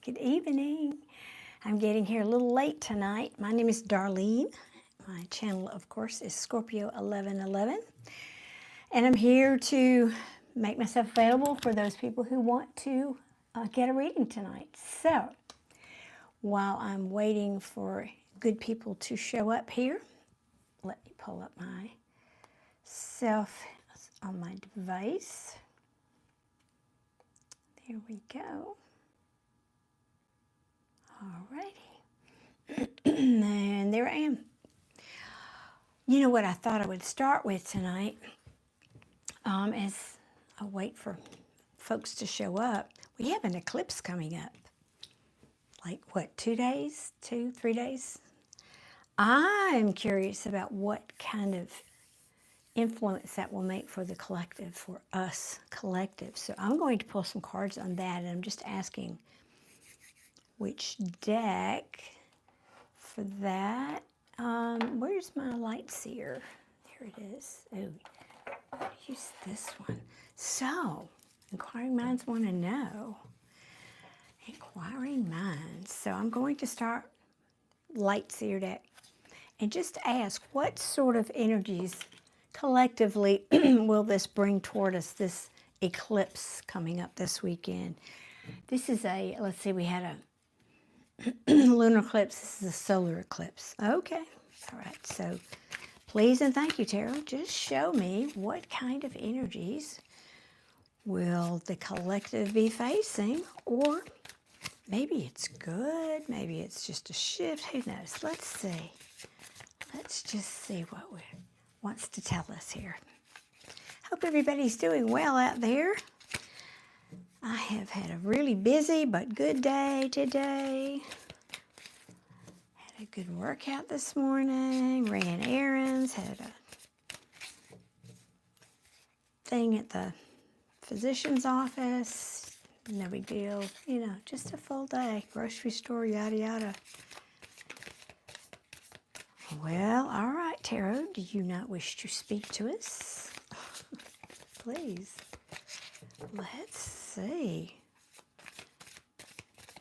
Good evening. I'm getting here a little late tonight. My name is Darlene. My channel, of course, is Scorpio 1111. And I'm here to make myself available for those people who want to get a reading tonight. So, while I'm waiting for good people to show up here, let me pull up myself on my device. There we go. Alrighty. And there I am. You know what I thought I would start with tonight, as I wait for folks to show up. We have an eclipse coming up. Like what, 2 days? 2, 3 days? I'm curious about what kind of influence that will make for the collective, for us collective. So I'm going to pull some cards on that, and I'm just asking which deck for that. Where's my light seer? There it is. Oh, I'll use this one. So, inquiring minds want to know. Inquiring minds. So I'm going to start light seer deck and just ask what sort of energies collectively will this bring toward us, this eclipse coming up this weekend. This is a, let's see, we had a lunar eclipse. This is a solar eclipse. Okay. All right. So please and thank you, Tarot. Just show me what kind of energies will the collective be facing, or maybe it's good. Maybe it's just a shift. Who knows? Let's see. Let's just see what it wants to tell us here. Hope everybody's doing well out there. I have had a really busy but good day today. Had a good workout this morning, ran errands, had a thing at the physician's office. No big deal, you know, just a full day. Grocery store, yada yada. Well, all right, Tarot, do you not wish to speak to us? Please. Let's see.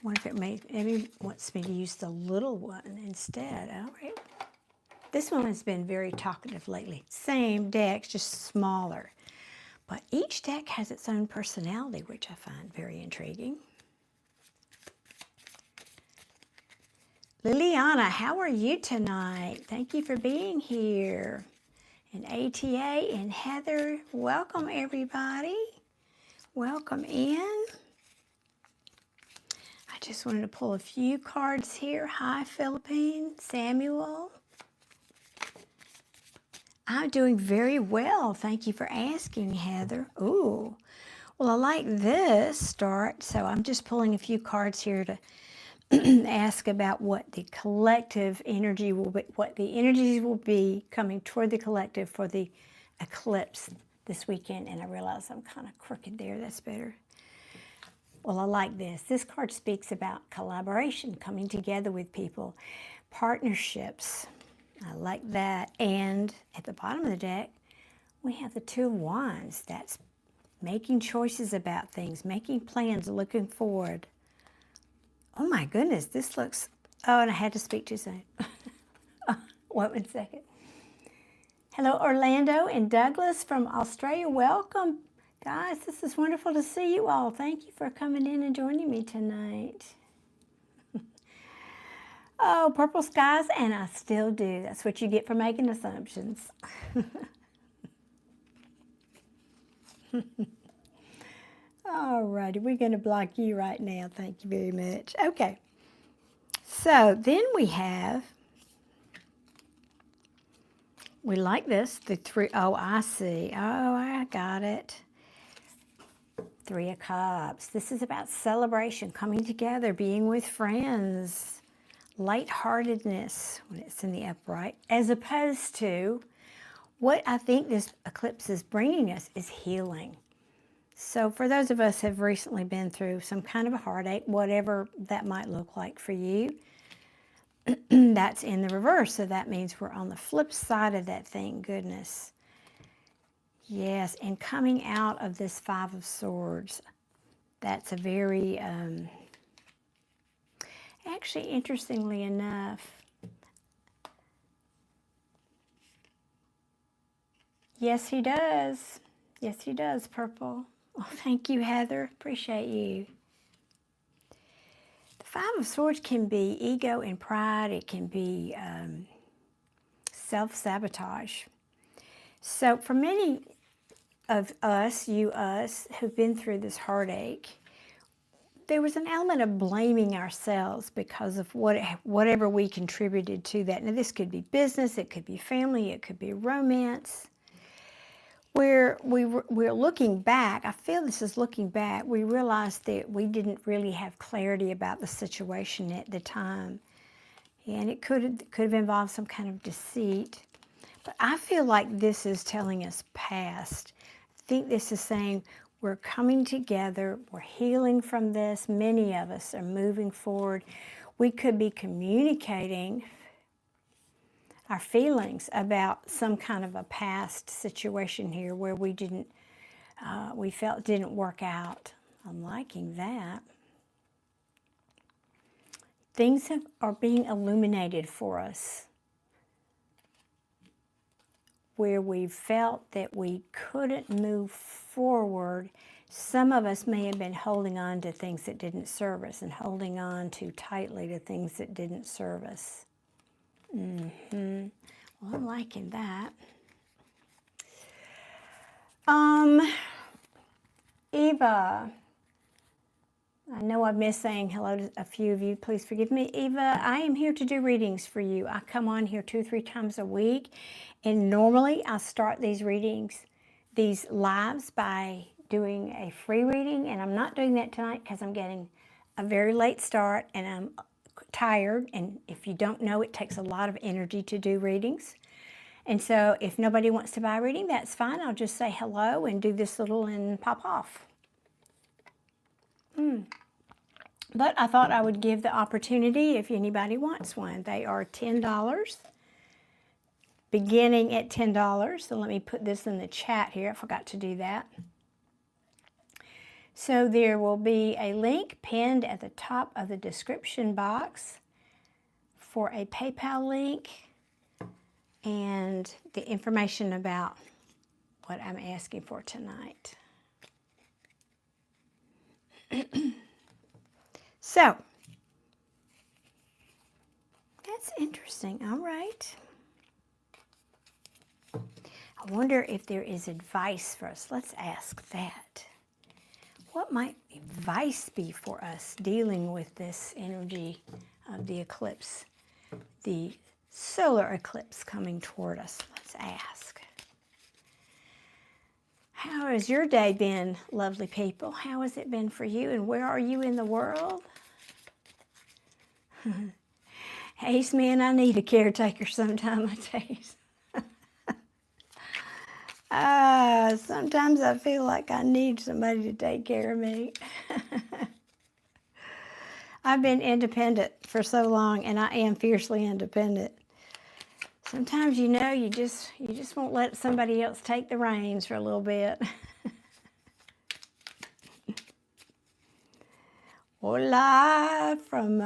What if it maybe wants me to use the little one instead? All right. This one has been very talkative lately. Same decks, just smaller. But each deck has its own personality, which I find very intriguing. Liliana, how are you tonight? Thank you for being here. And ATA and Heather, welcome everybody. Welcome in. I just wanted to pull a few cards here. Hi, Philippine. Samuel. I'm doing very well. Thank you for asking, Heather. Ooh. Well, I like this start, so I'm just pulling a few cards here to ask about what the collective energy will be, what the energies will be coming toward the collective for the eclipse this weekend. And I realize I'm kind of crooked there. That's better. Well, I like this. This card speaks about collaboration, coming together with people, partnerships. I like that. And at the bottom of the deck, we have the Two of Wands. That's making choices about things, making plans, looking forward. Oh my goodness, this looks, oh, and I had to speak too soon. Wait 1 second. Hello, Orlando and Douglas from Australia. Welcome, guys. This is wonderful to see you all. Thank you for coming in and joining me tonight. Oh, purple skies, and I still do. That's what you get for making assumptions. All righty, we're going to block you right now. Thank you very much. Okay, so then we like this, the three, oh, I see. Oh, I got it. 3 of Cups. This is about celebration, coming together, being with friends, lightheartedness when it's in the upright, as opposed to what I think this eclipse is bringing us is healing. So for those of us who have recently been through some kind of a heartache, whatever that might look like for you, that's in the reverse. So that means we're on the flip side of that thing. Goodness. Yes, and coming out of this Five of Swords, that's a very Actually, interestingly enough, yes, he does. Yes, he does, Purple. Oh, thank you, Heather. Appreciate you. The Five of Swords can be ego and pride. It can be self-sabotage. So for many of us, us, who've been through this heartache, there was an element of blaming ourselves because of whatever we contributed to that. Now, this could be business, it could be family, it could be romance. Where we're looking back, I feel this is looking back, we realized that we didn't really have clarity about the situation at the time. And it could have involved some kind of deceit. But I feel like this is telling us past. I think this is saying we're coming together, we're healing from this. Many of us are moving forward. We could be communicating our feelings about some kind of a past situation here where we felt didn't work out. I'm liking that. Things are being illuminated for us where we felt that we couldn't move forward. Some of us may have been holding on to things that didn't serve us and holding on too tightly to things that didn't serve us. Well, I'm liking that. Eva, I know I've missed saying hello to a few of you. Please forgive me. Eva, I am here to do readings for you. I come on here 2 or 3 times a week, and normally I start these readings, these lives, by doing a free reading, and I'm not doing that tonight because I'm getting a very late start and I'm tired, and if you don't know, it takes a lot of energy to do readings. And so if nobody wants to buy a reading, that's fine. I'll just say hello and do this little and pop off. But I thought I would give the opportunity if anybody wants one. They are $10, beginning at $10. So let me put this in the chat here. I forgot to do that. So there will be a link pinned at the top of the description box for a PayPal link and the information about what I'm asking for tonight. So, that's interesting. All right. I wonder if there is advice for us. Let's ask that. What might advice be for us dealing with this energy of the eclipse, the solar eclipse coming toward us? Let's ask. How has your day been, lovely people? How has it been for you, and where are you in the world? Ace, man, I need a caretaker sometime, I tell you. Sometimes I feel like I need somebody to take care of me. I've been independent for so long, and I am fiercely independent. Sometimes, you know, you just won't let somebody else take the reins for a little bit. Hola from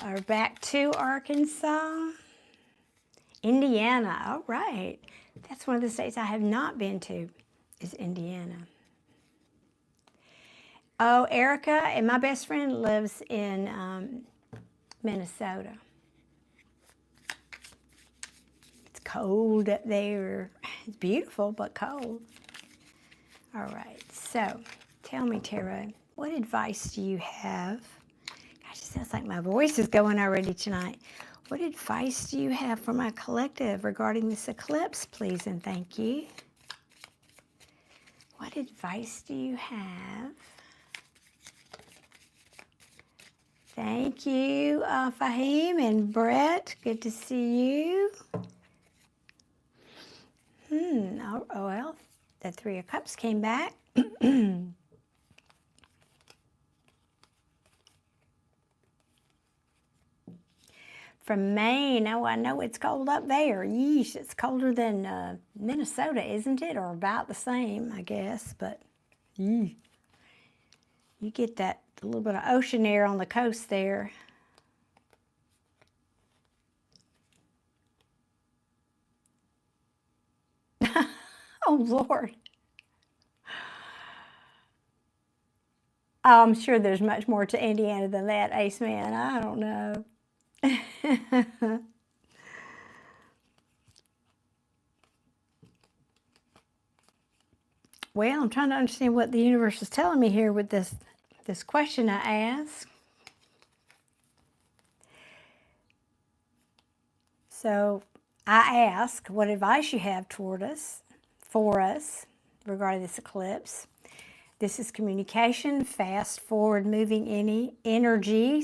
or back to Arkansas, Indiana. All right, that's one of the states I have not been to, is Indiana. Oh, Erica, and my best friend lives in Minnesota. It's cold up there. It's beautiful, but cold. All right, so tell me, Tara, what advice do you have? Gosh, it sounds like my voice is going already tonight. What advice do you have for my collective regarding this eclipse, please and thank you? What advice do you have? Thank you, Fahim and Brett. Good to see you. Oh, well, the 3 of Cups came back. From Maine. Oh, I know it's cold up there. Yeesh, it's colder than Minnesota, isn't it? Or about the same, I guess. But you get that little bit of ocean air on the coast there. Oh, Lord. Oh, I'm sure there's much more to Indiana than that, Ace Man. I don't know. Well, I'm trying to understand what the universe is telling me here with this question I asked. So I ask what advice you have toward us, for us, regarding this eclipse. This is communication, fast forward moving energy,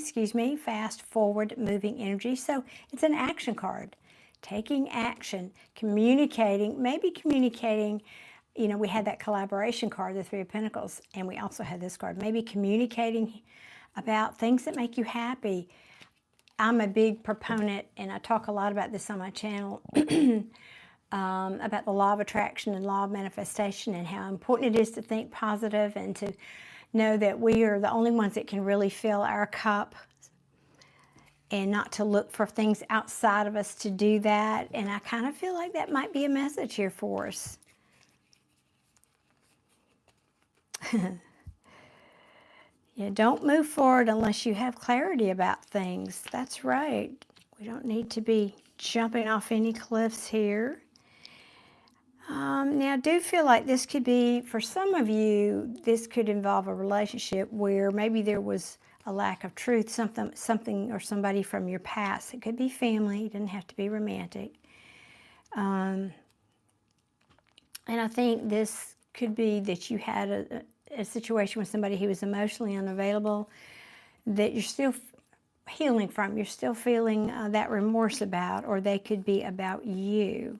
fast forward moving energy. So it's an action card. Taking action, communicating, maybe communicating, we had that collaboration card, the Three of Pentacles, and we also had this card. Maybe communicating about things that make you happy. I'm a big proponent, and I talk a lot about this on my channel, about the law of attraction and law of manifestation and how important it is to think positive and to know that we are the only ones that can really fill our cup and not to look for things outside of us to do that. And I kind of feel like that might be a message here for us. Yeah, don't move forward unless you have clarity about things. That's right. We don't need to be jumping off any cliffs here. Now, I do feel like this could be, for some of you, this could involve a relationship where maybe there was a lack of truth, something or somebody from your past. It could be family. It doesn't have to be romantic. And I think this could be that you had a situation with somebody who was emotionally unavailable that you're still healing from. You're still feeling that remorse about, or they could be about you.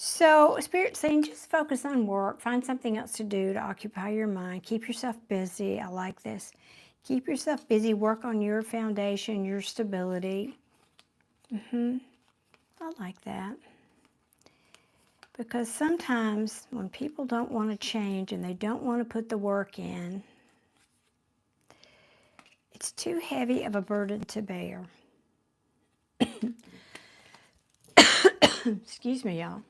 So Spirit's saying just focus on work. Find something else to do to occupy your mind. Keep yourself busy. I like this. Keep yourself busy. Work on your foundation, your stability. I like that. Because sometimes when people don't want to change and they don't want to put the work in, it's too heavy of a burden to bear. Excuse me, y'all.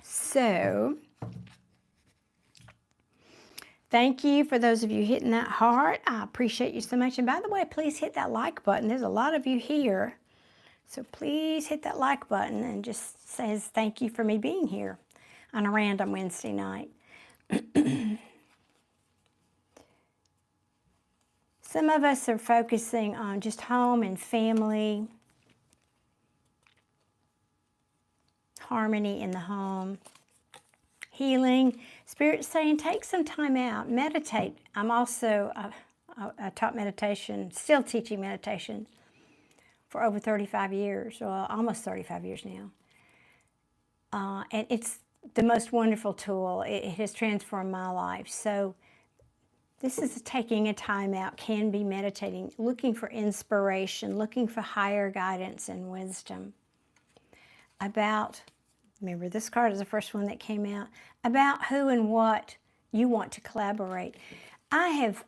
So, thank you for those of you hitting that heart. I appreciate you so much. And by the way, please hit that like button. There's a lot of you here. So please hit that like button and just says thank you for me being here on a random Wednesday night. Some of us are focusing on just home and family, harmony in the home, healing. Spirit's saying take some time out, meditate. I'm also, I taught meditation, still teaching meditation for over 35 years, well, almost 35 years now. And it's the most wonderful tool. It has transformed my life. So this is taking a time out, can be meditating, looking for inspiration, looking for higher guidance and wisdom about, remember this card is the first one that came out, about who and what you want to collaborate. I have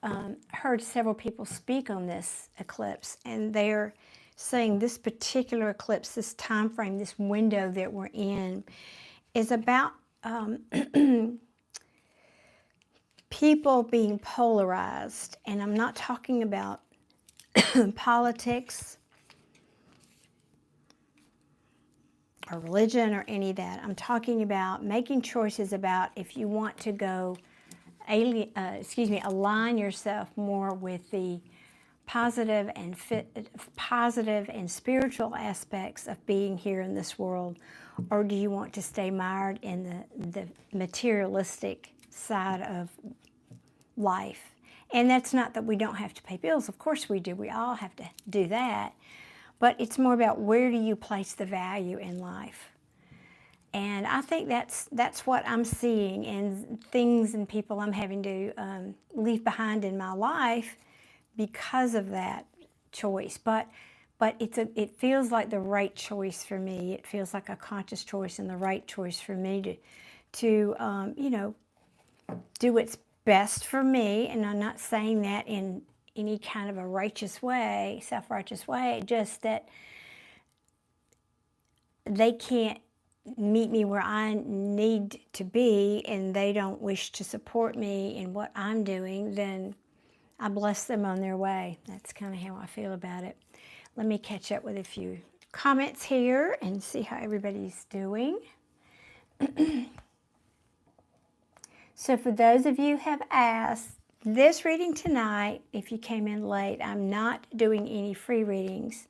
heard several people speak on this eclipse, and they're saying this particular eclipse, this time frame, this window that we're in, is about people being polarized. And I'm not talking about politics or religion or any of that. I'm talking about making choices about if you want to go, align yourself more with the positive and spiritual aspects of being here in this world, or do you want to stay mired in the materialistic side of life? And that's not that we don't have to pay bills. Of course we do. We all have to do that. But it's more about where do you place the value in life. And I think that's what I'm seeing in things and people I'm having to leave behind in my life because of that choice. But it feels like the right choice for me. It feels like a conscious choice and the right choice for me to do what's best for me. And I'm not saying that in any kind of a righteous way, self-righteous way, just that they can't meet me where I need to be and they don't wish to support me in what I'm doing, then I bless them on their way. That's kind of how I feel about it. Let me catch up with a few comments here and see how everybody's doing. So for those of you who have asked, this reading tonight, if you came in late, I'm not doing any free readings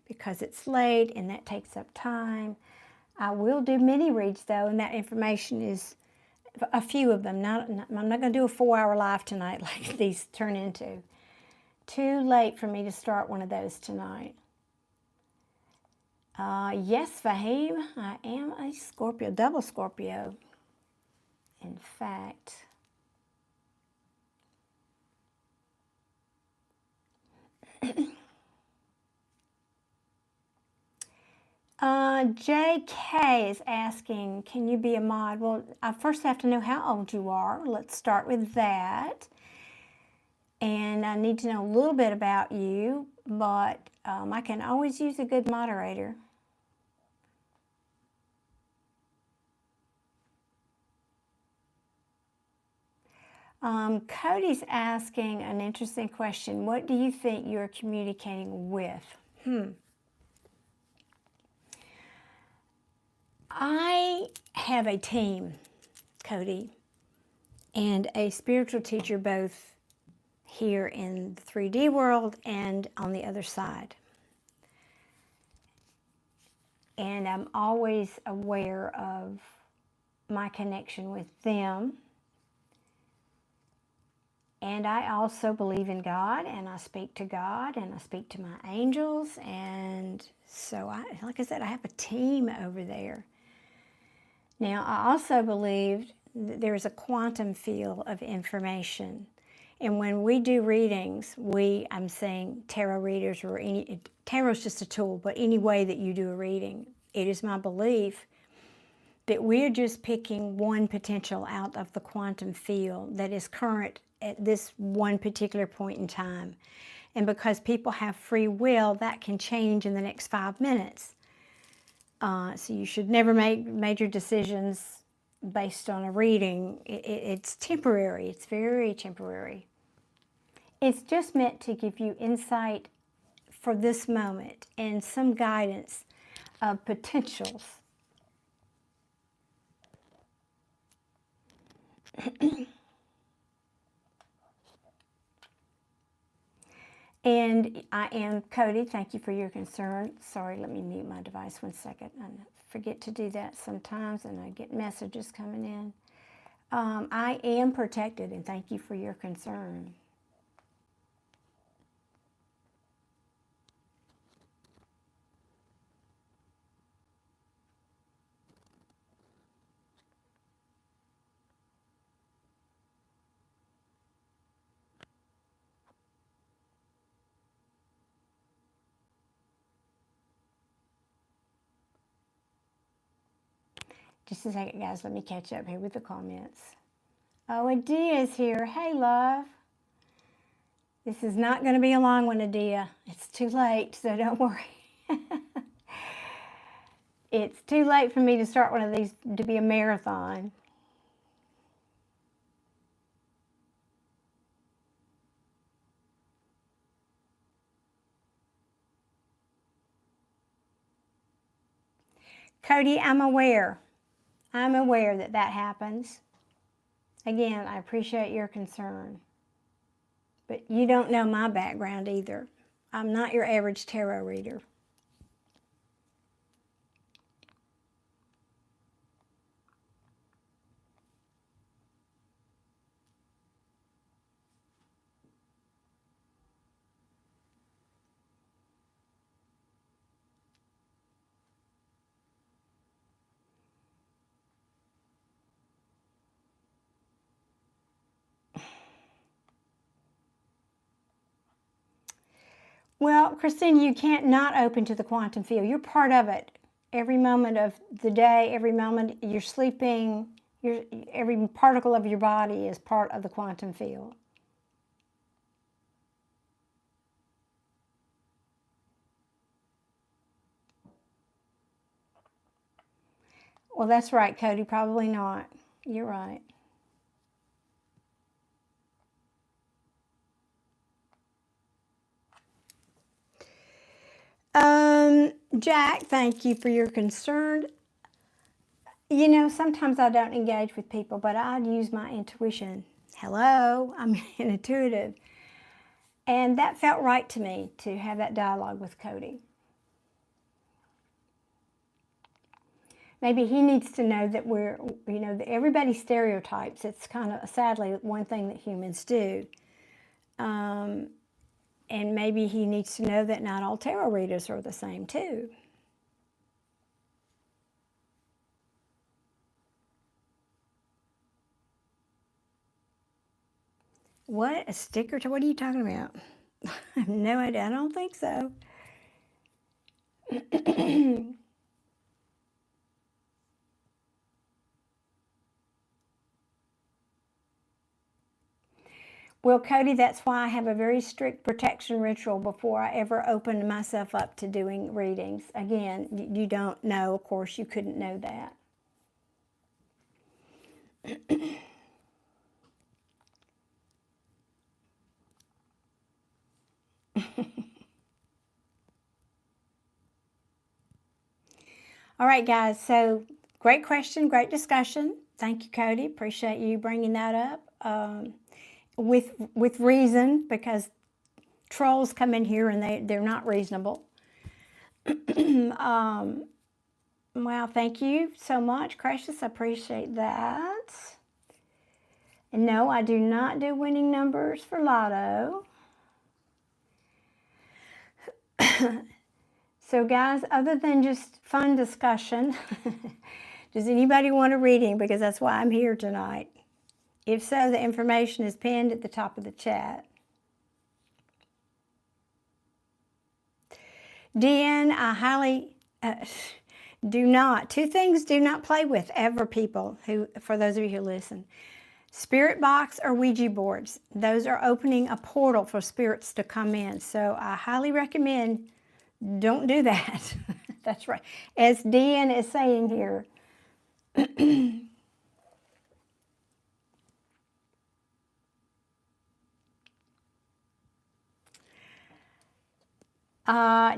because it's late and that takes up time. I will do mini reads though, and that information is a few of them. I'm not going to do a 4-hour live tonight like these turn into. Too late for me to start one of those tonight. Yes, Fahim, I am a Scorpio, double Scorpio. In fact, JK is asking, can you be a mod? Well, I first have to know how old you are. Let's start with that. And I need to know a little bit about you, but I can always use a good moderator. Cody's asking an interesting question. What do you think you're communicating with? I have a team, Cody, and a spiritual teacher both here in the 3D world and on the other side. And I'm always aware of my connection with them. And I also believe in God, and I speak to God, and I speak to my angels. And so, like I said, I have a team over there. Now, I also believe that there's a quantum field of information. And when we do readings, I'm saying tarot readers or tarot's just a tool, but any way that you do a reading, it is my belief that we're just picking one potential out of the quantum field that is current at this one particular point in time. And because people have free will, that can change in the next 5 minutes. So you should never make major decisions based on a reading. It's temporary. It's very temporary. It's just meant to give you insight for this moment and some guidance of potentials. And I am Cody. Thank you for your concern. Sorry, let me mute my device 1 second. I forget to do that sometimes, and I get messages coming in. I am protected, and thank you for your concern. Just a second, guys. Let me catch up here with the comments. Oh, Adia is here. Hey, love. This is not going to be a long one, Adia. It's too late, so don't worry. It's too late for me to start one of these to be a marathon. Cody, I'm aware. I'm aware that that happens. Again, I appreciate your concern. But you don't know my background either. I'm not your average tarot reader. Well, Christine, you can't not open to the quantum field. You're part of it. Every moment of the day, every moment you're sleeping, every particle of your body is part of the quantum field. Well, that's right, Cody. Probably not. You're right. Jack, thank you for your concern. You know, sometimes I don't engage with people, but I'd use my intuition. Hello, I'm intuitive. And that felt right to me to have that dialogue with Cody. Maybe he needs to know that that everybody stereotypes. It's kind of, sadly, one thing that humans do. And maybe he needs to know that not all tarot readers are the same, too. What? A sticker? What are you talking about? I have no idea. I don't think so. Well, Cody, that's why I have a very strict protection ritual before I ever open myself up to doing readings. Again, you don't know, of course, you couldn't know that. All right, guys, so great question, great discussion. Thank you, Cody. Appreciate you bringing that up with reason, because trolls come in here and they're not reasonable. Wow, thank you so much, Precious. I appreciate that. And no, I do not do winning numbers for Lotto. So guys, other than just fun discussion, does anybody want a reading? Because that's why I'm here tonight. If so, the information is pinned at the top of the chat. Deanne, I highly do not. Two things do not play with ever, people, for those of you who listen. Spirit box or Ouija boards. Those are opening a portal for spirits to come in. So I highly recommend don't do that. That's right. As Deanne is saying here.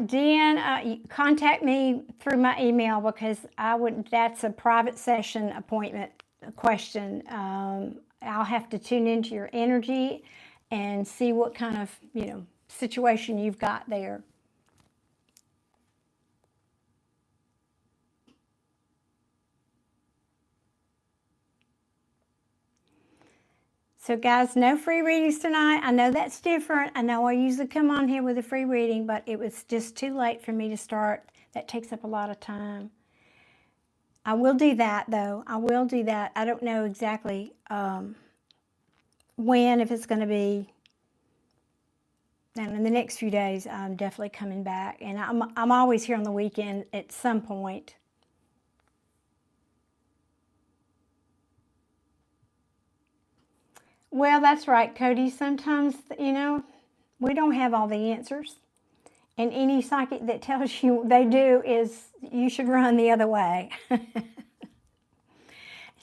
Deanne, contact me through my email, because that's a private session appointment question. I'll have to tune into your energy and see what kind of, situation you've got there. So guys, no free readings tonight. I know that's different. I know I usually come on here with a free reading, but it was just too late for me to start. That takes up a lot of time. I will do that, though. I will do that. I don't know exactly when, if it's going to be. And in the next few days, I'm definitely coming back. And I'm always here on the weekend at some point. Well, that's right, Cody. Sometimes, we don't have all the answers. And any psychic that tells you they do, is you should run the other way.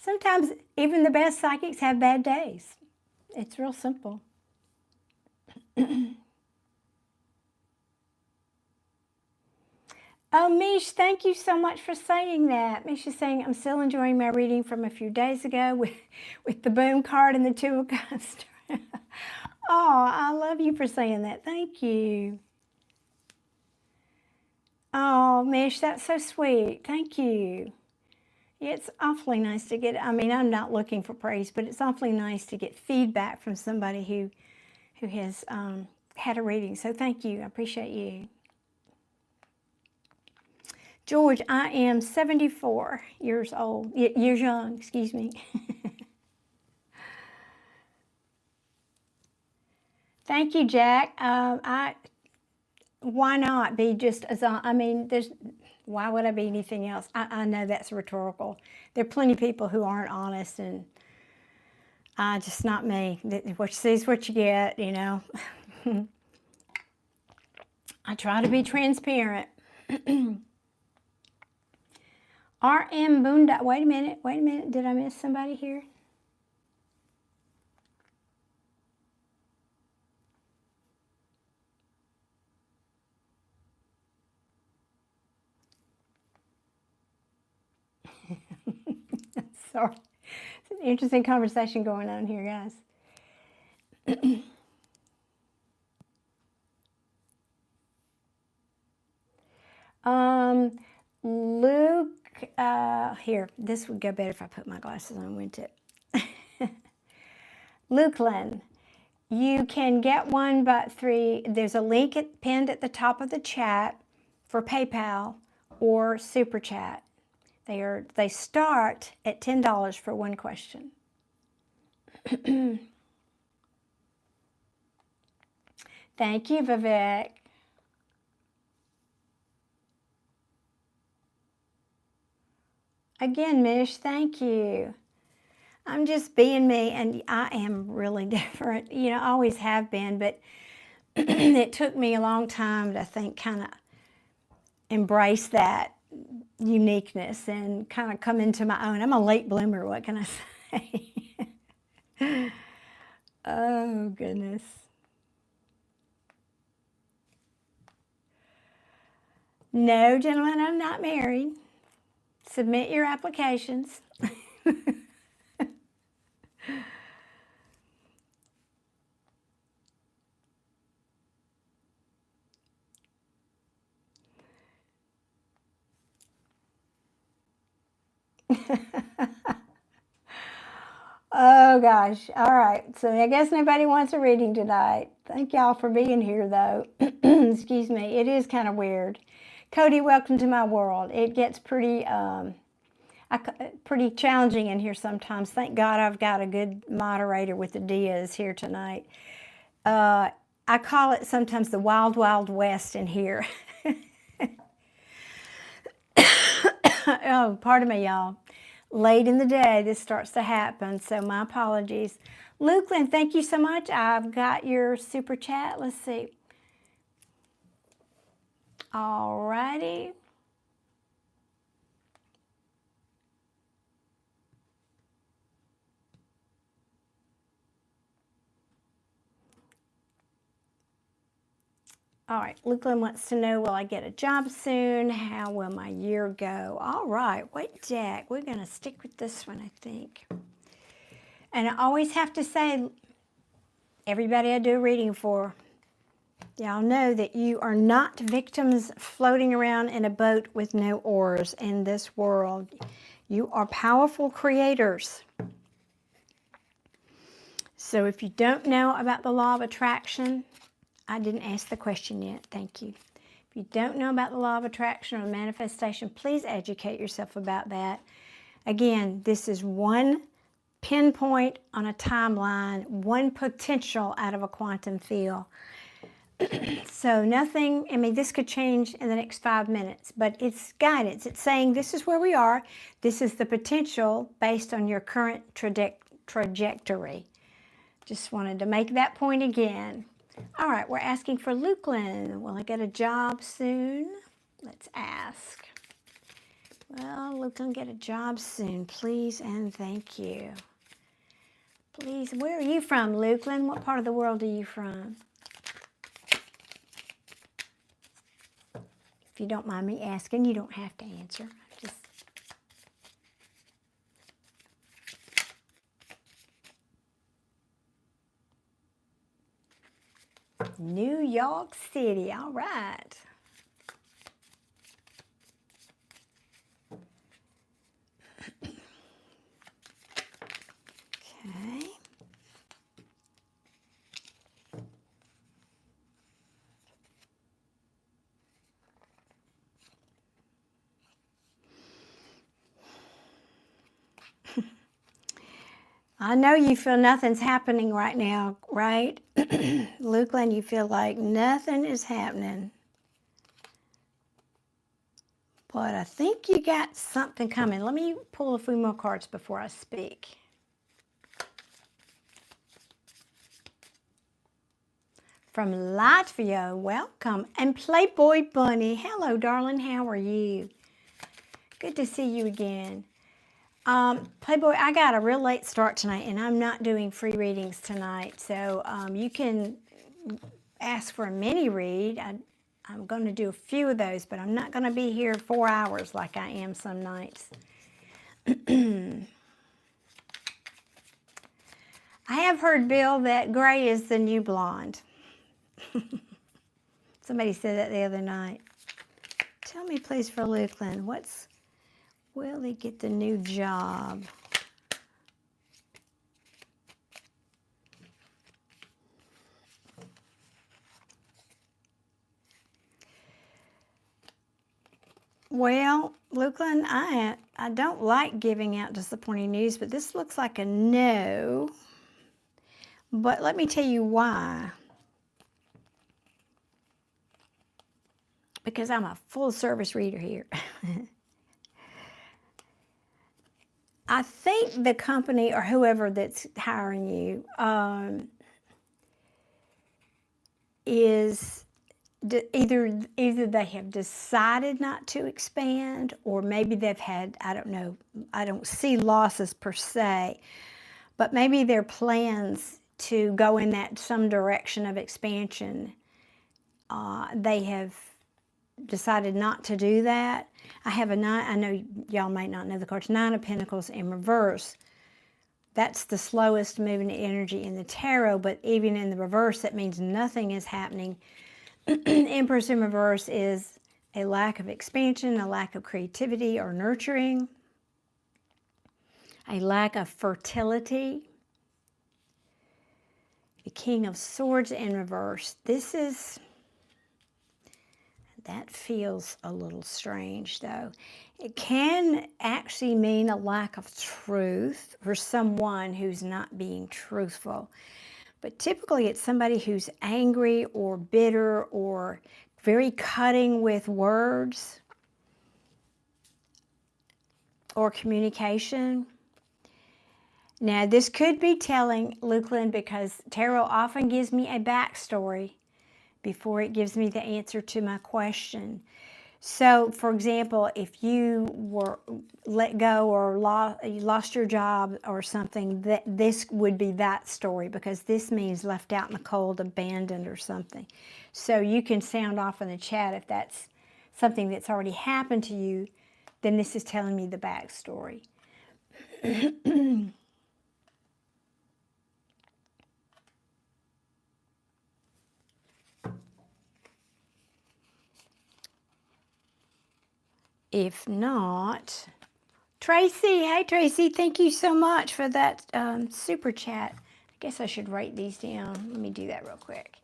Sometimes even the best psychics have bad days. It's real simple. Oh, Mish, thank you so much for saying that. Mish is saying, I'm still enjoying my reading from a few days ago with the boom card and the Two of Cups. Oh, I love you for saying that. Thank you. Oh, Mish, that's so sweet. Thank you. It's awfully nice to get, I'm not looking for praise, but it's awfully nice to get feedback from somebody who has had a reading. So thank you. I appreciate you. George, I am 74 years old, years young, excuse me. Thank you, Jack. Why not be just as, why would I be anything else? I know that's rhetorical. There are plenty of people who aren't honest, and just not me. What you see is what you get, I try to be transparent. RM Boonda. Wait a minute. Did I miss somebody here? Sorry. It's an interesting conversation going on here, guys. Luke, here, this would go better if I put my glasses on, wouldn't it? Lukeland, you can get one but three. There's a link pinned at the top of the chat for PayPal or Super Chat. They start at $10 for one question. Thank you, Vivek. Again, Mish, thank you. I'm just being me, and I am really different. You know, I always have been, but it took me a long time to think, kind of embrace that uniqueness and kind of come into my own. I'm a late bloomer, what can I say? Oh, goodness. No, gentlemen, I'm not married. Submit your applications. Oh gosh. All right. So I guess nobody wants a reading tonight. Thank y'all for being here though. Excuse me. It is kind of weird. Cody, welcome to my world. It gets pretty pretty challenging in here sometimes. Thank God I've got a good moderator with the Diaz here tonight. I call it sometimes the wild, wild west in here. Oh, pardon me, y'all. Late in the day, this starts to happen, so my apologies. Lukeland, thank you so much. I've got your super chat. Let's see. All righty. All right, Lukeland wants to know, will I get a job soon? How will my year go? All right, wait, Jack, we're going to stick with this one, I think. And I always have to say, everybody I do a reading for, y'all know that you are not victims floating around in a boat with no oars in this world. You are powerful creators. So if you don't know about the law of attraction, I didn't ask the question yet, thank you. If you don't know about the law of attraction or manifestation, please educate yourself about that. Again, this is one pinpoint on a timeline, one potential out of a quantum field. So nothing, I mean, this could change in the next 5 minutes, but it's guidance. It's saying this is where we are. This is the potential based on your current trajectory. Just wanted to make that point again. All right, we're asking for Lukeland. Will I get a job soon? Let's ask. Well, Lukeland, get a job soon, please and thank you. Please, where are you from, Lukeland? What part of the world are you from? If you don't mind me asking, you don't have to answer. Just New York City, all right. Okay. I know you feel nothing's happening right now, right? Lukeland, you feel like nothing is happening. But I think you got something coming. Let me pull a few more cards before I speak. From Latvia, welcome. And Playboy Bunny, hello, darling, how are you? Good to see you again. Playboy, I got a real late start tonight, and I'm not doing free readings tonight. So you can ask for a mini read. I'm going to do a few of those, but I'm not going to be here 4 hours like I am some nights. I have heard, Bill, that gray is the new blonde. Somebody said that the other night. Tell me, please, for Lukeland, will he get the new job? Well, Lukeland, I don't like giving out disappointing news, but this looks like a no. But let me tell you why. Because I'm a full service reader here. I think the company or whoever that's hiring you is either they have decided not to expand, or maybe they've had, I don't know, I don't see losses per se, but maybe their plans to go in that some direction of expansion, they have decided not to do that. I have a 9, I know y'all might not know the cards, 9 of Pentacles in reverse. That's the slowest moving energy in the tarot, but even in the reverse, that means nothing is happening. Empress in reverse is a lack of expansion, a lack of creativity or nurturing, a lack of fertility. The King of Swords in reverse. That feels a little strange, though. It can actually mean a lack of truth for someone who's not being truthful. But typically it's somebody who's angry or bitter or very cutting with words or communication. Now, this could be telling, Lukeland, because tarot often gives me a backstory before it gives me the answer to my question. So, for example, if you were let go or you lost your job or something, this would be that story, because this means left out in the cold, abandoned or something. So you can sound off in the chat if that's something that's already happened to you, then this is telling me the backstory. If not, Tracy, hey Tracy, thank you so much for that super chat. I guess I should write these down. Let me do that real quick.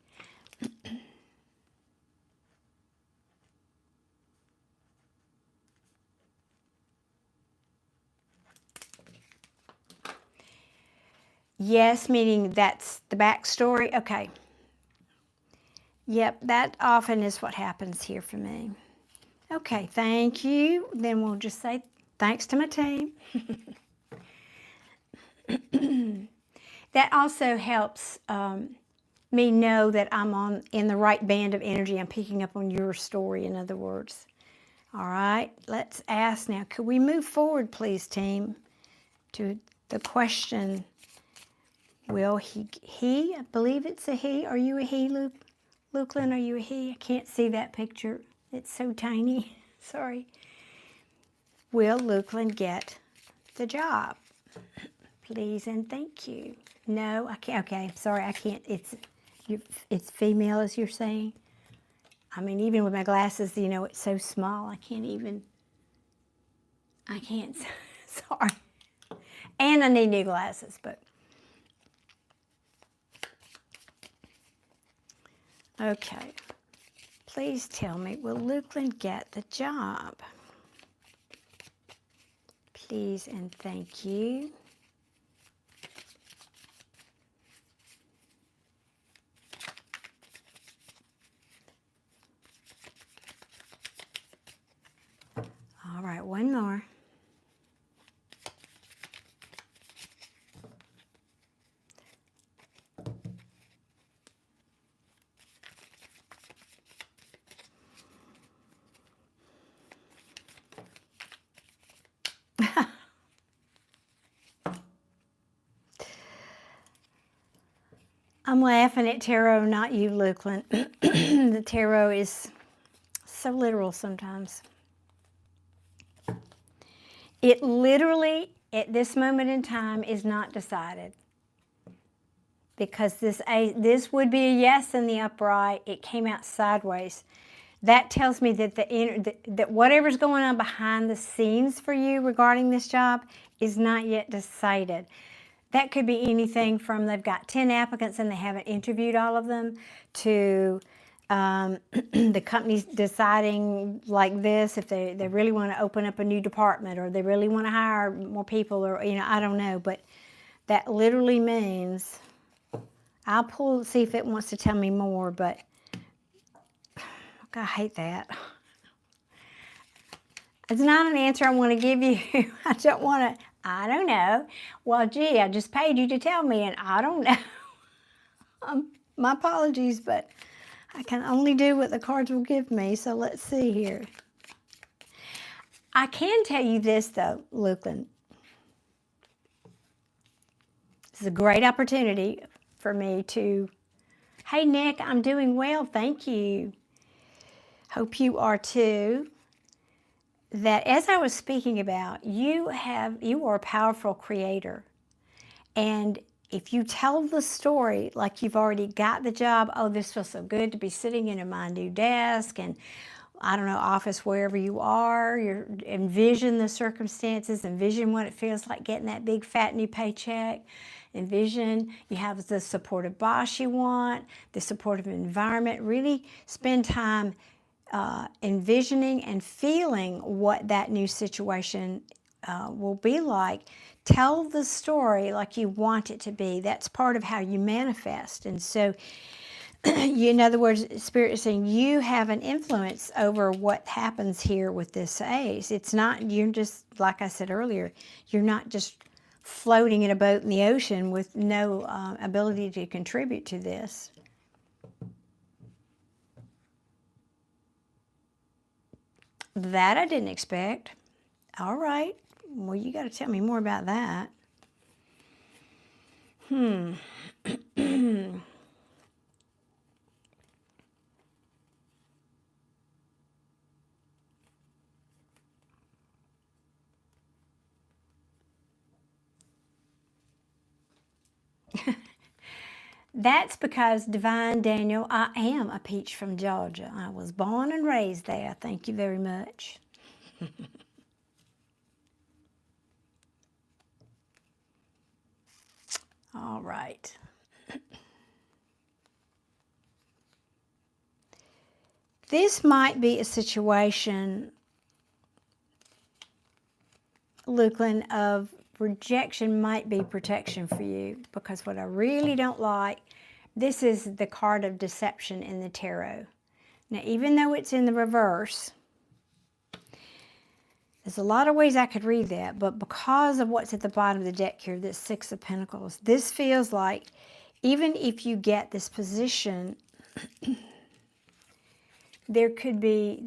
Yes, meaning that's the backstory. Okay. Yep, that often is what happens here for me. Okay, thank you. Then we'll just say thanks to my team. That also helps me know that I'm in the right band of energy. I'm picking up on your story, in other words. All right, let's ask now. Could we move forward, please, team, to the question, will he, I believe it's a he. Are you a he, Lukeland, are you a he? I can't see that picture. It's so tiny. Sorry. Will Lukeland get the job? Please and thank you. No, I can't. Okay, sorry, I can't. It's female, as you're saying. I mean, even with my glasses, you know, it's so small. I can't. Sorry. And I need new glasses, but. Okay. Please tell me, will Lukeland get the job? Please and thank you. All right, one more. I'm laughing at tarot, not you, Lukeland. The tarot is so literal sometimes. It literally, at this moment in time, is not decided. Because this would be a yes in the upright. It came out sideways. That tells me that that whatever's going on behind the scenes for you regarding this job is not yet decided. That could be anything from they've got 10 applicants and they haven't interviewed all of them, to the company's deciding like this, if they really want to open up a new department, or they really want to hire more people, or, I don't know. But that literally means, I'll pull, see if it wants to tell me more, but I hate that. It's not an answer I want to give you. I don't know. Well, gee, I just paid you to tell me, and I don't know. My apologies, but I can only do what the cards will give me, so let's see here. I can tell you this, though, Lukeland. This is a great opportunity for me to, hey, Nick, I'm doing well, thank you. Hope you are too. That as I was speaking about, you are a powerful creator. And if you tell the story like you've already got the job, oh, this feels so good to be sitting in my new desk, and I don't know, office, wherever you are, envision the circumstances, envision what it feels like getting that big fat new paycheck. Envision you have the supportive boss you want, the supportive environment. Really spend time envisioning and feeling what that new situation will be like. Tell the story like you want it to be. That's part of how you manifest. And so, in other words, Spirit is saying you have an influence over what happens here with this ace. It's not, you're just, like I said earlier, you're not just floating in a boat in the ocean with no ability to contribute to this. That I didn't expect. All right. Well, you got to tell me more about that. That's because, Divine Daniel, I am a peach from Georgia. I was born and raised there. Thank you very much. All right. This might be a situation, Lukeland, of rejection might be protection for you, because what I really don't like, this is the card of deception in the tarot. Now, even though it's in the reverse, there's a lot of ways I could read that, but because of what's at the bottom of the deck here, this Six of Pentacles, this feels like even if you get this position, they could be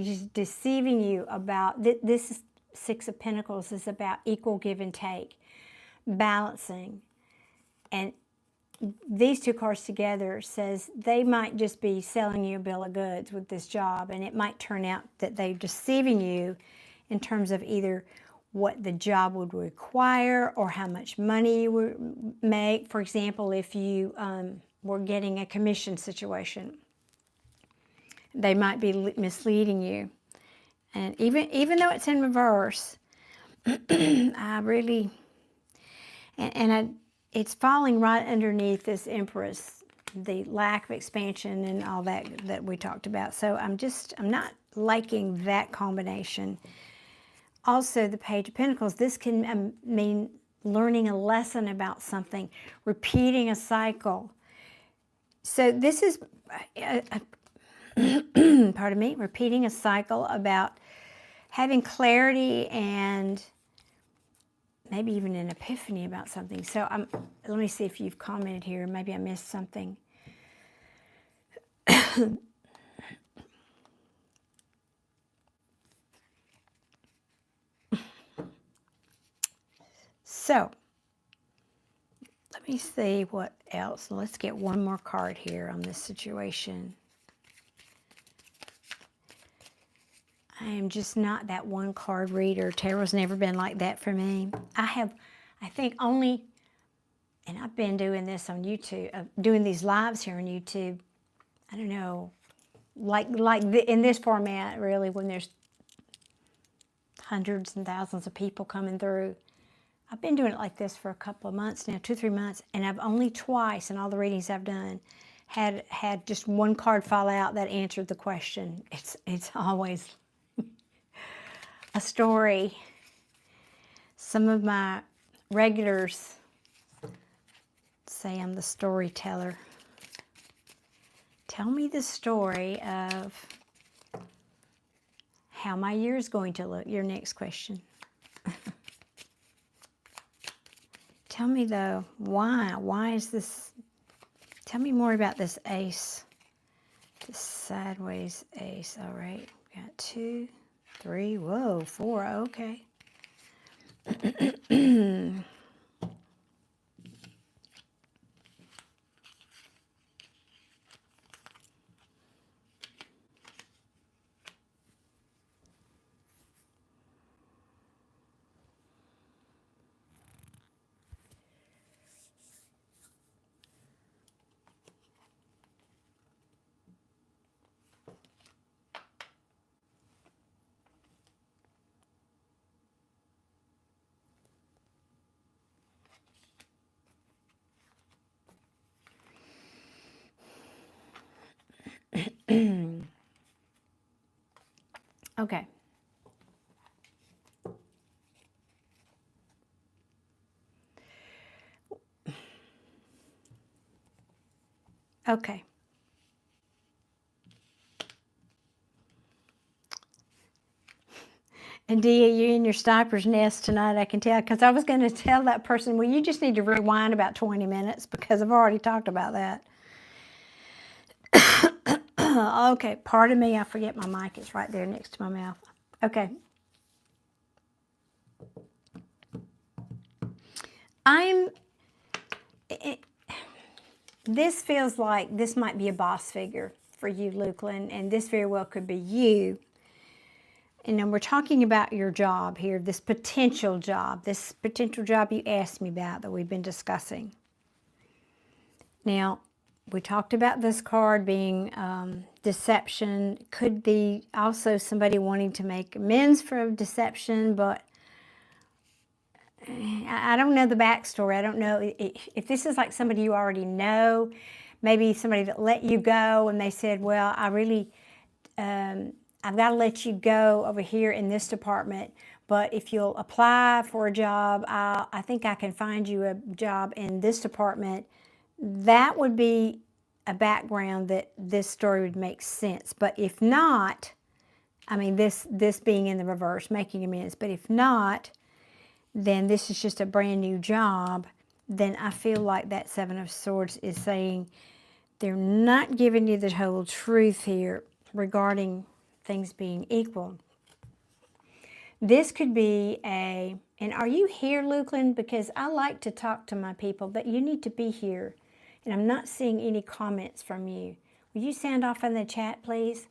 just deceiving you about, this Six of Pentacles is about equal give and take, balancing. And these two cards together says they might just be selling you a bill of goods with this job, and it might turn out that they're deceiving you in terms of either what the job would require or how much money you would make. For example, if you were getting a commission situation, they might be misleading you. And even though it's in reverse, I really, it's falling right underneath this Empress, the lack of expansion and all that we talked about. So I'm not liking that combination. Also, the Page of Pentacles, this can mean learning a lesson about something, repeating a cycle. So this is, pardon me, repeating a cycle about having clarity and maybe even an epiphany about something. So let me see if you've commented here. Maybe I missed something. So, let Let me see what else. Let's get one more card here on this situation. I am just not that one card reader. Tarot's never been like that for me. I think only, and I've been doing this on YouTube, doing these lives here on YouTube, I don't know, in this format, really, when there's hundreds and thousands of people coming through. I've been doing it like this for a couple of months now, 2-3 months, and I've only twice in all the readings I've done had just one card fall out that answered the question. It's always a story. Some of my regulars say I'm the storyteller. Tell me the story of how my year is going to look. Your next question. Tell me though, why? Why is this? Tell me more about this ace. This sideways ace. All right. Got 2, 3, whoa, 4. Okay. Okay. Okay. And Dia, you in your sniper's nest tonight, I can tell, because I was going to tell that person, well, you just need to rewind about 20 minutes because I've already talked about that. Okay, pardon me, I forget my mic. It's right there next to my mouth. Okay. This feels like this might be a boss figure for you, Lukeland, and this very well could be you. And then we're talking about your job here, this potential job you asked me about that we've been discussing. Now, we talked about this card being deception. Could be also somebody wanting to make amends for deception, but I don't know the backstory. I don't know if this is like somebody you already know, maybe somebody that let you go and they said, well, I really, I've got to let you go over here in this department, but if you'll apply for a job, I think I can find you a job in this department. That would be a background that this story would make sense. But if not, I mean, this being in the reverse, making amends, but if not, then this is just a brand new job, then I feel like that Seven of Swords is saying they're not giving you the whole truth here regarding things being equal. This could be and are you here, Lukeland? Because I like to talk to my people, but you need to be here. And I'm not seeing any comments from you. Will you sound off in the chat, please?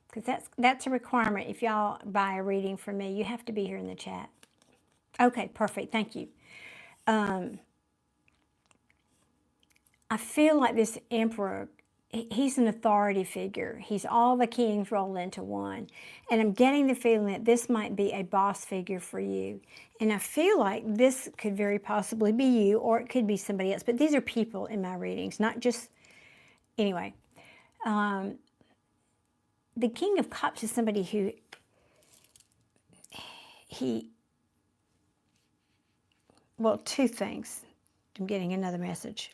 Because that's a requirement. If y'all buy a reading from me, you have to be here in the chat. Okay, perfect. Thank you. I feel like this Emperor, he's an authority figure. He's all the kings rolled into one. And I'm getting the feeling that this might be a boss figure for you. And I feel like this could very possibly be you, or it could be somebody else. But these are people in my readings, not just... Anyway, the King of Cups is somebody who... Well, two things. I'm getting another message.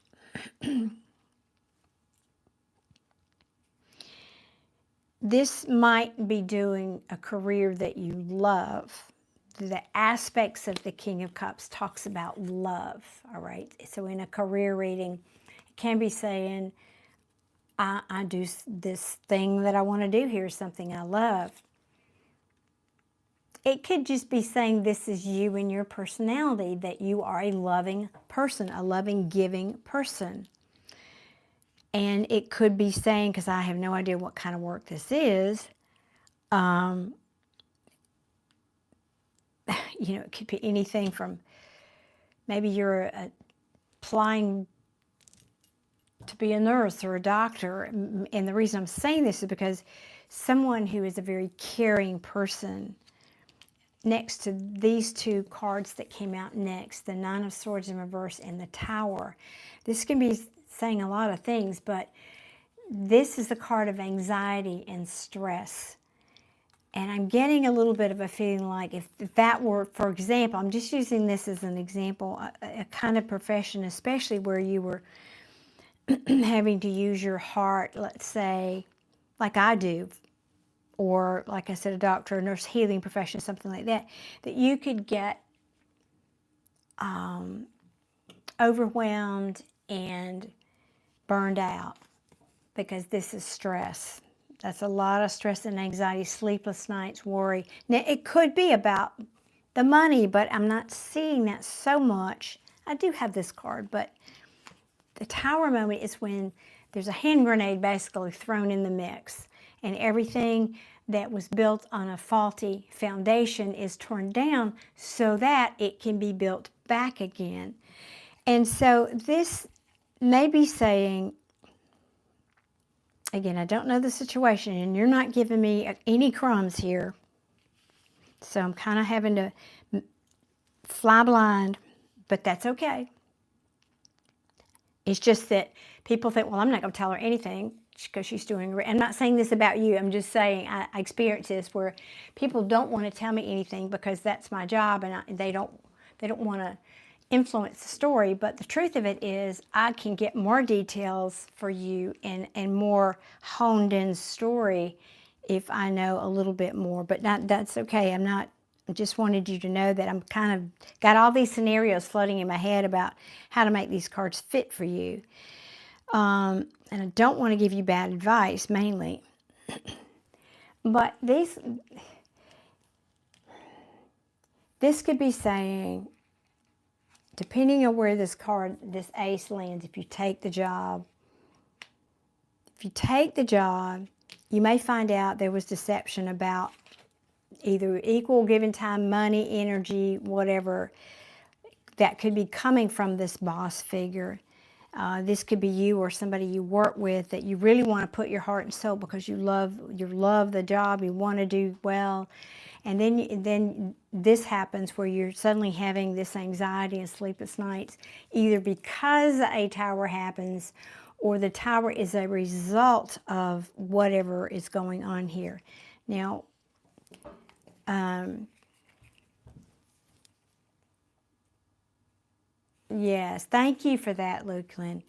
This might be doing a career that you love. The aspects of the King of Cups talks about love, all right? So in a career reading, it can be saying, I do this thing that I want to do here, something I love. it could just be saying this is you and your personality, that you are a loving person, a loving, giving person. And it could be saying, because I have no idea what kind of work this is, it could be anything from maybe you're applying to be a nurse or a doctor. And the reason I'm saying this is because someone who is a very caring person, next to these two cards that came out next, the Nine of Swords in reverse and the Tower, this can be saying a lot of things, but this is the card of anxiety and stress. And I'm getting a little bit of a feeling like if that were, for example, I'm just using this as an example, a kind of profession, especially where you were having to use your heart, let's say, like I do, or like I said, a doctor, a nurse, healing profession, something like that, that you could get overwhelmed and burned out, because this is stress. That's a lot of stress and anxiety, sleepless nights, worry. Now, it could be about the money, but I'm not seeing that so much. I do have this card, but the Tower moment is when there's a hand grenade basically thrown in the mix, and everything that was built on a faulty foundation is torn down so that it can be built back again. And so this may be saying, again, I don't know the situation, and you're not giving me any crumbs here, so I'm kind of having to fly blind, but that's okay. It's just that people think, well, I'm not going to tell her anything because she's doing great. I'm not saying this about you. I'm just saying I experience this where people don't want to tell me anything because that's my job, and they don't want to influence the story. But the truth of it is I can get more details for you and more honed in story if I know a little bit more. But that's okay. I just wanted you to know that I'm kind of got all these scenarios floating in my head about how to make these cards fit for you. And I don't want to give you bad advice, mainly. But this could be saying, depending on where this card, this ace lands, if you take the job, you may find out there was deception about either equal given time, money, energy, whatever, that could be coming from this boss figure. This could be you or somebody you work with that you really want to put your heart and soul because you love the job, you want to do well. And then this happens where you're suddenly having this anxiety and sleepless nights, either because a tower happens or the tower is a result of whatever is going on here. Now, yes, thank you for that, Lukelin.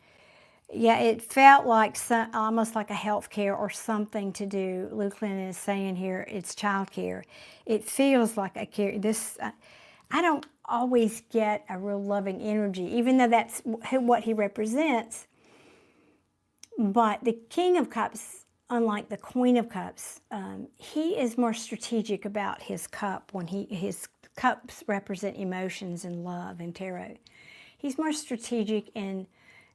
Yeah, it felt like almost like a health care or something to do. Lukelin is saying here it's child care. It feels like a care. I don't always get a real loving energy, even though that's what he represents. But the King of Cups, unlike the Queen of Cups, he is more strategic about his cup when his cups represent emotions and love in tarot. He's more strategic and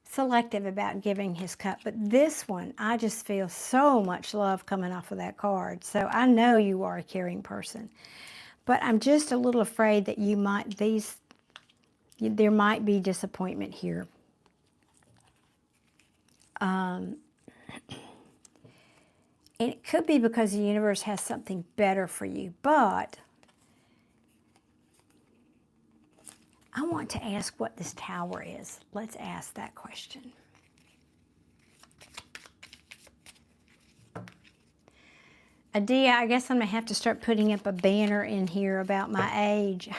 selective about giving his cup. But this one, I just feel so much love coming off of that card. So I know you are a caring person. But I'm just a little afraid that there might be disappointment here. And it could be because the universe has something better for you. But I want to ask what this tower is. Let's ask that question. Adia, I guess I'm going to have to start putting up a banner in here about my age.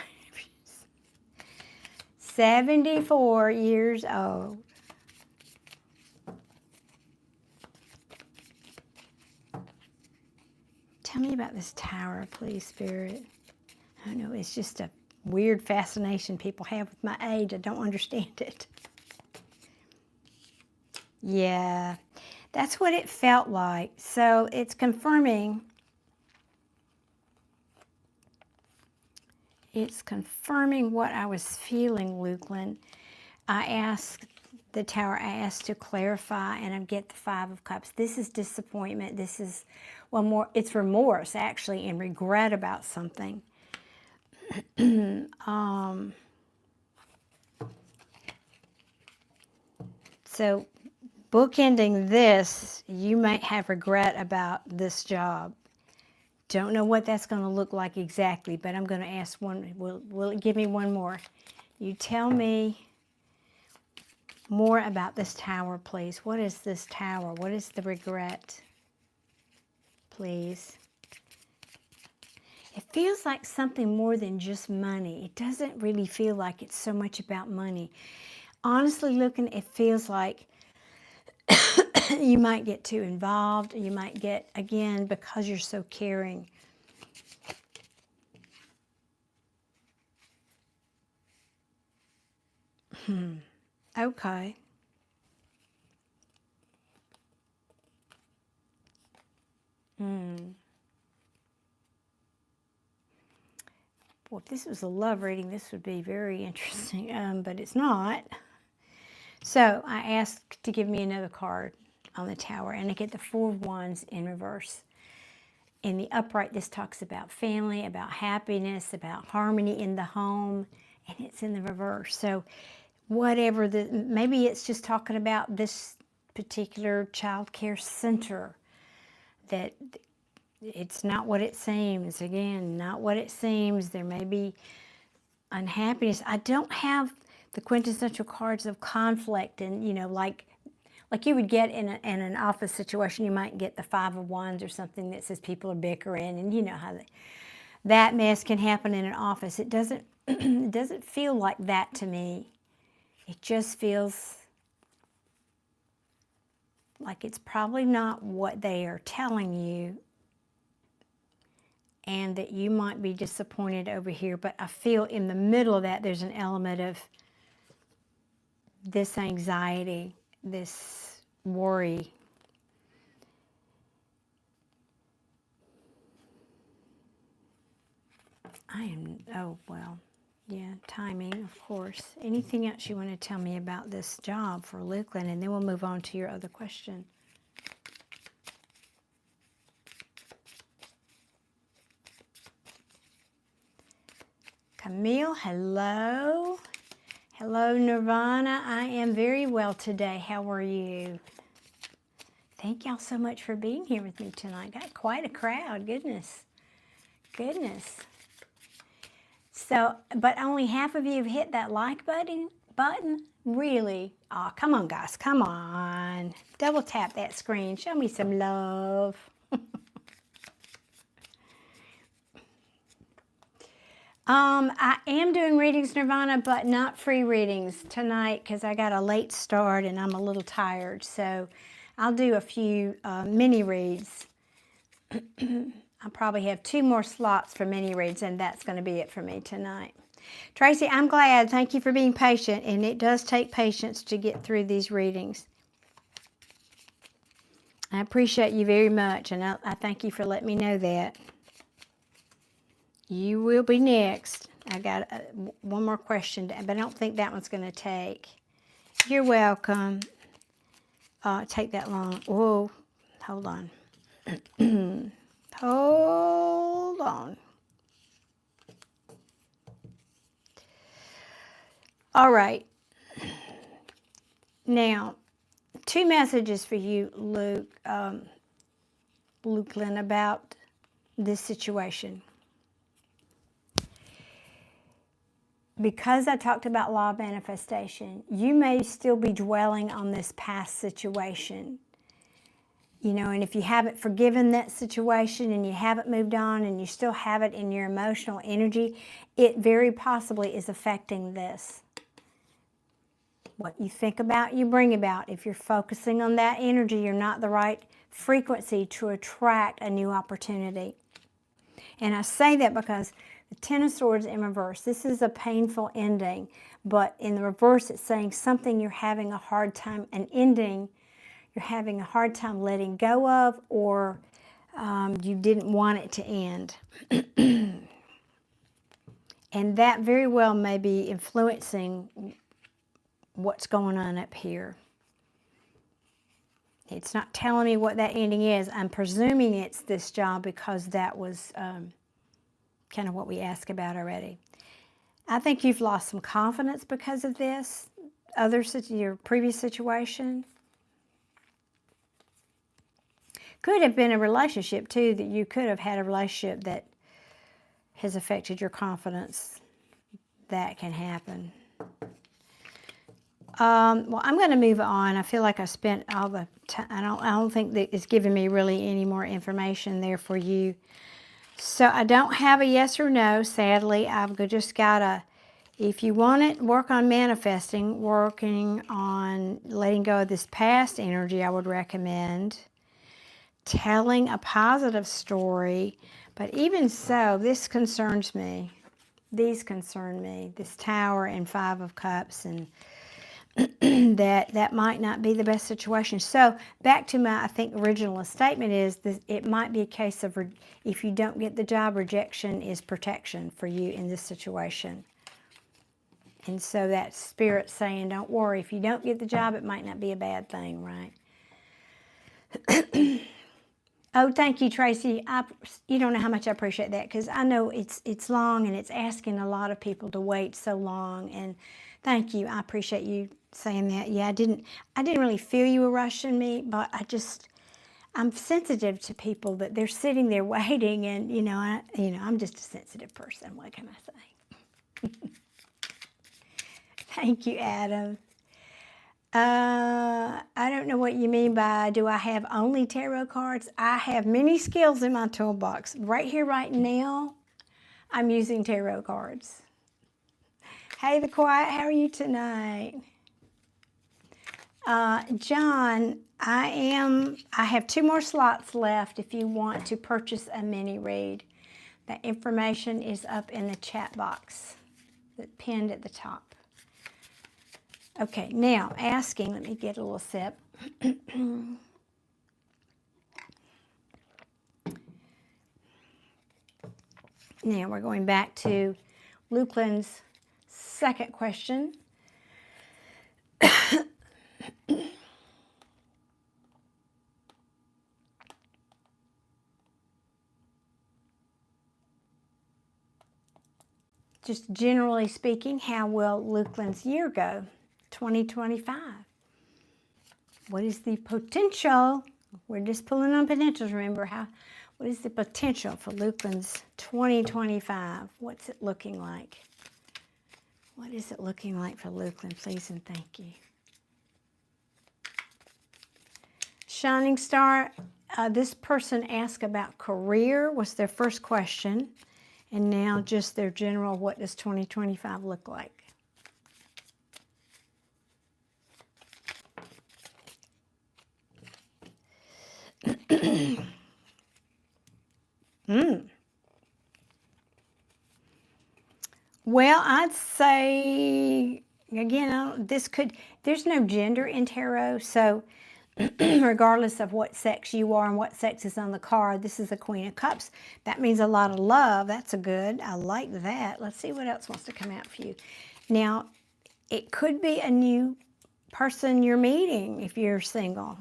74 years old. Tell me about this tower, please, Spirit. I don't know, it's just a weird fascination people have with my age. I don't understand it. Yeah, that's what it felt like. So it's confirming It's confirming what I was feeling, Lukeland. The Tower, I asked to clarify, and I get the Five of Cups. This is disappointment. This is, well, more, it's remorse, actually, and regret about something. So, bookending this, you might have regret about this job. Don't know what that's going to look like exactly, but I'm going to ask one. Will it give me one more? You tell me more about this Tower, please. What is this Tower? What is the regret? Please. It feels like something more than just money. It doesn't really feel like it's so much about money. Honestly looking, it feels like you might get too involved. You might get, again, because you're so caring. Okay. Well, if this was a love reading, this would be very interesting, but it's not. So I asked to give me another card on the Tower, and I get the Four of Wands in reverse. In the upright, this talks about family, about happiness, about harmony in the home, and it's in the reverse. So whatever maybe it's just talking about this particular child care center, that it's not what it seems. Again, not what it seems. There may be unhappiness. I don't have the quintessential cards of conflict, and like you would get in an office situation. You might get the Five of Wands or something that says people are bickering, and you know how that mess can happen in an office. It doesn't it doesn't feel like that to me. It just feels like it's probably not what they are telling you, and that you might be disappointed over here. But I feel in the middle of that, there's an element of this anxiety, this worry. Oh, well, yeah, timing, of course. Anything else you want to tell me about this job for Lukeland? And then we'll move on to your other question. Camille, hello. Hello, Nirvana. I am very well today. How are you? Thank y'all so much for being here with me tonight. Got quite a crowd. Goodness. Goodness. So, but only half of you have hit that like button? Really? Oh, come on, guys. Come on. Double tap that screen. Show me some love. I am doing readings, Nirvana, but not free readings tonight because I got a late start and I'm a little tired. So I'll do a few mini reads. I probably have 2 more slots for mini reads, and that's going to be it for me tonight. Tracy, I'm glad. Thank you for being patient, and it does take patience to get through these readings. I appreciate you very much, and I thank you for letting me know that. You will be next. I got one more question, but I don't think that one's going to take. You're welcome. Take that long. Whoa, hold on. Hold on. All right. Now, 2 messages for you, Lukeland, about this situation. Because I talked about law of manifestation, you may still be dwelling on this past situation. And if you haven't forgiven that situation and you haven't moved on and you still have it in your emotional energy, it very possibly is affecting this. What you think about, you bring about. If you're focusing on that energy, you're not the right frequency to attract a new opportunity. And I say that because the Ten of Swords in reverse, this is a painful ending, but in the reverse it's saying something you're having a hard time, an ending you're having a hard time letting go of, or you didn't want it to end. And that very well may be influencing what's going on up here. It's not telling me what that ending is. I'm presuming it's this job because that was kind of what we asked about already. I think you've lost some confidence because of this, your previous situation. Could have been a relationship too, that you could have had a relationship that has affected your confidence. That can happen. Well, I'm going to move on. I feel like I spent all the time. I don't think that it's giving me really any more information there for you. So I don't have a yes or no, sadly. I've just got a, if you want to work on manifesting, working on letting go of this past energy, I would recommend telling a positive story. But even so, this concerns me. These concern me. This Tower and Five of Cups, and that might not be the best situation. So back to my, I think, original statement is that it might be a case of, if you don't get the job, rejection is protection for you in this situation. And so that Spirit's saying, don't worry, if you don't get the job, it might not be a bad thing, right? Oh, thank you, Tracy. You don't know how much I appreciate that, because I know it's long and it's asking a lot of people to wait so long. And thank you. I appreciate you saying that. Yeah, I didn't really feel you were rushing me, but I'm sensitive to people that they're sitting there waiting, and I'm just a sensitive person. What can I say? Thank you, Adam. I don't know what you mean by, do I have only tarot cards? I have many skills in my toolbox. Right here, right now, I'm using tarot cards. Hey, The Quiet, how are you tonight? John, I have 2 more slots left if you want to purchase a mini read. That information is up in the chat box, that's pinned at the top. Okay, now asking, let me get a little sip. Now we're going back to Lukeland's second question. Just generally speaking, how will Lukeland's year go? 2025. What is the potential? We're just pulling on potentials, remember. What is the potential for Lukeland's 2025? What's it looking like? What is it looking like for Lukeland, please and thank you. Shining Star, this person asked about career, was their first question. And now just their general, what does 2025 look like? Well, I'd say, again, there's no gender in tarot, so regardless of what sex you are and what sex is on the card, this is the Queen of Cups. That means a lot of love. That's I like that. Let's see what else wants to come out for you. Now, it could be a new person you're meeting if you're single.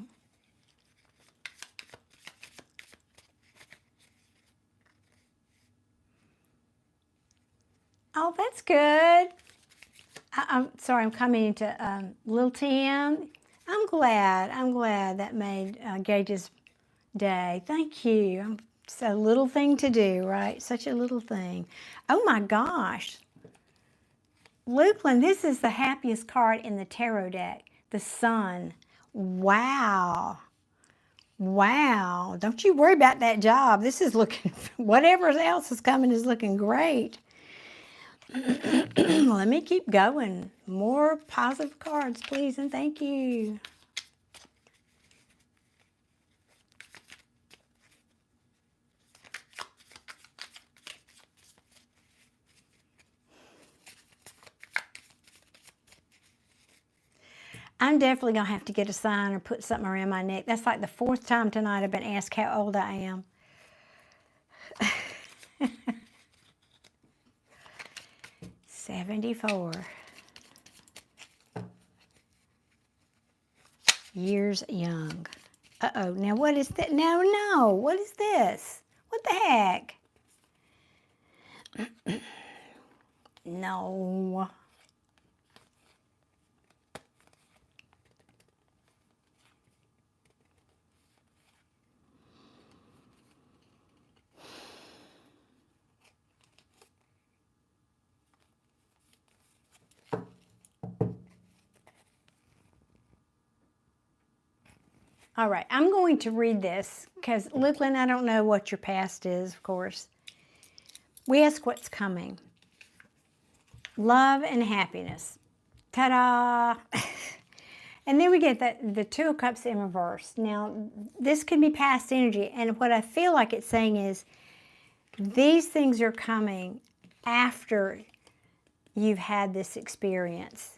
Oh, that's good. I'm sorry, I'm coming to Lil Tim. I'm glad that made Gage's day. Thank you. It's a little thing to do, right? Such a little thing. Oh my gosh. Lukeland, this is the happiest card in the tarot deck. The Sun. Wow. Wow. Don't you worry about that job. This is looking, whatever else is coming is looking great. Let me keep going. More positive cards, please, and thank you. I'm definitely going to have to get a sign or put something around my neck. That's like the 4th time tonight I've been asked how old I am. 74. Years young. Uh-oh, now what is that? No, what is this? What the heck? No. All right, I'm going to read this because, Lukeland, I don't know what your past is, of course. We ask what's coming. Love and happiness. Ta-da! And then we get the Two of Cups in reverse. Now, this could be past energy, and what I feel like it's saying is these things are coming after you've had this experience,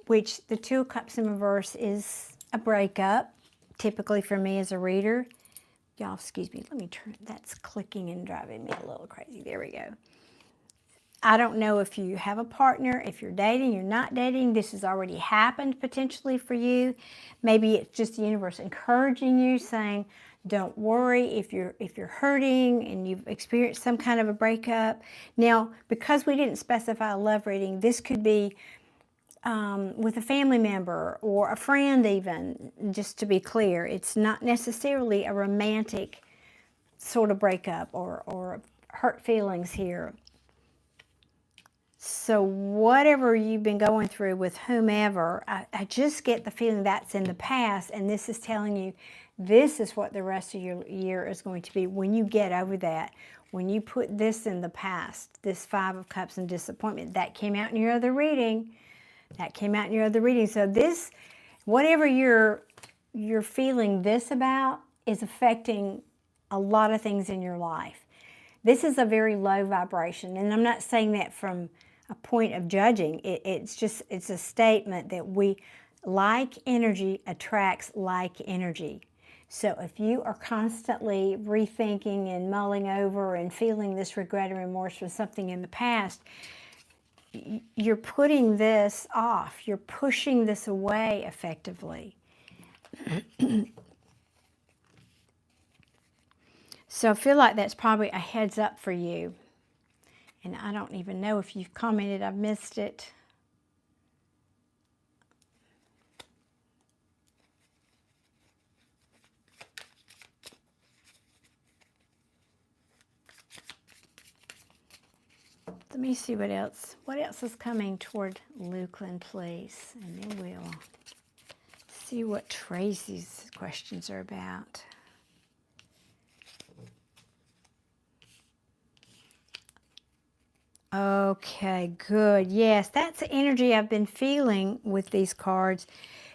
which the Two of Cups in reverse is a breakup, typically for me as a reader. Y'all, excuse me, let me turn, that's clicking and driving me a little crazy. There we go. I don't know if you have a partner, if you're dating, you're not dating, this has already happened potentially for you. Maybe it's just the universe encouraging you, saying, don't worry if you're hurting and you've experienced some kind of a breakup. Now, because we didn't specify a love reading, this could be with a family member or a friend even, just to be clear. It's not necessarily a romantic sort of breakup or hurt feelings here. So whatever you've been going through with whomever, I just get the feeling that's in the past, and this is telling you this is what the rest of your year is going to be when you get over that. When you put this in the past, this Five of Cups and disappointment, that came out in your other reading. That came out in your other reading. So this, whatever you're feeling this about, is affecting a lot of things in your life. This is a very low vibration, and I'm not saying that from a point of judging. It's a statement that like energy attracts like energy. So if you are constantly rethinking and mulling over and feeling this regret and remorse for something in the past, you're putting this off. You're pushing this away effectively. So I feel like that's probably a heads up for you. And I don't even know if you've commented. I've missed it. Let me see what else. What else is coming toward Lukeland, please? And then we'll see what Tracy's questions are about. Okay, good. Yes, that's the energy I've been feeling with these cards.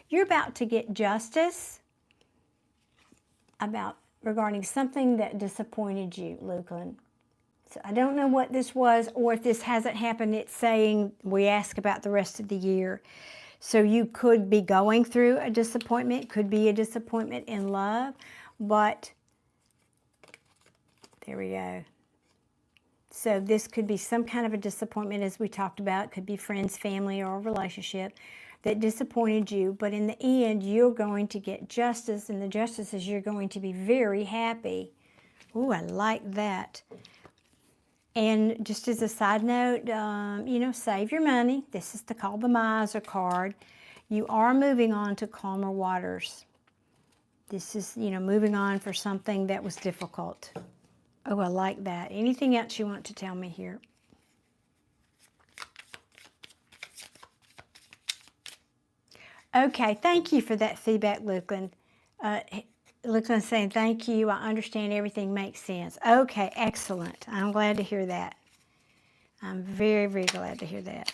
You're about to get justice regarding something that disappointed you, Lukeland. So I don't know what this was, or if this hasn't happened, it's saying we ask about the rest of the year. So you could be going through a disappointment, could be a disappointment in love, but there we go. So this could be some kind of a disappointment, as we talked about. It could be friends, family, or a relationship that disappointed you, but in the end, you're going to get justice, and the justice is you're going to be very happy. Ooh, I like that. And just as a side note, save your money. This is called the Miser card. You are moving on to calmer waters. This is, moving on for something that was difficult. Oh, I like that. Anything else you want to tell me here? Okay, thank you for that feedback, Lukeland. Lukeland saying, thank you, I understand, everything makes sense. Okay, excellent. I'm glad to hear that. I'm very, very glad to hear that.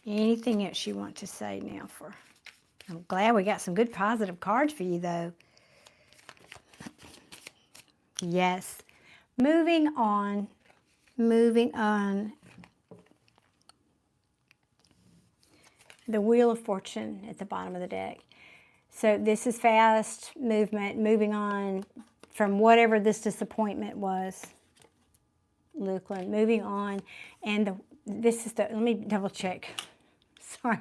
Anything else you want to say now? I'm glad we got some good positive cards for you, though. Yes. Moving on. The Wheel of Fortune at the bottom of the deck. So this is fast movement, moving on from whatever this disappointment was, Lukeland, moving on. And this is the, let me double check. Sorry,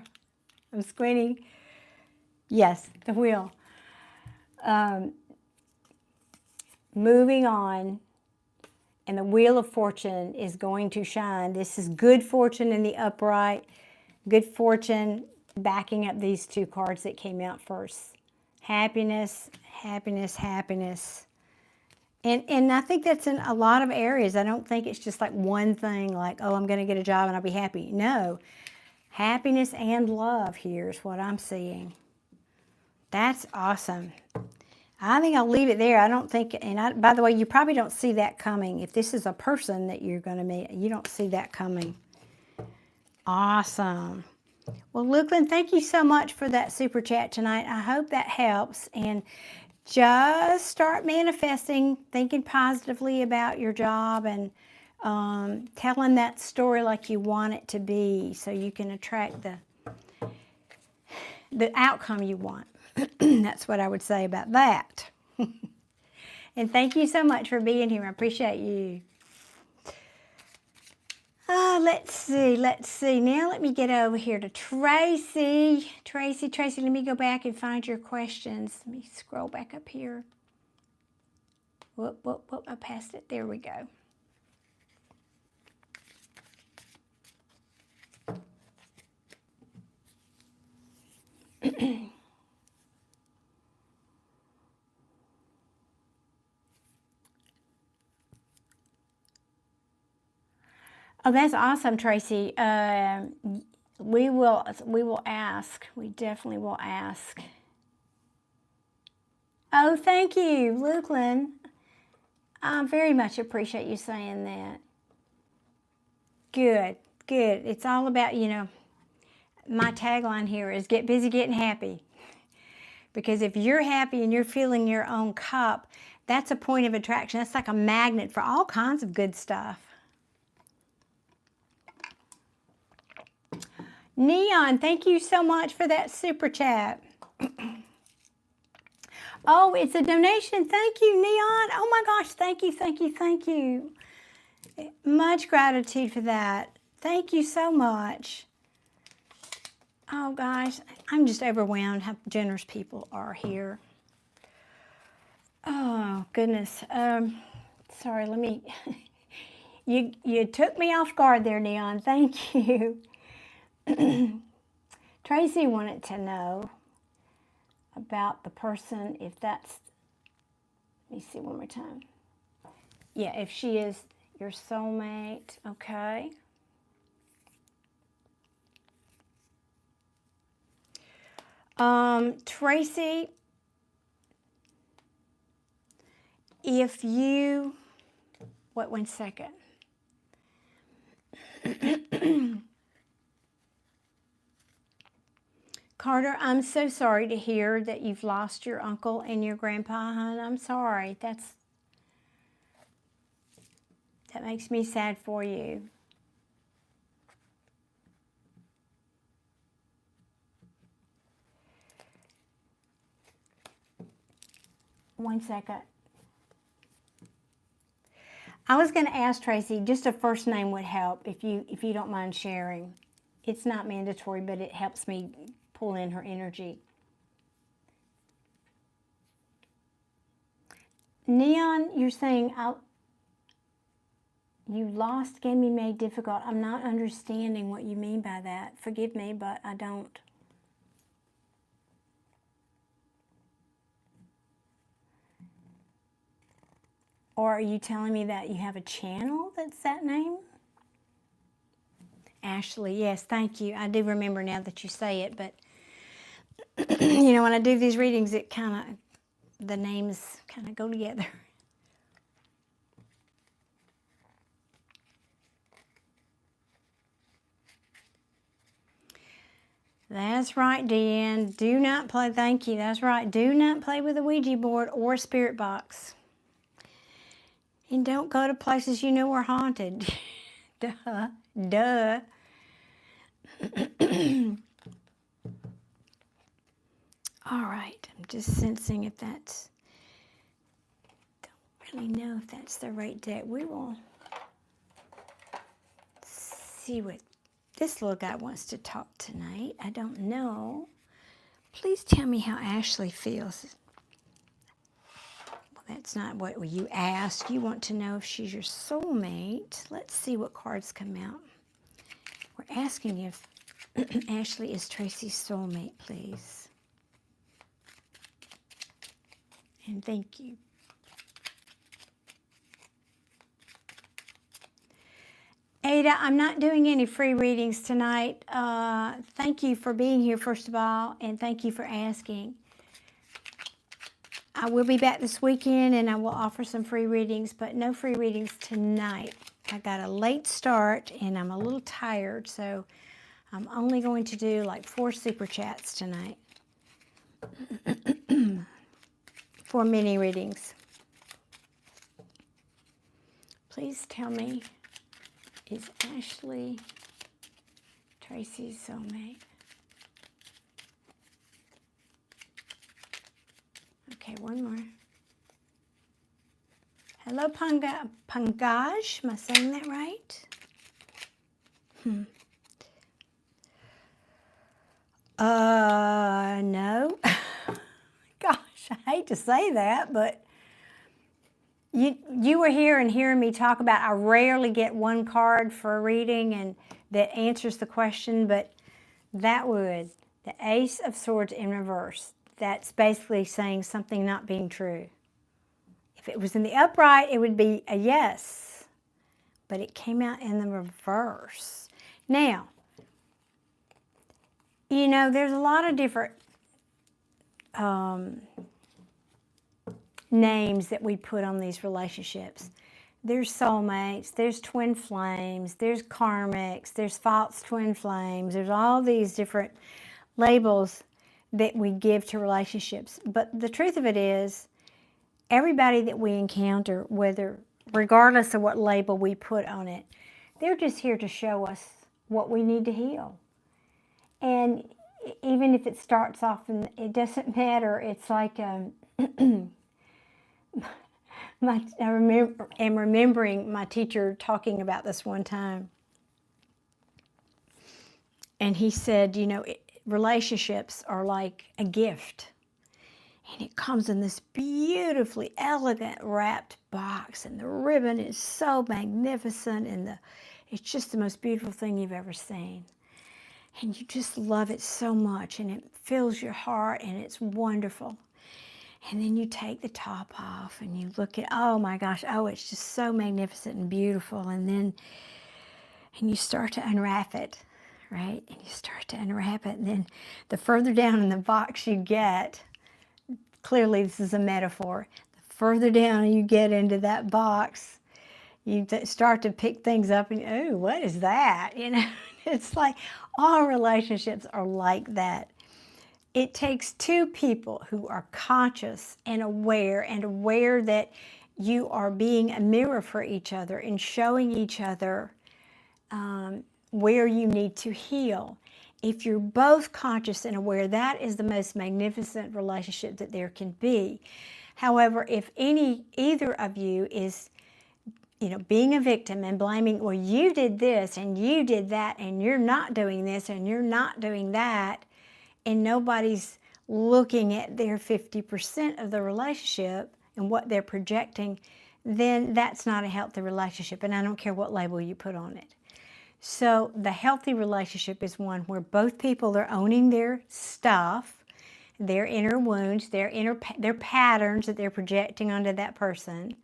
I'm squinting. Yes, the wheel. Moving on, and the wheel of fortune is going to shine. This is good fortune in the upright, good fortune backing up these two cards that came out first. Happiness, happiness, happiness. And I think that's in a lot of areas. I don't think it's just like one thing, like, oh, I'm going to get a job and I'll be happy. No, happiness and love here is what I'm seeing. That's awesome. I think I'll leave it there. I don't think, and by the way, you probably don't see that coming. If this is a person that you're going to meet, you don't see that coming. Awesome. Well, Lukeland, thank you so much for that super chat tonight. I hope that helps. And just start manifesting, thinking positively about your job, and telling that story like you want it to be, so you can attract the outcome you want. That's what I would say about that. And thank you so much for being here. I appreciate you. Let's see. Now let me get over here to Tracy. Tracy, let me go back and find your questions. Let me scroll back up here. Whoop, I passed it. There we go. Oh, that's awesome, Tracy. We will ask. We definitely will ask. Oh, thank you, Lukeland. I very much appreciate you saying that. Good. It's all about, my tagline here is get busy getting happy. Because if you're happy and you're filling your own cup, that's a point of attraction. That's like a magnet for all kinds of good stuff. Neon, thank you so much for that super chat. Oh, it's a donation. Thank you, Neon. Oh my gosh, thank you. Much gratitude for that. Thank you so much. Oh gosh, I'm just overwhelmed how generous people are here. Oh goodness. Sorry, let me. You took me off guard there, Neon. Thank you. Tracy wanted to know about the person, if that's, let me see one more time. Yeah, if she is your soulmate, okay. Tracy, if you, wait 1 second. Carter, I'm so sorry to hear that you've lost your uncle and your grandpa, hon. I'm sorry. That makes me sad for you. One second. I was going to ask Tracy, just a first name would help if you don't mind sharing. It's not mandatory, but it helps me pull in her energy. Neon, you're saying you lost can be made difficult. I'm not understanding what you mean by that. Forgive me, but I don't. Or are you telling me that you have a channel that's that name? Ashley, yes, thank you. I do remember now that you say it, but when I do these readings, it the names kind of go together. That's right, Deanne. Do not play, thank you, that's right. Do not play with a Ouija board or a spirit box. And don't go to places you know are haunted. Duh. All right, I'm just sensing if that's, don't really know if that's the right deck. We will see what this little guy wants to talk tonight. I don't know. Please tell me how Ashley feels. Well, that's not what you asked. You want to know if she's your soulmate. Let's see what cards come out. We're asking if Ashley is Tracy's soulmate, please. And thank you. Ada, I'm not doing any free readings tonight. Thank you for being here, first of all, and thank you for asking. I will be back this weekend, and I will offer some free readings, but no free readings tonight. I got a late start, and I'm a little tired, so I'm only going to do like 4 super chats tonight for mini readings. Please tell me, is Ashley Tracy's soulmate? Okay, one more. Hello, Pangaj. Am I saying that right? No. Gosh, I hate to say that, but you were here and hearing me talk about I rarely get one card for a reading and that answers the question, but that would, the Ace of Swords in reverse, that's basically saying something not being true. If it was in the upright, it would be a yes, but it came out in the reverse. Now, you know, there's a lot of different names that we put on these relationships. There's soulmates, there's twin flames, there's karmics, there's false twin flames. There's all these different labels that we give to relationships. But the truth of it is, everybody that we encounter, regardless of what label we put on it, they're just here to show us what we need to heal. And even if it starts off and it doesn't matter, it's like I'm remembering my teacher talking about this one time. And he said, you know, relationships are like a gift. And it comes in this beautifully elegant wrapped box. And the ribbon is so magnificent. And it's just the most beautiful thing you've ever seen. And you just love it so much. And it fills your heart. And it's wonderful. And then you take the top off and you look at, oh my gosh, oh, it's just so magnificent and beautiful. And you start to unwrap it, right? And you start to unwrap it. And then the further down in the box you get, clearly this is a metaphor, the further down you get into that box, you start to pick things up and, oh, what is that? You know, it's like all relationships are like that. It takes two people who are conscious and aware that you are being a mirror for each other and showing each other where you need to heal. If you're both conscious and aware, that is the most magnificent relationship that there can be. However, if either of you is, you know, being a victim and blaming, well, you did this and you did that and you're not doing this and you're not doing that, and nobody's looking at their 50% of the relationship and what they're projecting, then that's not a healthy relationship. And I don't care what label you put on it. So the healthy relationship is one where both people are owning their stuff, their inner wounds, their patterns that they're projecting onto that person.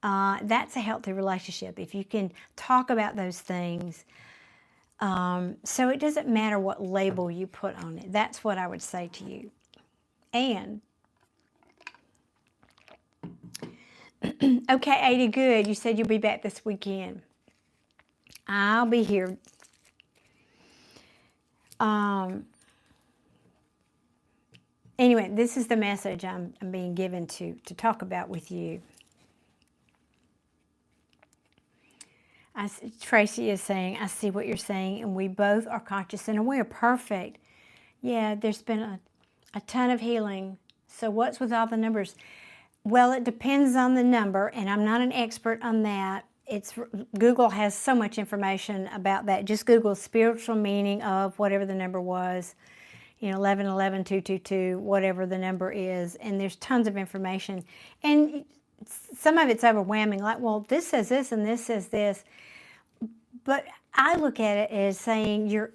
That's a healthy relationship. If you can talk about those things. So it doesn't matter what label you put on it. That's what I would say to you. And, okay, Ada, good. You said you'll be back this weekend. I'll be here. Anyway, this is the message I'm being given to talk about with you. Tracy is saying, I see what you're saying, and we both are conscious and aware. Perfect. Yeah, there's been a ton of healing. So what's with all the numbers? Well, it depends on the number, and I'm not an expert on that. it's Google has so much information about that. Just Google spiritual meaning of whatever the number was, 11 11 222, whatever the number is, and there's tons of information. And some of it's overwhelming, like, well, this says this and this says this. But I look at it as saying you're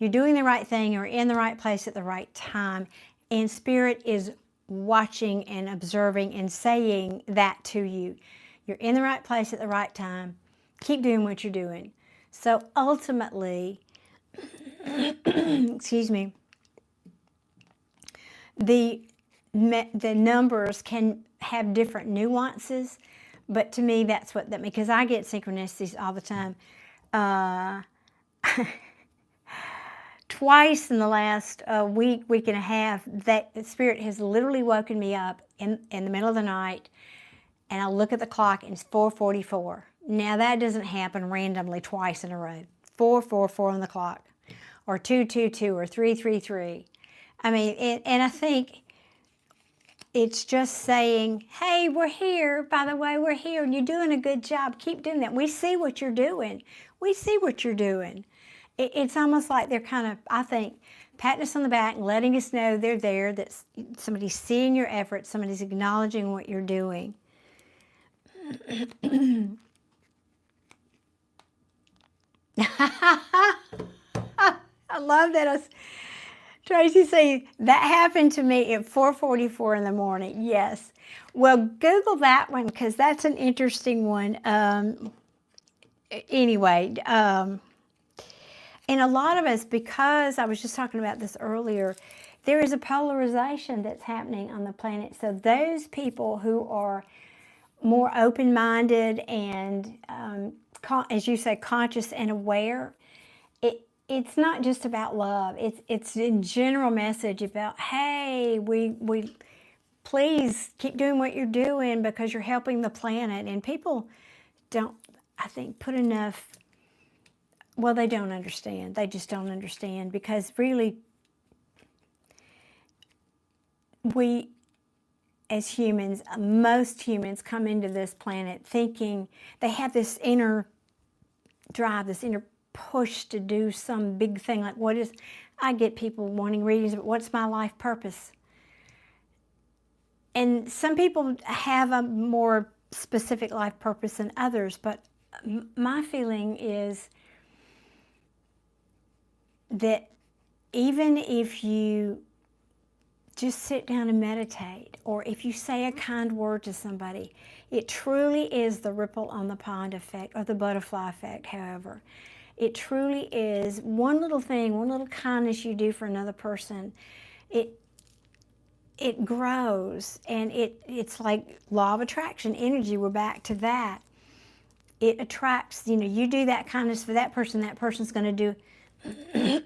doing the right thing, you're in the right place at the right time, and Spirit is watching and observing and saying that to you. You're in the right place at the right time. Keep doing what you're doing. So ultimately, excuse me, the numbers can have different nuances, but to me that's what that means, because I get synchronicities all the time. Twice in the last week and a half, that Spirit has literally woken me up in the middle of the night, and I look at the clock and it's 4:44. Now that doesn't happen randomly twice in a row. 4:44 on the clock, or 2:22, or 3:33. I mean, and I think it's just saying, hey, we're here. By the way, we're here, and you're doing a good job. Keep doing that. We see what you're doing. We see what you're doing. It's almost like they're kind of, I think, patting us on the back and letting us know they're there, that somebody's seeing your efforts, somebody's acknowledging what you're doing. I love that. Tracy saying, that happened to me at 4:44 in the morning. Yes. Well, Google that one, because that's an interesting one. Anyway, and a lot of us, because I was just talking about this earlier, there is a polarization that's happening on the planet. So those people who are more open-minded and, as you say, conscious and aware, it's not just about love. It's a general message about, hey, we please keep doing what you're doing because you're helping the planet. And people don't, I think, put enough, well, they don't understand. They just don't understand, because really, we, as humans, most humans come into this planet thinking they have this inner drive, this inner push to do some big thing. Like, I get people wanting readings, but what's my life purpose? And some people have a more specific life purpose than others, but my feeling is that even if you just sit down and meditate, or if you say a kind word to somebody, it truly is the ripple on the pond effect, or the butterfly effect, however. It truly is one little thing, one little kindness you do for another person. It grows, and it's like law of attraction, energy. We're back to that. It attracts, you do that kindness for that person's going to do,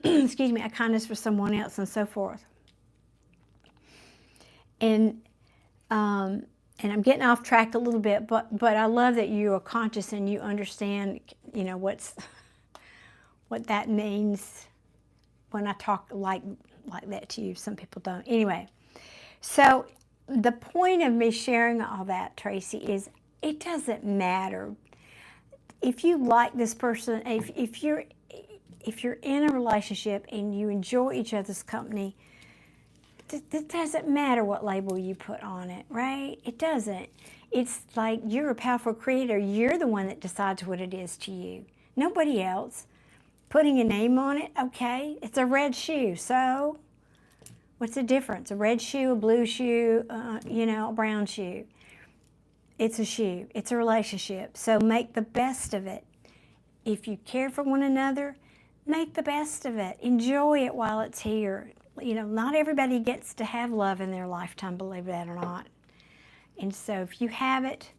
excuse me, a kindness for someone else, and so forth. And I'm getting off track a little bit, but I love that you are conscious and you understand, what that means when I talk like that to you. Some people don't. Anyway, so the point of me sharing all that, Tracy, is it doesn't matter if you like this person. If you're in a relationship and you enjoy each other's company, it doesn't matter what label you put on it, right? It doesn't. It's like you're a powerful creator. You're the one that decides what it is to you. Nobody else. Putting a name on it, okay, it's a red shoe. So what's the difference? A red shoe, a blue shoe, a brown shoe. It's a shoe. It's a relationship. So make the best of it. If you care for one another, make the best of it. Enjoy it while it's here. Not everybody gets to have love in their lifetime, believe that or not. And so if you have it,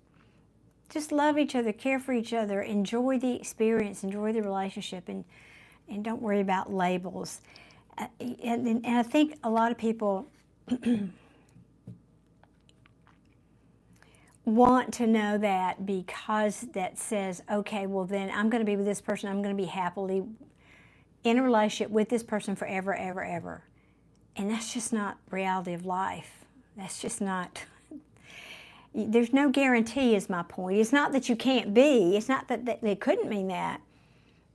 just love each other, care for each other, enjoy the experience, enjoy the relationship, and don't worry about labels. And I think a lot of people want to know that, because that says, okay, well then I'm going to be with this person, I'm going to be happily in a relationship with this person forever, ever, ever. And that's just not reality of life. That's just not. There's no guarantee is my point. It's not that you can't be. It's not that they couldn't mean that.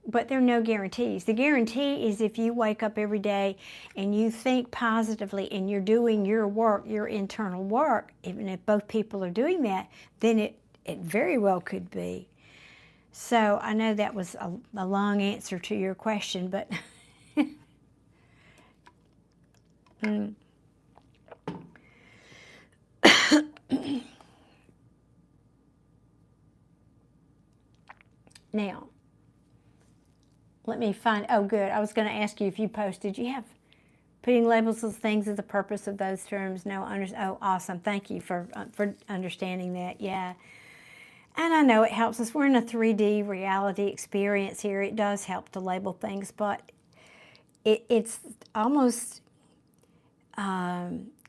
But there are no guarantees. The guarantee is if you wake up every day and you think positively and you're doing your work, your internal work, even if both people are doing that, then it very well could be. So I know that was a long answer to your question, but Now, let me find, oh good, I was going to ask you if you posted, you have putting labels of things as the purpose of those terms. No, oh awesome, thank you for understanding that, yeah. And I know it helps us, we're in a 3D reality experience here, it does help to label things, but it's almost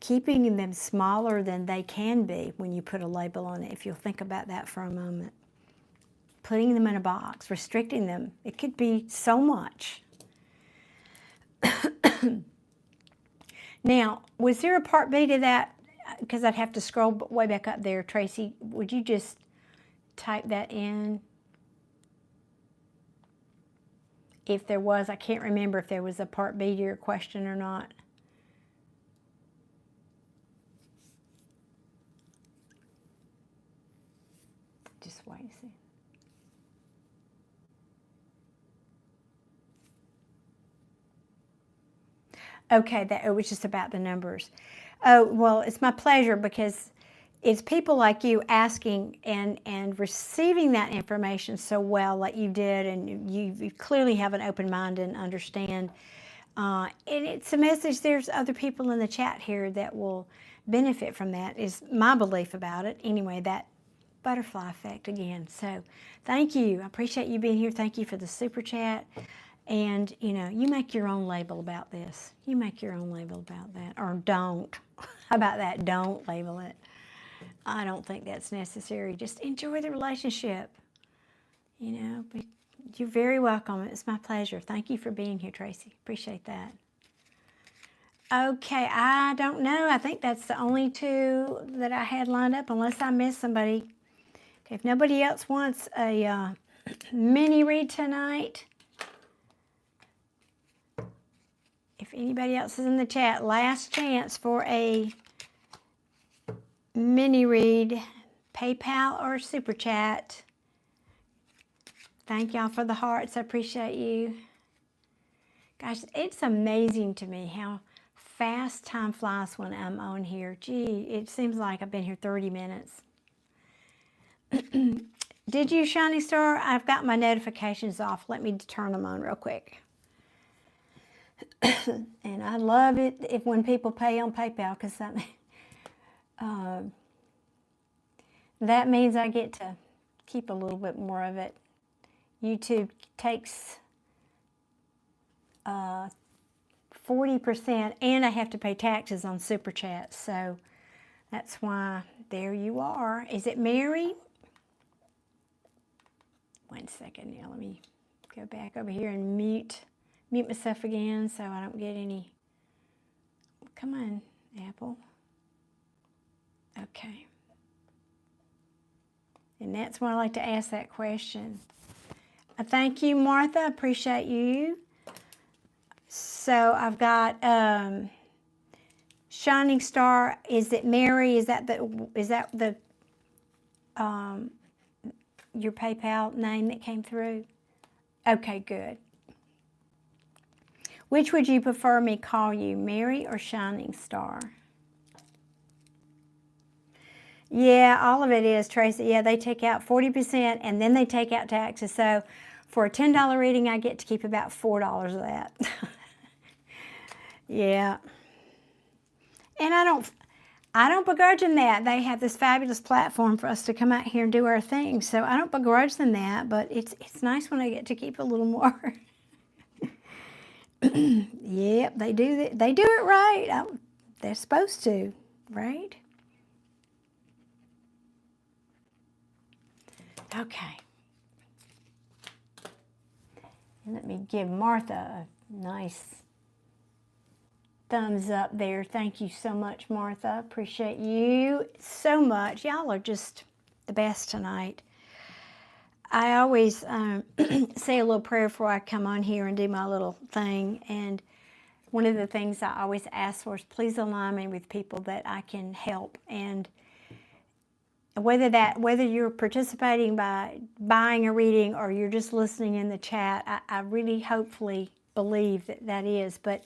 keeping them smaller than they can be when you put a label on it, if you'll think about that for a moment. Putting them in a box, restricting them, it could be so much. Now, was there a part B to that? Because I'd have to scroll way back up there. Tracy, would you just type that in? If there was, I can't remember if there was a part B to your question or not. Just wait and see. Okay, it was just about the numbers. Oh, well, it's my pleasure because it's people like you asking and receiving that information so well like you did, and you clearly have an open mind and understand. And it's a message, there's other people in the chat here that will benefit from that, is my belief about it. Anyway, that butterfly effect again. So thank you. I appreciate you being here. Thank you for the super chat. And, you know, you make your own label about this. You make your own label about that. Or don't. How about that? Don't label it. I don't think that's necessary. Just enjoy the relationship. You know, but you're very welcome. It's my pleasure. Thank you for being here, Tracy. Appreciate that. Okay, I don't know. I think that's the only two that I had lined up, unless I missed somebody. Okay, if nobody else wants a mini read tonight, if anybody else is in the chat, last chance for a mini read, PayPal or Super Chat. Thank y'all for the hearts. I appreciate you. Gosh, it's amazing to me how fast time flies when I'm on here. Gee, it seems like I've been here 30 minutes. Did you, Shining Star? I've got my notifications off. Let me turn them on real quick. And I love it if when people pay on PayPal, because that means I get to keep a little bit more of it. YouTube takes 40%, and I have to pay taxes on Super Chat, so that's why there you are. Is it Mary? 1 second now, let me go back over here and mute myself again so I don't get any. Come on, Apple. Okay. And that's why I like to ask that question. Thank you, Martha. I appreciate you. So I've got Shining Star. Is it Mary? Is that the your PayPal name that came through? Okay, good. Which would you prefer me call you, Mary or Shining Star? Yeah, all of it is, Tracy. Yeah, they take out 40% and then they take out taxes. So for a $10 reading, I get to keep about $4 of that. Yeah. And I don't begrudge them that. They have this fabulous platform for us to come out here and do our thing. So I don't begrudge them that, but it's nice when I get to keep a little more. Yep, they do it right. They're supposed to, right? Okay. Let me give Martha a nice thumbs up there. Thank you so much, Martha. Appreciate you so much. Y'all are just the best tonight. I always say a little prayer before I come on here and do my little thing. And one of the things I always ask for is please align me with people that I can help. And whether you're participating by buying a reading or you're just listening in the chat, I really hopefully believe that is. But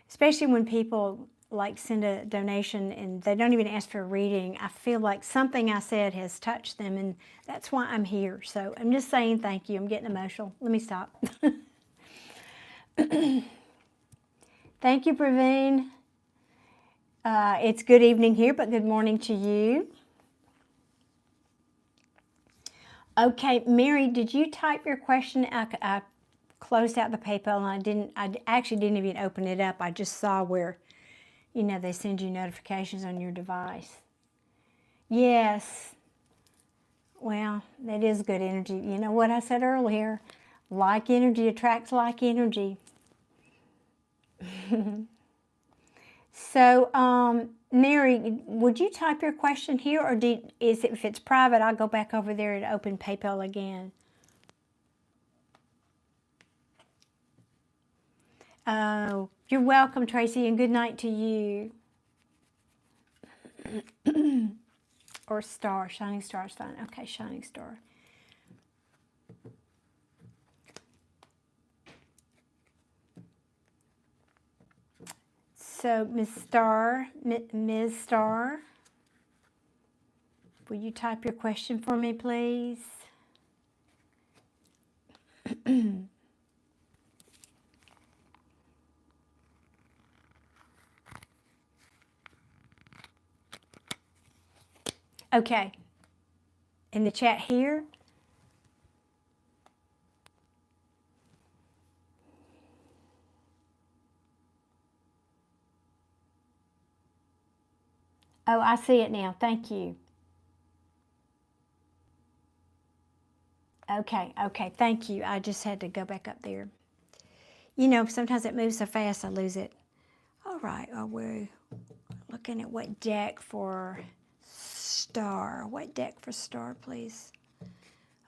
especially when people like send a donation and they don't even ask for a reading, I feel like something I said has touched them, and that's why I'm here. So I'm just saying thank you. I'm getting emotional. Let me stop. Thank you, Praveen. It's good evening here, but good morning to you. Okay, Mary, did you type your question? I closed out the PayPal and I actually didn't even open it up. I just saw where, you know, they send you notifications on your device. Yes. Well, that is good energy. You know what I said earlier? Like energy attracts like energy. So, Mary, would you type your question here, or if it's private, I'll go back over there and open PayPal again. Oh, you're welcome, Tracy, and good night to you. Or star, shining star is fine. Okay, shining star. So, Ms. Star, will you type your question for me, please? Okay. In the chat here. Oh, I see it now. Thank you. Okay, thank you. I just had to go back up there. You know, sometimes it moves so fast I lose it. All right, we're looking at what deck for star. What deck for star, please?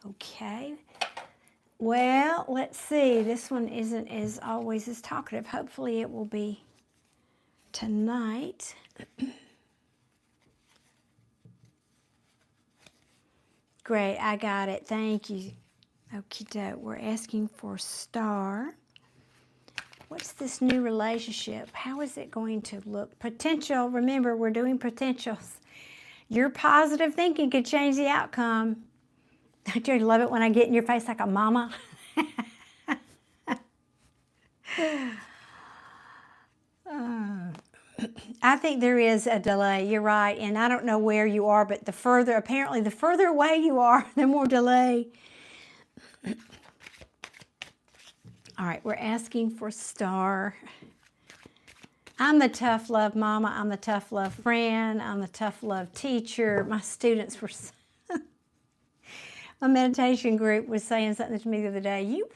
Okay. Well, let's see. This one isn't as always as talkative. Hopefully it will be tonight. Great, I got it. Thank you. Okie doke. We're asking for star. What's this new relationship? How is it going to look? Potential. Remember, we're doing potentials. Your positive thinking could change the outcome. Don't you love it when I get in your face like a mama? I think there is a delay. You're right. And I don't know where you are, but apparently the further away you are, the more delay. All right, we're asking for star. I'm the tough love mama. I'm the tough love friend. I'm the tough love teacher. My students were, my meditation group was saying something to me the other day. You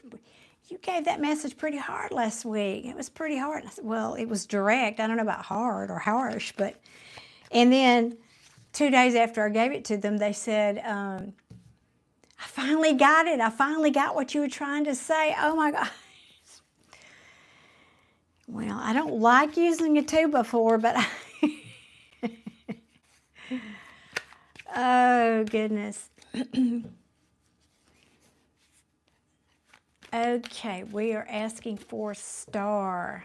gave that message pretty hard last week. It was pretty hard. And I said, well, it was direct. I don't know about hard or harsh, but, and then 2 days after I gave it to them, they said, I finally got it. I finally got what you were trying to say. Oh my God. Well, I don't like using a 2x4, but oh goodness. Okay, we are asking for star.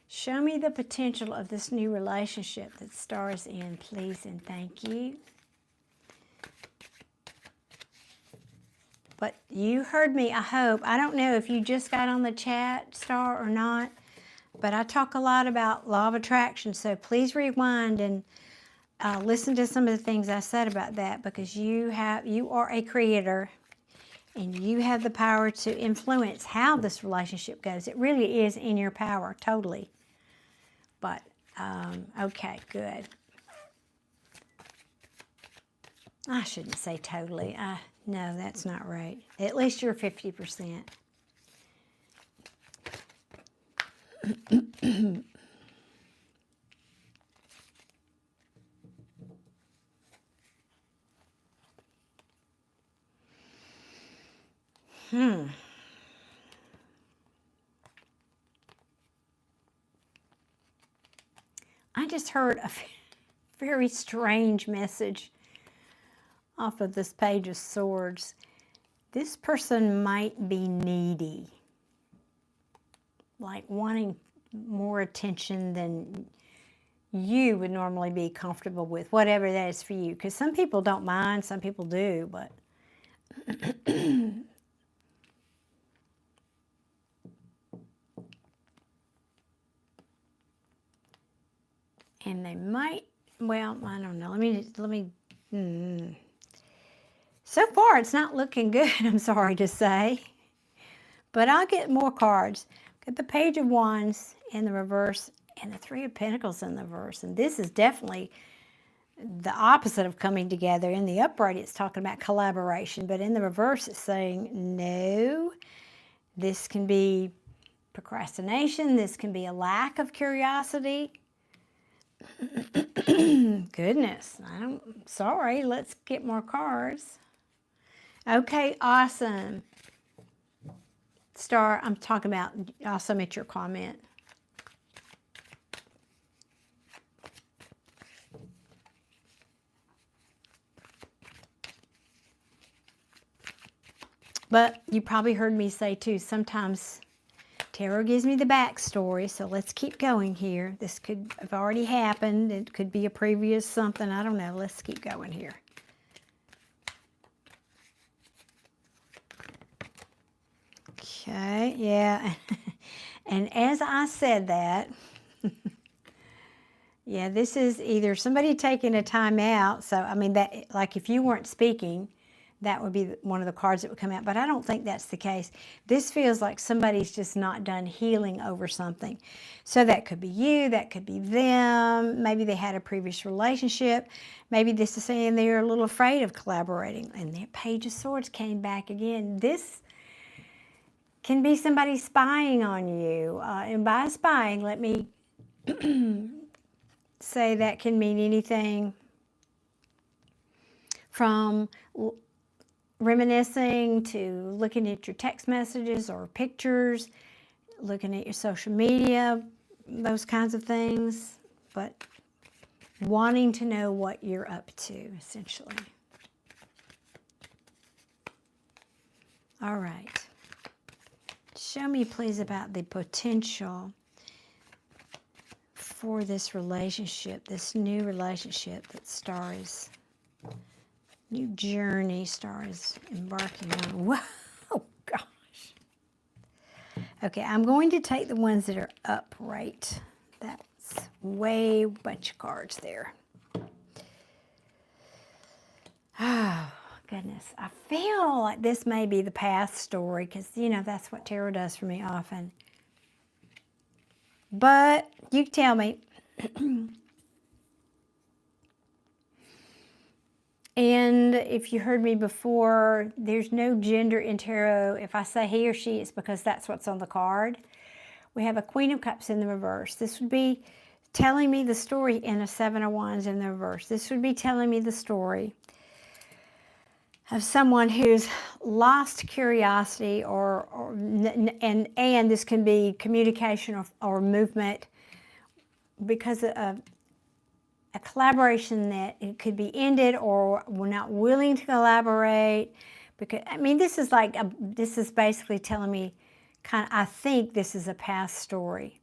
Show me the potential of this new relationship that star is in, please, and thank you. But you heard me, I hope. I don't know if you just got on the chat, star, or not, but I talk a lot about law of attraction, so please rewind and listen to some of the things I said about that, because you are a creator. And you have the power to influence how this relationship goes. It really is in your power, totally. But, okay, good. I shouldn't say totally. No, that's not right. At least you're 50%. I just heard a very strange message off of this Page of Swords. This person might be needy, like wanting more attention than you would normally be comfortable with, whatever that is for you. Because some people don't mind, some people do, but and they might, well, I don't know. So far it's not looking good, I'm sorry to say. But I'll get more cards. Get the Page of Wands in the reverse and the Three of Pentacles in the reverse. And this is definitely the opposite of coming together. In the upright, it's talking about collaboration. But in the reverse, it's saying, no, this can be procrastination. This can be a lack of curiosity. Goodness, sorry, let's get more cards. Okay, awesome. Star, I'm talking about, I'll submit your comment. But you probably heard me say too, sometimes tarot gives me the backstory, so let's keep going here. This could have already happened. It could be a previous something. I don't know. Let's keep going here. Okay, yeah. And as I said that, yeah, this is either somebody taking a time out. So, I mean, that, like if you weren't speaking, that would be one of the cards that would come out. But I don't think that's the case. This feels like somebody's just not done healing over something. So that could be you. That could be them. Maybe they had a previous relationship. Maybe this is saying they're a little afraid of collaborating. And their Page of Swords came back again. This can be somebody spying on you. And by spying, let me say that can mean anything from reminiscing to looking at your text messages or pictures, looking at your social media, those kinds of things, but wanting to know what you're up to, essentially. All right. Show me, please, about the potential for this relationship, this new relationship that Star is, new journey Star is embarking on. Whoa, oh gosh. Okay, I'm going to take the ones that are upright. That's way bunch of cards there. Oh, goodness. I feel like this may be the past story because, you know, that's what tarot does for me often. But you tell me. And if you heard me before, there's no gender in tarot. If I say he or she, it's because that's what's on the card. We have a Queen of Cups in the reverse. This would be telling me the story in a Seven of Wands in the reverse. This would be telling me the story of someone who's lost curiosity and this can be communication or movement because of a collaboration that it could be ended or we're not willing to collaborate. Because, I mean, this is like, this is basically telling me I think this is a past story.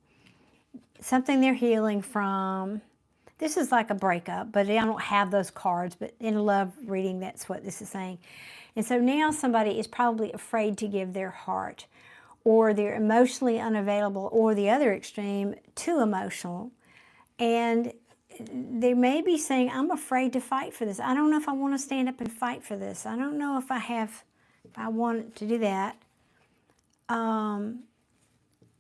Something they're healing from. This is like a breakup, but I don't have those cards, but in a love reading, that's what this is saying. And so now somebody is probably afraid to give their heart, or they're emotionally unavailable, or the other extreme, too emotional. And they may be saying, I'm afraid to fight for this. I don't know if I want to stand up and fight for this. I don't know if I want to do that.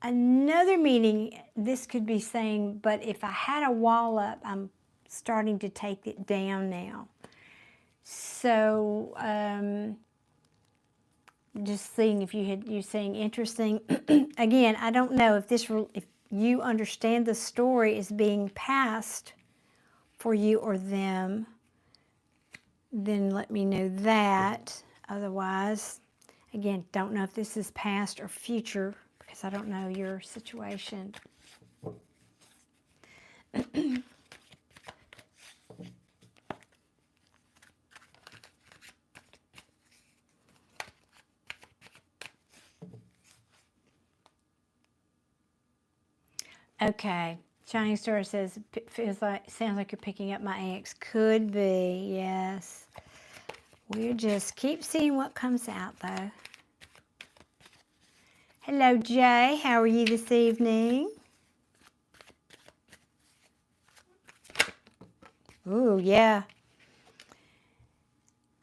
Another meaning, this could be saying, but if I had a wall up, I'm starting to take it down now. So, just seeing if you're saying interesting. Again, I don't know if you understand the story as being past for you or them, then let me know that. Otherwise, Again, don't know if this is past or future because I don't know your situation. Okay. Shining Star says, sounds like you're picking up my ex. Could be, yes. We'll just keep seeing what comes out, though. Hello, Jay. How are you this evening? Ooh, yeah.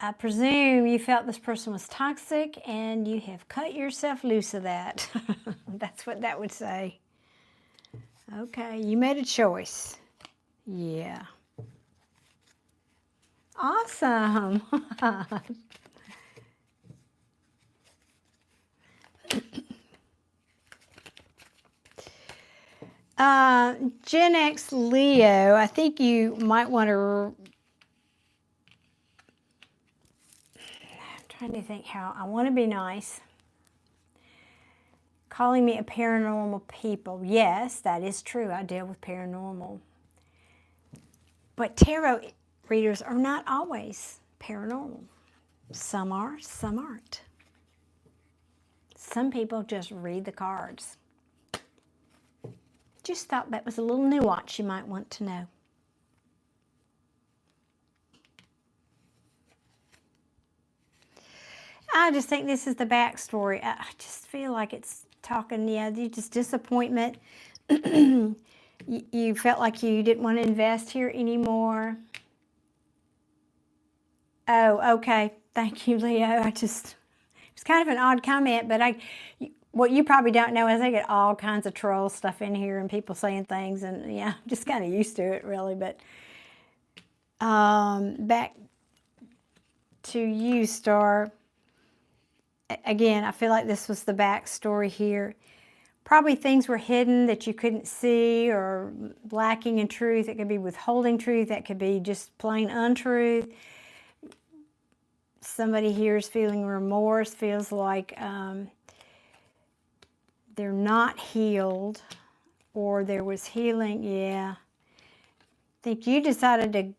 I presume you felt this person was toxic and you have cut yourself loose of that. That's what that would say. Okay, you made a choice. Yeah. Awesome. Gen X Leo, I think you might want to, I'm trying to think how, I want to be nice. Calling me a paranormal people. Yes, that is true. I deal with paranormal. But tarot readers are not always paranormal. Some are, some aren't. Some people just read the cards. Just thought that was a little nuance you might want to know. I just think this is the backstory. I just feel like it's talking, yeah, just disappointment. You felt like you didn't want to invest here anymore. Oh, okay. Thank you, Leo. It's kind of an odd comment, but what you probably don't know is I get all kinds of troll stuff in here and people saying things, and yeah, I'm just kind of used to it, really. But back to you, Star. Again, I feel like this was the backstory here. Probably things were hidden that you couldn't see or lacking in truth. It could be withholding truth. That could be just plain untruth. Somebody here is feeling remorse, feels like they're not healed, or there was healing. Yeah. I think you decided to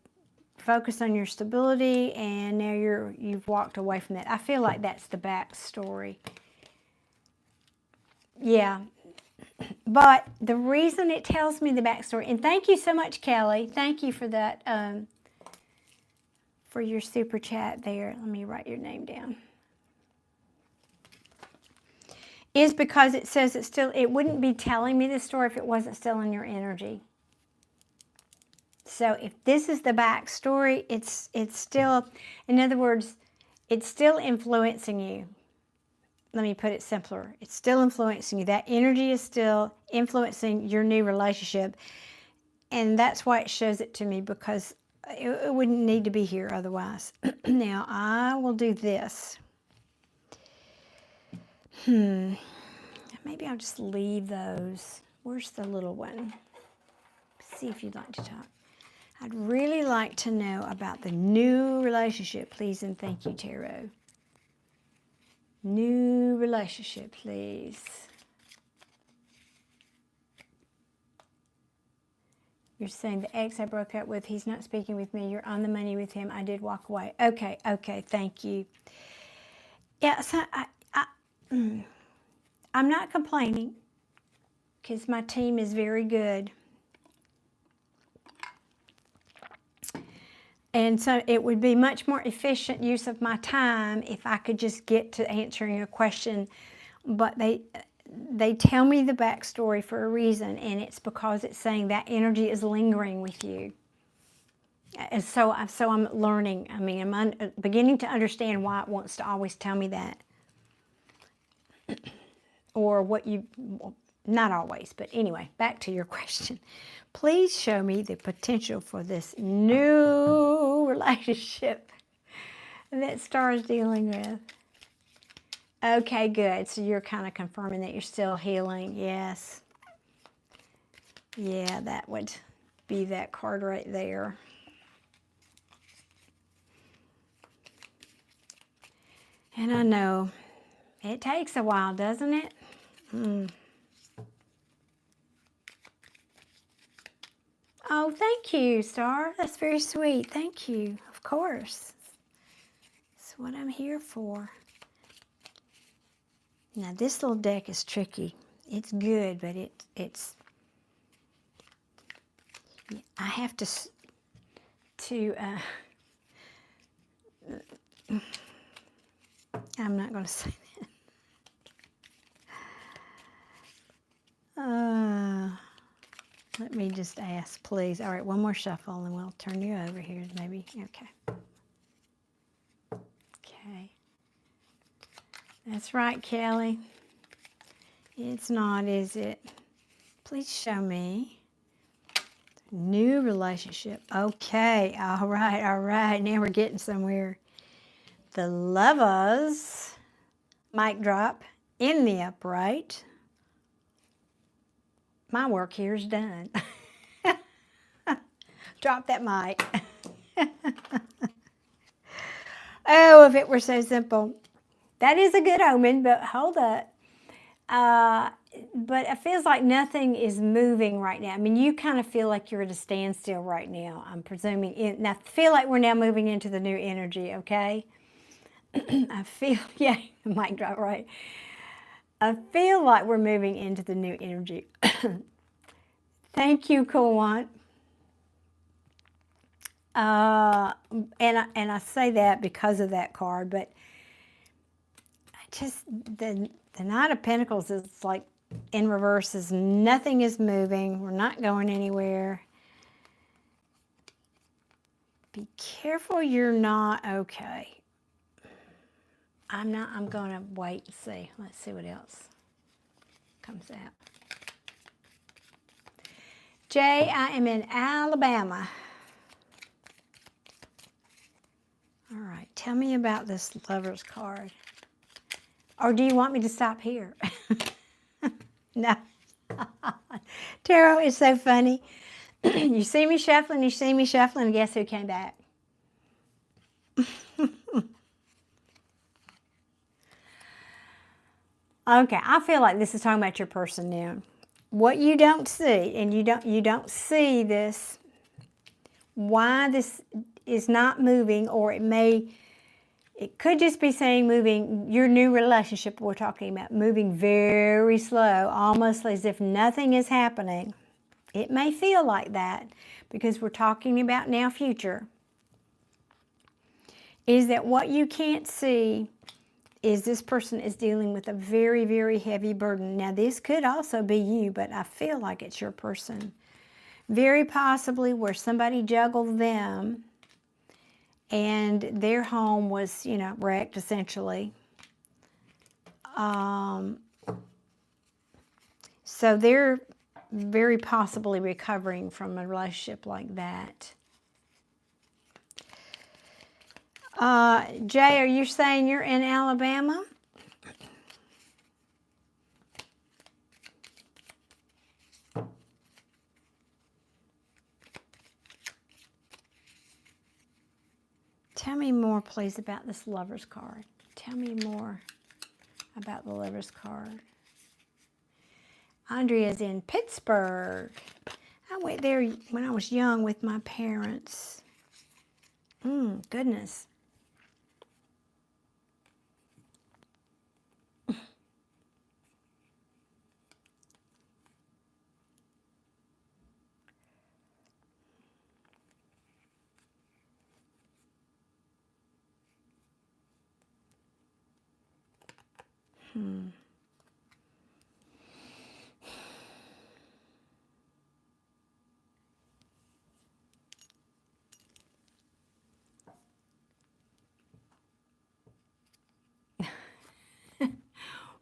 focus on your stability, and now you've walked away from that. I feel like that's the backstory. Yeah. But the reason it tells me the backstory, and thank you so much, Kelly. Thank you for that, for your super chat there. Let me write your name down. Is because it says it wouldn't be telling me this story if it wasn't still in your energy. So if this is the backstory, it's still, in other words, it's still influencing you. Let me put it simpler. It's still influencing you. That energy is still influencing your new relationship. And that's why it shows it to me, because it wouldn't need to be here otherwise. Now, I will do this. Maybe I'll just leave those. Where's the little one? See if you'd like to talk. I'd really like to know about the new relationship, please, and thank you, Tarot. New relationship, please. You're saying the ex I broke up with, he's not speaking with me. You're on the money with him. I did walk away. Okay, thank you. Yeah, so I'm not complaining because my team is very good. And so it would be much more efficient use of my time if I could just get to answering a question. But they tell me the backstory for a reason, and it's because it's saying that energy is lingering with you. And so I'm learning. I mean, I'm beginning to understand why it wants to always tell me that. Or what you, not always, but anyway, back to your question. Please show me the potential for this new relationship that Star is dealing with. Okay, good. So you're kind of confirming that you're still healing. Yes. Yeah, that would be that card right there. And I know It takes a while, doesn't it? Oh, thank you, Star. That's very sweet. Thank you. Of course. That's what I'm here for. Now, this little deck is tricky. It's good, but it's I have to I'm not going to say that. Let me just ask, please. All right, one more shuffle, and we'll turn you over here, maybe. Okay. Okay. That's right, Kelly. It's not, is it? Please show me. New relationship. Okay. All right. All right. Now we're getting somewhere. The Lovers. Mic drop in the upright. My work here is done. Drop that mic. Oh, if it were so simple. That is a good omen, but hold up. But it feels like nothing is moving right now. I mean, you kind of feel like you're at a standstill right now, I'm presuming. Now, I feel like we're now moving into the new energy, okay? I feel, yeah, mic drop, right. I feel like we're moving into the new energy. Thank you, Kawant. And I say that because of that card, but just the Knight of Pentacles is like in reverse, is nothing is moving. We're not going anywhere. Be careful you're not okay. I'm going to wait and see. Let's see what else comes out. Jay, I am in Alabama. All right, tell me about this Lover's card. Or do you want me to stop here? No. Tarot is so funny. You see me shuffling, and guess who came back? Okay, I feel like this is talking about your person now. What you don't see, and you don't see this, why this is not moving, or it could just be saying moving, your new relationship we're talking about, moving very slow, almost as if nothing is happening. It may feel like that because we're talking about now future. Is that what you can't see is this person is dealing with a very, very heavy burden. Now, this could also be you, but I feel like it's your person. Very possibly where somebody juggled them and their home was, wrecked, essentially. So they're very possibly recovering from a relationship like that. Jay, are you saying you're in Alabama? Tell me more, please, about this Lover's card. Tell me more about the Lover's card. Andrea's in Pittsburgh. I went there when I was young with my parents. Goodness.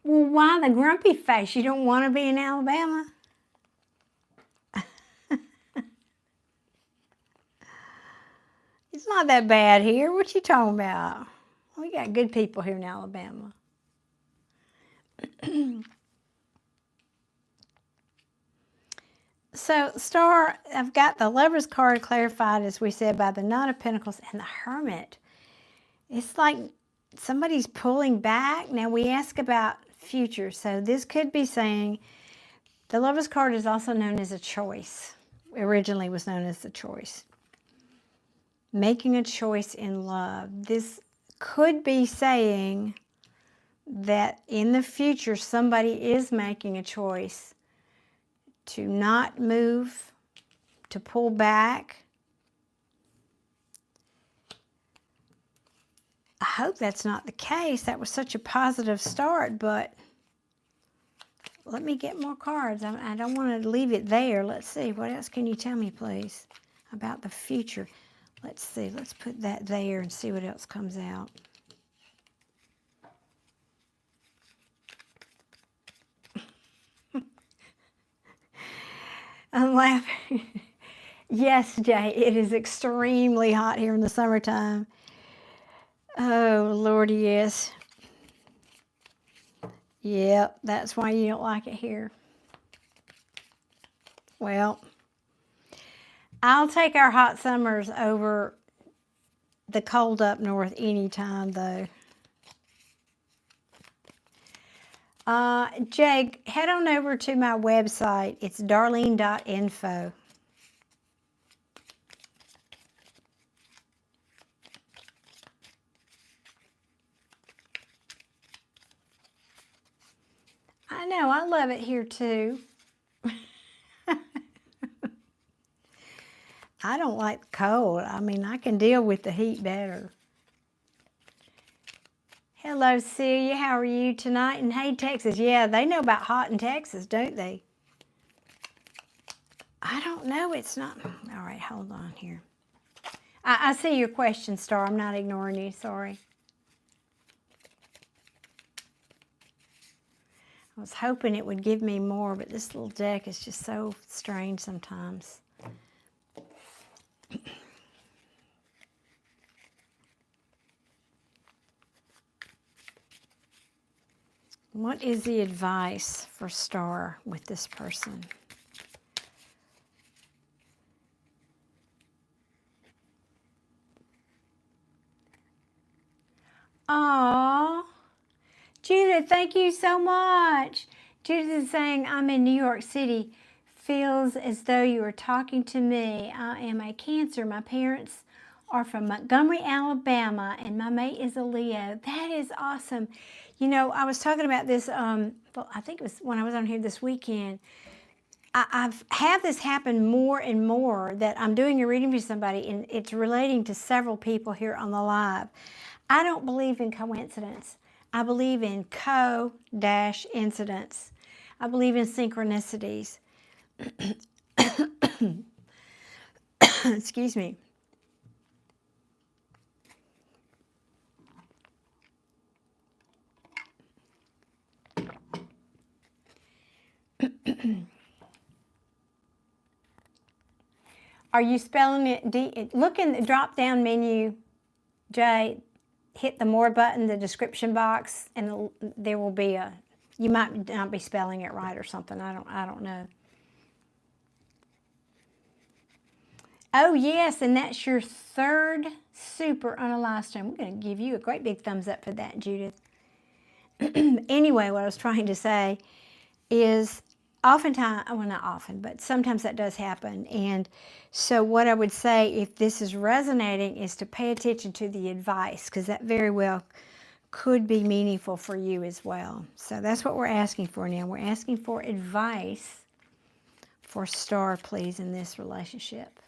Well, why the grumpy face? You don't want to be in Alabama? It's not that bad here. What you talking about? We got good people here in Alabama. So, Star, I've got the Lover's card clarified, as we said, by the Knight of Pentacles and the Hermit. It's like somebody's pulling back. Now we ask about future. So this could be saying the Lover's card is also known as a choice. Originally was known as the choice. Making a choice in love. This could be saying that in the future somebody is making a choice to not move, to pull back. I hope that's not the case. That was such a positive start, but let me get more cards. I don't want to leave it there. Let's see. What else can you tell me, please, about the future? Let's see. Let's put that there and see what else comes out. I'm laughing. Yes, Jay, it is extremely hot here in the summertime. Oh, Lordy, yes. Yep, that's why you don't like it here. Well, I'll take our hot summers over the cold up north anytime, though. Jay, head on over to my website. It's darlene.info. I know, I love it here too. I don't like the cold. I mean, I can deal with the heat better. Hello, Celia. How are you tonight? And hey, Texas. Yeah, they know about hot in Texas, don't they? I don't know. It's not. All right, hold on here. I see your question, Star. I'm not ignoring you. Sorry. I was hoping it would give me more, but this little deck is just so strange sometimes. What is the advice for Star with this person? Aww. Judith, thank you so much. Judith is saying, I'm in New York City. Feels as though you are talking to me. I am a Cancer. My parents are from Montgomery, Alabama, and my mate is a Leo. That is awesome. You know, I was talking about this, I think it was when I was on here this weekend. I've had this happen more and more, that I'm doing a reading for somebody and it's relating to several people here on the live. I don't believe in coincidence. I believe in co-incidents. I believe in synchronicities. Excuse me. Are you spelling it? Look in the drop-down menu, Jay. Hit the more button, the description box, and there will be a. You might not be spelling it right or something. I don't know. Oh yes, and that's your third super on a live stream. We're going to give you a great big thumbs up for that, Judith. Anyway, what I was trying to say is, oftentimes, well, not often, but sometimes that does happen. And so what I would say, if this is resonating, is to pay attention to the advice, because that very well could be meaningful for you as well. So that's what we're asking for now. We're asking for advice for Star, please, in this relationship.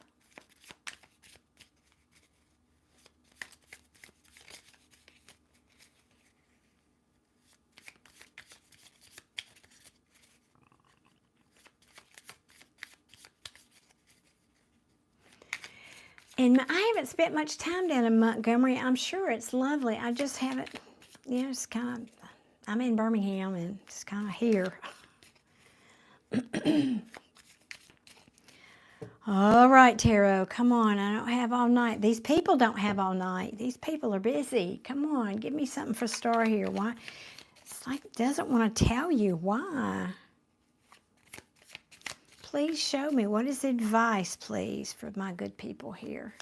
And I haven't spent much time down in Montgomery. I'm sure it's lovely. I just haven't, you know, it's kind of, I'm in Birmingham and it's kind of here. All right, Tarot, come on. I don't have all night. These people don't have all night. These people are busy. Come on, give me something for Star here. Why? It's like it doesn't want to tell you why. Please show me. What is advice, please, for my good people here?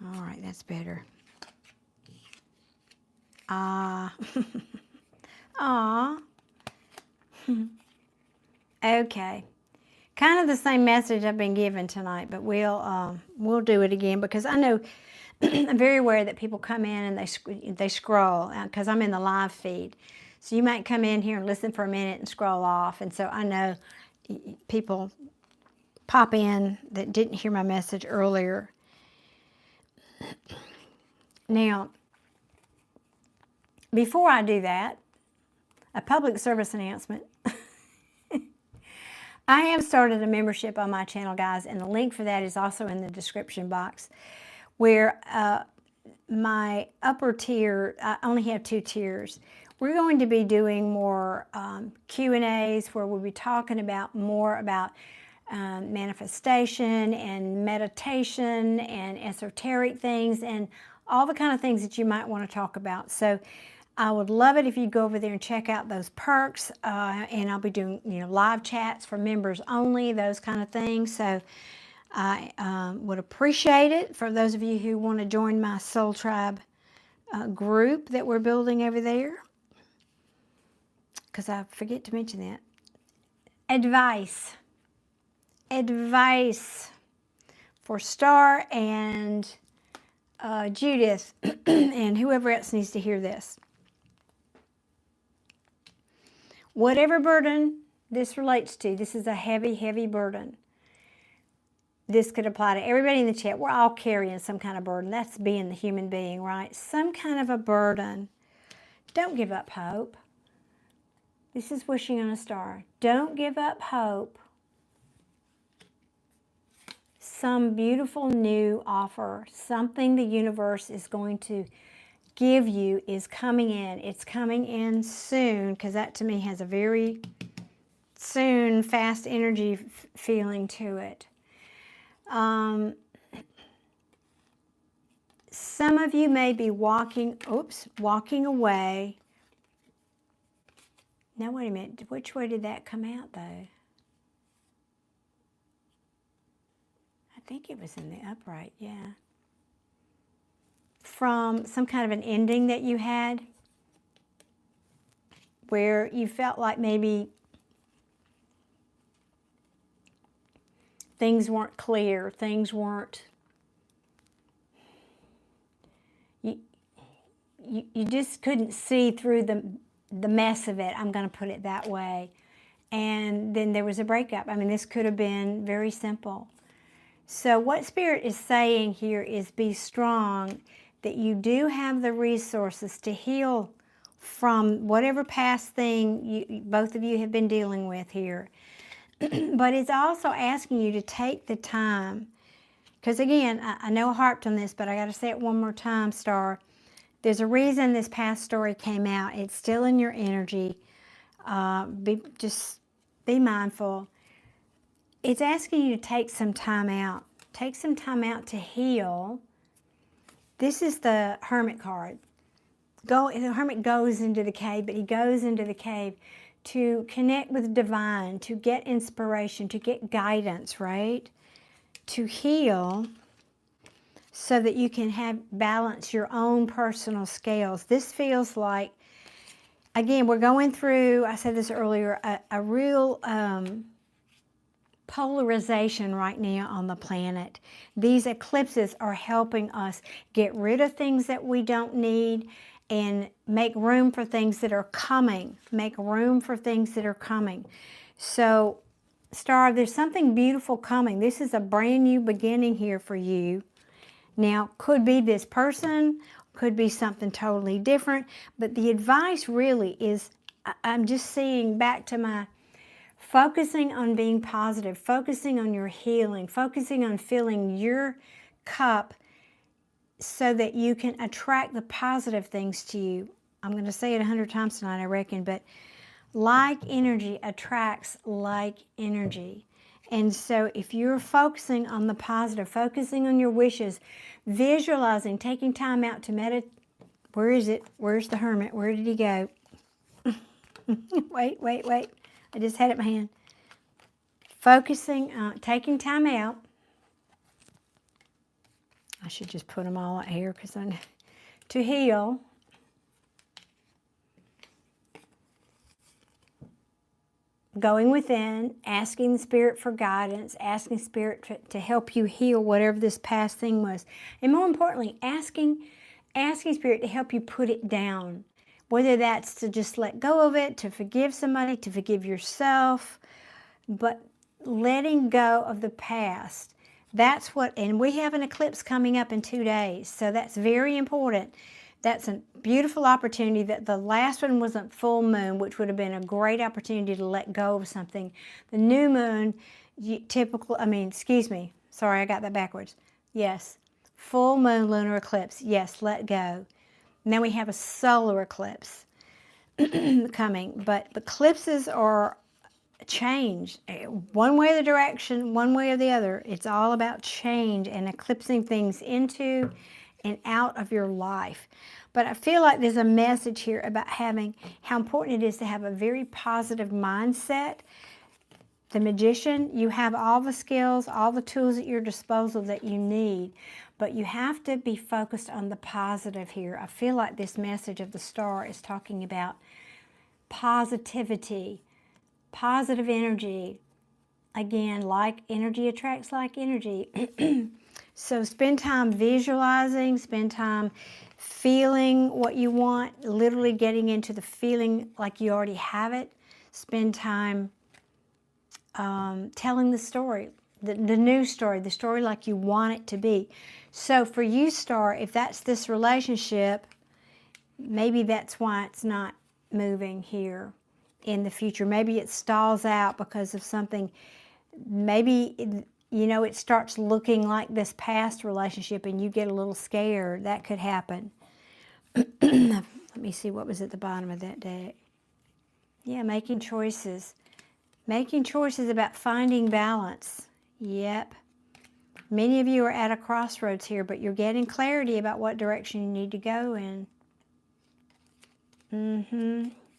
All right, that's better. Ah. Aw. Okay. Kind of the same message I've been given tonight, but we'll do it again because I know I'm very aware that people come in and they scroll because I'm in the live feed. So you might come in here and listen for a minute and scroll off, and so I know people pop in that didn't hear my message earlier. Now, before I do that, a public service announcement. I have started a membership on my channel, guys, and the link for that is also in the description box, where my upper tier, I only have 2 tiers. We're going to be doing more Q&As where we'll be talking about more about manifestation and meditation and esoteric things and all the kind of things that you might want to talk about. So I would love it if you go over there and check out those perks, and I'll be doing live chats for members only, those kind of things. So I would appreciate it for those of you who want to join my Soul Tribe group that we're building over there, because I forget to mention that. Advice for Star and Judith and whoever else needs to hear this. Whatever burden this relates to, this is a heavy, heavy burden. This could apply to everybody in the chat. We're all carrying some kind of burden. That's being the human being, right? Some kind of a burden. Don't give up hope. This is wishing on a star. Don't give up hope. Some beautiful new offer, something the universe is going to give you is coming in. It's coming in soon, because that to me has a very soon, fast energy feeling to it. Some of you may be walking away. Now wait a minute, which way did that come out though? I think it was in the upright, yeah. From some kind of an ending that you had where you felt like maybe things weren't clear, things weren't, you just couldn't see through the mess of it, I'm going to put it that way. And then there was a breakup. I mean, this could have been very simple. So what Spirit is saying here is be strong, that you do have the resources to heal from whatever past thing both of you have been dealing with here. But it's also asking you to take the time, because again, I know I harped on this, but I got to say it one more time, Star. There's a reason this past story came out. It's still in your energy. Just be mindful. It's asking you to take some time out. Take some time out to heal. This is the Hermit card. The Hermit goes into the cave, but he goes into the cave to connect with divine, to get inspiration, to get guidance, right? To heal so that you can balance your own personal scales. This feels like, again, we're going through, I said this earlier, a real polarization right now on the planet. These eclipses are helping us get rid of things that we don't need and make room for things that are coming. Make room for things that are coming. So, Star, there's something beautiful coming. This is a brand new beginning here for you. Now, could be this person, could be something totally different, but the advice really is, I'm just seeing back to my focusing on being positive, focusing on your healing, focusing on filling your cup so that you can attract the positive things to you. I'm going to say it 100 times tonight, I reckon, but like energy attracts like energy. And so if you're focusing on the positive, focusing on your wishes, visualizing, taking time out to meditate. Where is it? Where's the Hermit? Where did he go? Wait. I just had it in my hand. Focusing on taking time out. I should just put them all out here because I know. To heal. going within, asking the Spirit for guidance, asking Spirit to help you heal whatever this past thing was. And more importantly, asking Spirit to help you put it down. Whether that's to just let go of it, to forgive somebody, to forgive yourself, but letting go of the past. That's what, and we have an eclipse coming up in 2 days, so that's very important. That's a beautiful opportunity. That the last one wasn't full moon, which would have been a great opportunity to let go of something. The new moon, sorry, I got that backwards. Yes, full moon lunar eclipse. Yes, let go. Now we have a solar eclipse coming, but eclipses are change. One way or the direction, one way or the other. It's all about change and eclipsing things into and out of your life. But I feel like there's a message here about how important it is to have a very positive mindset. The Magician, you have all the skills, all the tools at your disposal that you need, but you have to be focused on the positive here. I feel like this message of the star is talking about positivity, positive energy. Again, like energy attracts like energy. So spend time visualizing, spend time feeling what you want, literally getting into the feeling like you already have it. Spend time telling the story, the new story, the story like you want it to be. So for you, Star, if that's this relationship, maybe that's why it's not moving here in the future. Maybe it stalls out because of something. Maybe, it starts looking like this past relationship and you get a little scared. That could happen. Let me see what was at the bottom of that deck. Yeah, making choices. Making choices about finding balance. Yep. Many of you are at a crossroads here, but you're getting clarity about what direction you need to go in.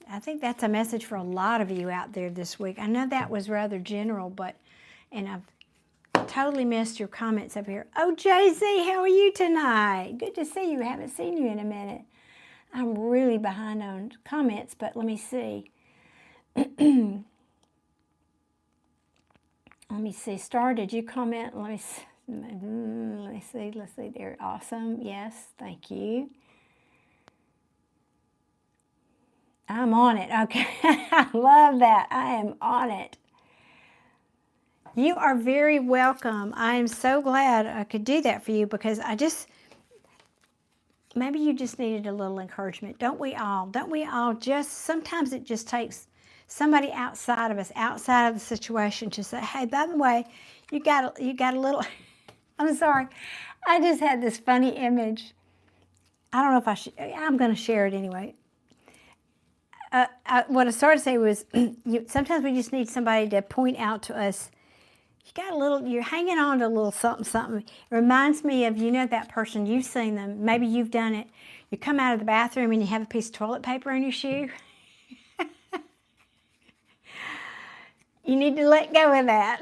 I think that's a message for a lot of you out there this week. I know that was rather general, and I've totally missed your comments up here. Oh, JZ, how are you tonight? Good to see you. Haven't seen you in a minute. I'm really behind on comments, but let me see. Let me see. Star, did you comment? Let me see. Let's see there. Awesome. Yes, thank you. I'm on it. Okay. I love that. I am on it. You are very welcome. I am so glad I could do that for you because maybe you just needed a little encouragement. Don't we all? Don't we all sometimes it just takes somebody outside of us, outside of the situation to say, hey, by the way, you got a little, I'm sorry. I just had this funny image. I don't know if I should, I'm going to share it anyway. What I started to say was, sometimes we just need somebody to point out to us, you're hanging on to a little something, something. It reminds me of, that person, you've seen them, maybe you've done it. You come out of the bathroom and you have a piece of toilet paper in your shoe. You need to let go of that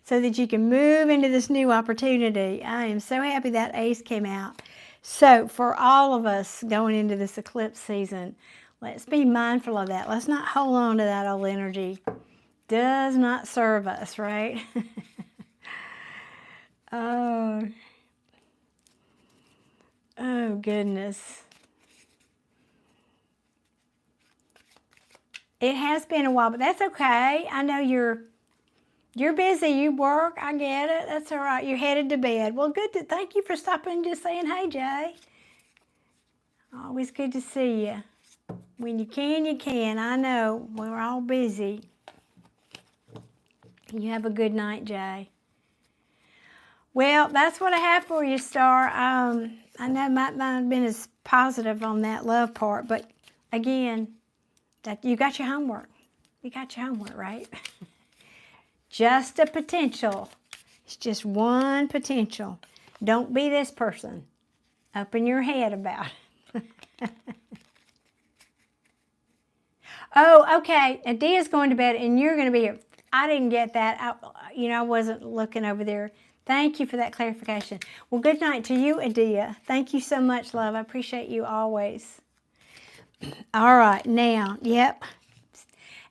so that you can move into this new opportunity. I am so happy that ace came out. So for all of us going into this eclipse season, let's be mindful of that. Let's not hold on to that old energy. Does not serve us, right? Oh goodness. It has been a while, but that's okay. I know you're busy. You work. I get it. That's all right. You're headed to bed. Well, thank you for stopping and just saying, hey, Jay. Always good to see you. When you can, you can. I know. We're all busy. You have a good night, Jay. Well, that's what I have for you, Star. I know it might not have been as positive on that love part, but again, that you got your homework. You got your homework, right? Just a potential. It's just one potential. Don't be this person up in your head about it. Oh, okay. Adia's going to bed and you're going to be here. I didn't get that. I wasn't looking over there. Thank you for that clarification. Well, good night to you, Adia. Thank you so much, love. I appreciate you always. All right, now, yep.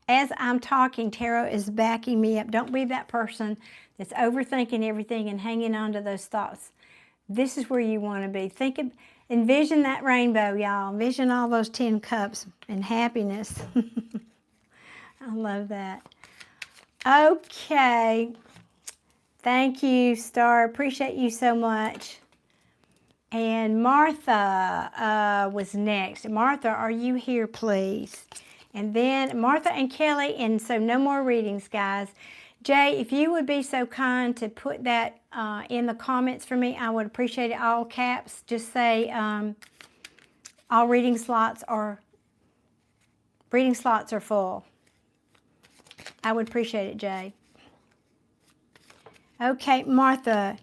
As I'm talking, tarot is backing me up. Don't be that person that's overthinking everything and hanging on to those thoughts. This is where you want to be. Envision that rainbow, y'all. Envision all those 10 cups and happiness. I love that. Okay. Thank you, Star. Appreciate you so much. And Martha was next. Martha, are you here, please? And then Martha and Kelly, and so no more readings, guys. Jay, if you would be so kind to put that in the comments for me, I would appreciate it. All caps. Just say all reading slots are full. I would appreciate it, Jay. Okay, Martha,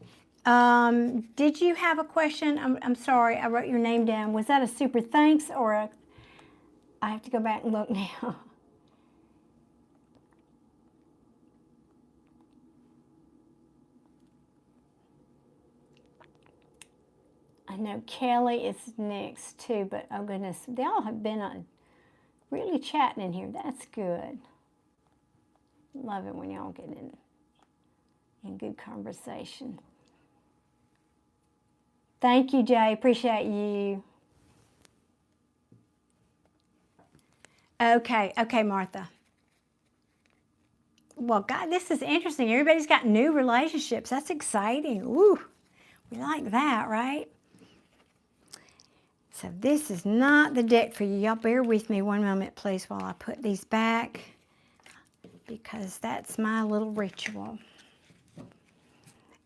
did you have a question? I'm sorry, I wrote your name down. Was that a super thanks or a... I have to go back and look now. I know Kelly is next too, but oh goodness, they all have been really chatting in here. That's good. Love it when y'all get in good conversation. Thank you, Jay. Appreciate you. Okay, Martha. Well, God, this is interesting. Everybody's got new relationships. That's exciting. Ooh, we like that, right? So this is not the deck for you. Y'all bear with me one moment, please, while I put these back, because that's my little ritual.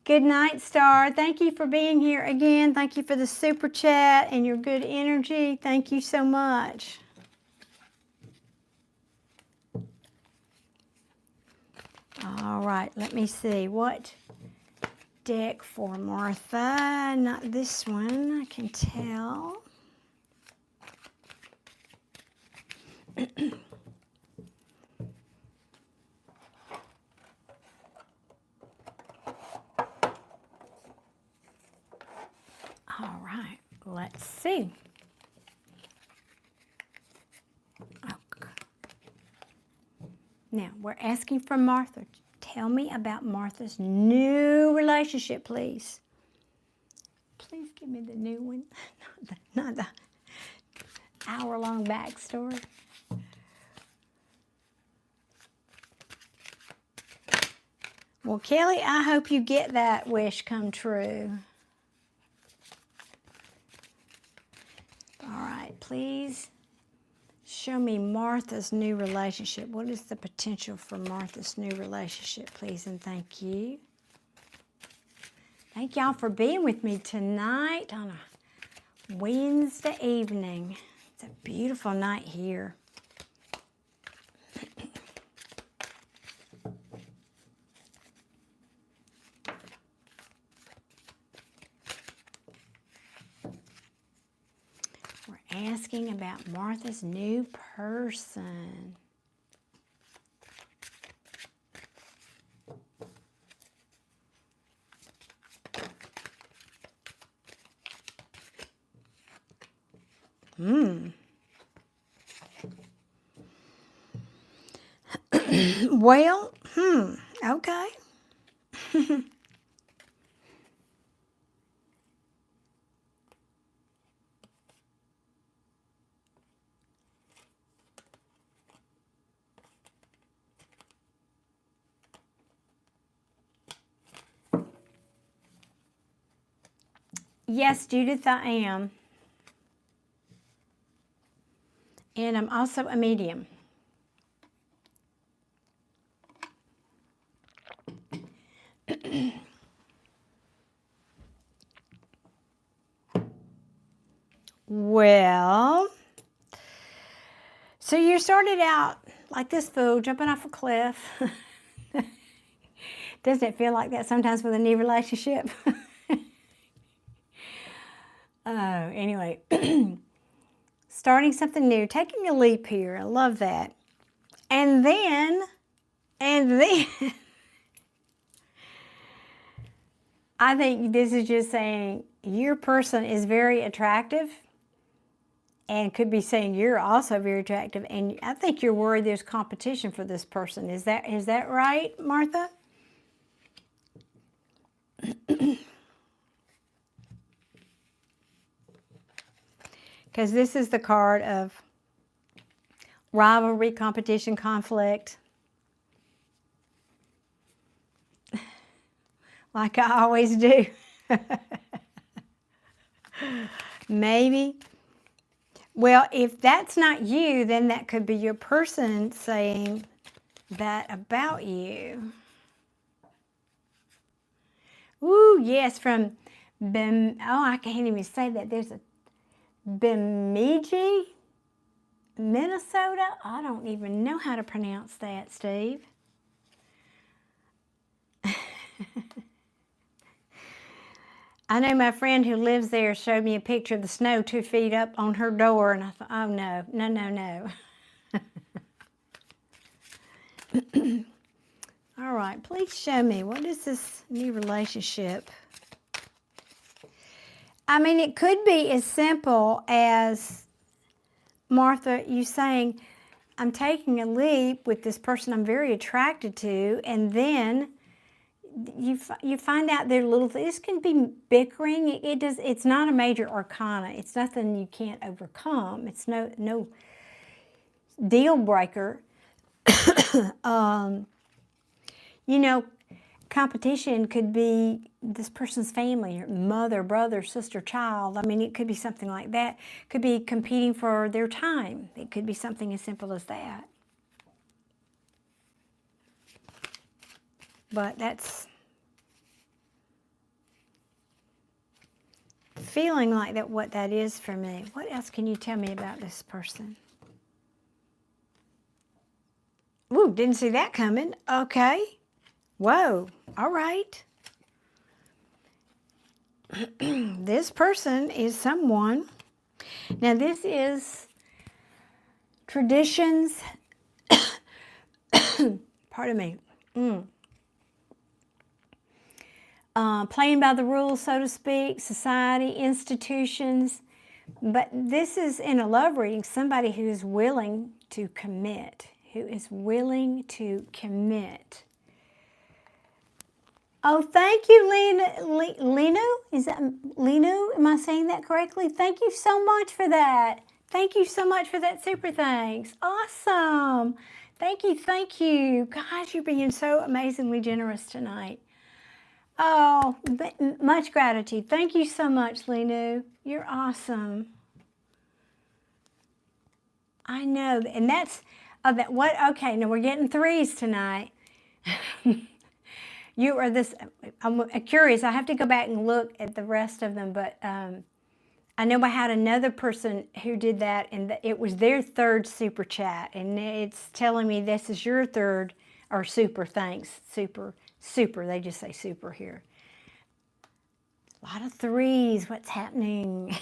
Good night, Star. Thank you for being here again. Thank you for the super chat and your good energy. Thank you so much. All right, let me see. What deck for Martha? Not this one, I can tell. All right, let's see. Okay. Now, we're asking for Martha. Tell me about Martha's new relationship, please. Please give me the new one, not the hour-long backstory. Well, Kelly, I hope you get that wish come true. All right, please show me Martha's new relationship. What is the potential for Martha's new relationship, please, and thank you. Thank y'all for being with me tonight on a Wednesday evening. It's a beautiful night here. We're asking about Martha's new person. Well, okay. Yes, Judith, I am. And I'm also a medium. Well, so you started out like this fool jumping off a cliff. Doesn't it feel like that sometimes with a new relationship? Anyway, starting something new, taking a leap here. I love that. And then, I think this is just saying your person is very attractive and could be saying you're also very attractive, and I think you're worried there's competition for this person. Is that right, Martha? Because this is the card of rivalry, competition, conflict. Like I always do. Maybe. Well, if that's not you, then that could be your person saying that about you. Ooh, yes, from I can't even say that. There's a Bemidji, Minnesota. I don't even know how to pronounce that, Steve. I know my friend who lives there showed me a picture of the snow 2 feet up on her door, and I thought, oh no, no, no, no. All right, please show me. What is this new relationship? I mean, it could be as simple as, Martha, you saying, I'm taking a leap with this person I'm very attracted to, and then you find out they're little, this can be bickering. It's not a major arcana. It's nothing you can't overcome. It's no deal breaker. You know, competition could be this person's family, or mother, brother, sister, child. I mean, it could be something like that. It could be competing for their time. It could be something as simple as that. But that's feeling like that, what that is for me. What else can you tell me about this person? Ooh, didn't see that coming. Okay. Whoa. All right. This person is someone. Now, this is traditions. Pardon me. Playing by the rules, so to speak, society, institutions. But this is, in a love reading, somebody who is willing to commit, who is willing to commit. Oh, thank you, Lenu. Is that Lenu? Am I saying that correctly? Thank you so much for that. Thank you so much for that super thanks. Awesome. Thank you, thank you. Gosh, you're being so amazingly generous tonight. Oh, much gratitude. Thank you so much, Lenu. You're awesome. I know, and that's what. Okay, now we're getting threes tonight. You are this. I'm curious. I have to go back and look at the rest of them, but I know I had another person who did that, and it was their third super chat, and it's telling me this is your third or super. Thanks, super. They just say super here. A lot of threes. What's happening?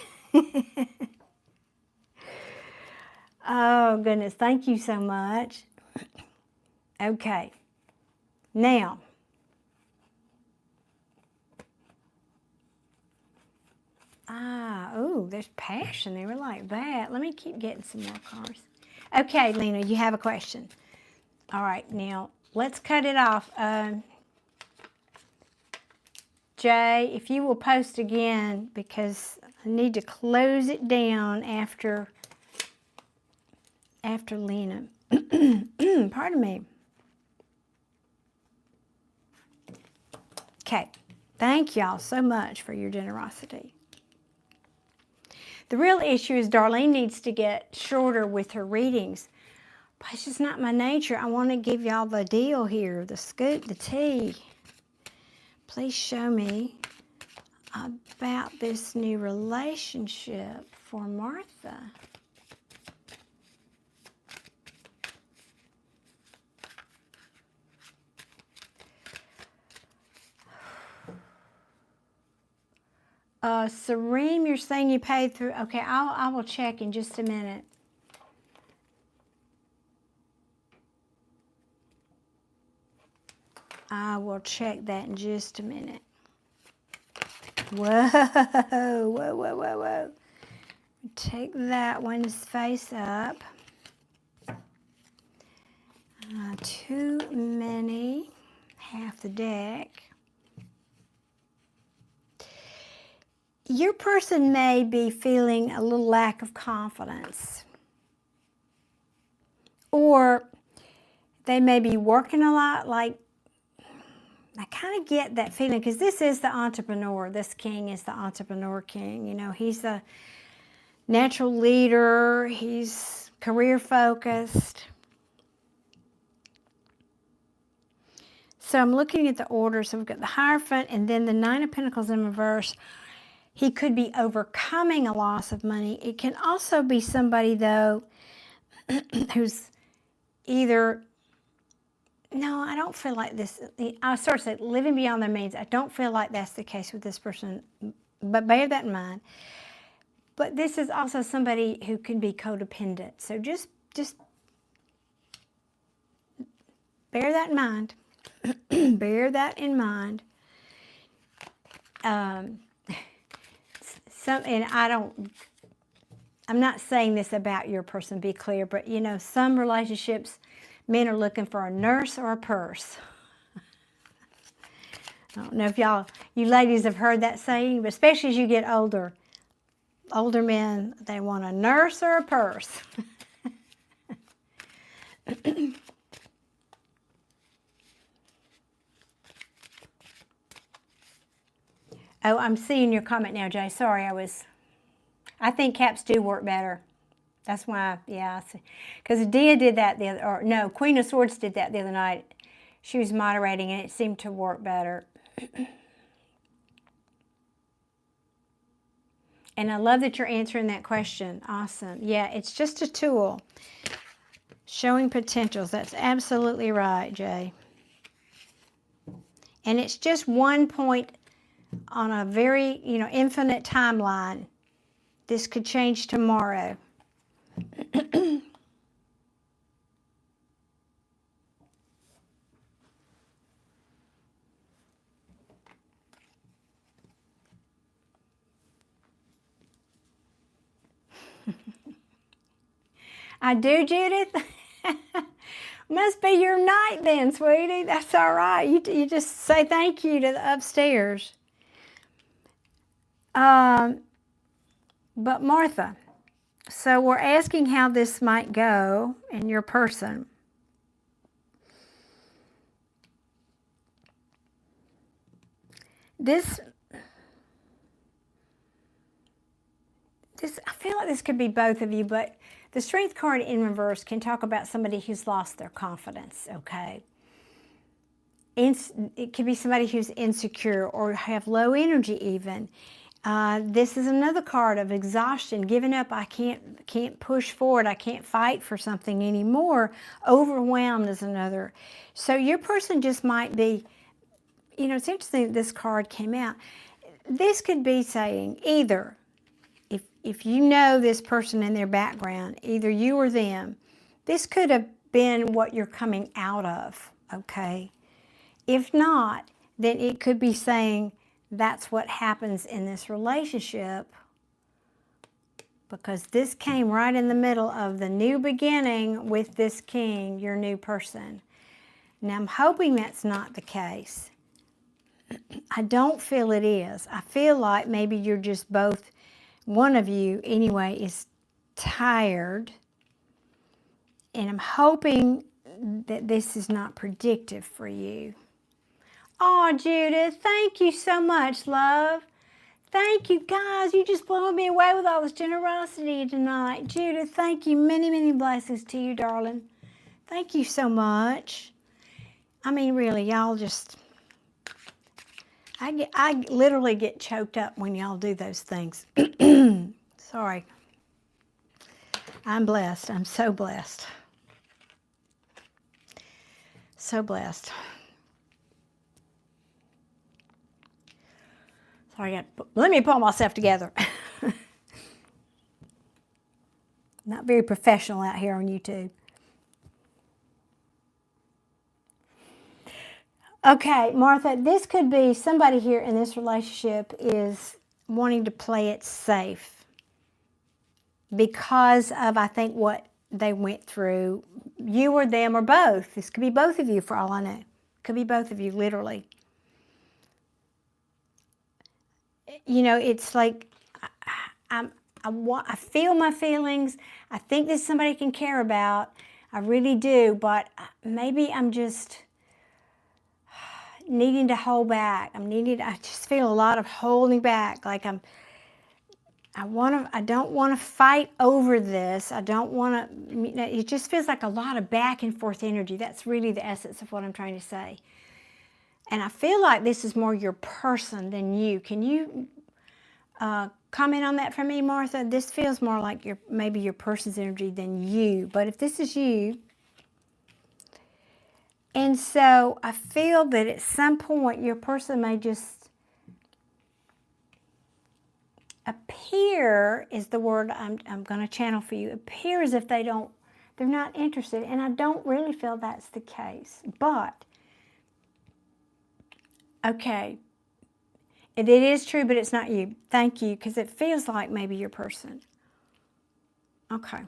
Oh, goodness. Thank you so much. Okay. Now, oh, there's passion. They were like that. Let me keep getting some more cards. Okay, Lena, you have a question. All right, now, let's cut it off. Jay, if you will post again, because I need to close it down after Lena. Pardon me. Okay. Thank y'all so much for your generosity. The real issue is Darlene needs to get shorter with her readings. But it's just not my nature. I want to give y'all the deal here, the scoop, the tea. Please show me about this new relationship for Martha. Serene, you're saying you paid through. Okay, I will check in just a minute. I will check that in just a minute. Whoa, whoa, whoa, whoa, whoa. Take that one's face up. Too many, half the deck. Your person may be feeling a little lack of confidence. Or they may be working a lot. Like, I kind of get that feeling because this is the entrepreneur. This king is the entrepreneur king. You know, he's the natural leader. He's career focused. So I'm looking at the order. So we've got the Hierophant and then the Nine of Pentacles in reverse. He could be overcoming a loss of money. It can also be somebody, though, who's either, no, I don't feel like this. I start to say living beyond their means. I don't feel like that's the case with this person, but bear that in mind. But this is also somebody who can be codependent. So just bear that in mind. Bear that in mind. And I'm not saying this about your person, be clear, but you know, some relationships, men are looking for a nurse or a purse. I don't know if you ladies have heard that saying, but especially as you get older. Older men, they want a nurse or a purse. Oh, I'm seeing your comment now, Jay. Sorry, I think caps do work better. That's why, yeah. Because Dia did that Queen of Swords did that the other night. She was moderating and it seemed to work better. And I love that you're answering that question. Awesome. Yeah, it's just a tool. Showing potentials. That's absolutely right, Jay. And it's just one point on a very, infinite timeline. This could change tomorrow. I do, Judith. Must be your night then, sweetie. That's all right. You just say thank you to the upstairs. But Martha, so we're asking how this might go in your person. This, I feel like this could be both of you, but the Strength card in reverse can talk about somebody who's lost their confidence, okay? It could be somebody who's insecure or have low energy even. This is another card of exhaustion, giving up. I can't push forward. I can't fight for something anymore. Overwhelmed is another. So your person just might be, it's interesting that this card came out. This could be saying either, if you know this person in their background, either you or them, this could have been what you're coming out of, okay? If not, then it could be saying that's what happens in this relationship, because this came right in the middle of the new beginning with this king, your new person. Now, I'm hoping that's not the case. I don't feel it is. I feel like maybe you're just both, one of you anyway, is tired. And I'm hoping that this is not predictive for you. Oh, Judith, thank you so much, love. Thank you, guys. You just blowing me away with all this generosity tonight. Judith, thank you. Many, many blessings to you, darling. Thank you so much. I mean, really, y'all just... I literally get choked up when y'all do those things. Sorry. I'm blessed. I'm so blessed. So blessed. Sorry, let me pull myself together. Not very professional out here on YouTube. Okay, Martha, this could be somebody here in this relationship is wanting to play it safe. because of, I think, what they went through, you or them or both. This could be both of you for all I know. Could be both of you, literally. You know, it's like I feel my feelings. I think this is somebody I can care about. I really do, but maybe I'm just needing to hold back. I just feel a lot of holding back. Like I don't want to fight over this. I don't want to, it just feels like a lot of back and forth energy. That's really the essence of what I'm trying to say. And I feel like this is more your person than you. Can you comment on that for me, Martha? This feels more like maybe your person's energy than you. But if this is you, and so I feel that at some point your person may just appear, is the word I'm going to channel for you, appear as if they're not interested. And I don't really feel that's the case. But, okay, it is true, but it's not you. Thank you, because it feels like maybe your person. Okay.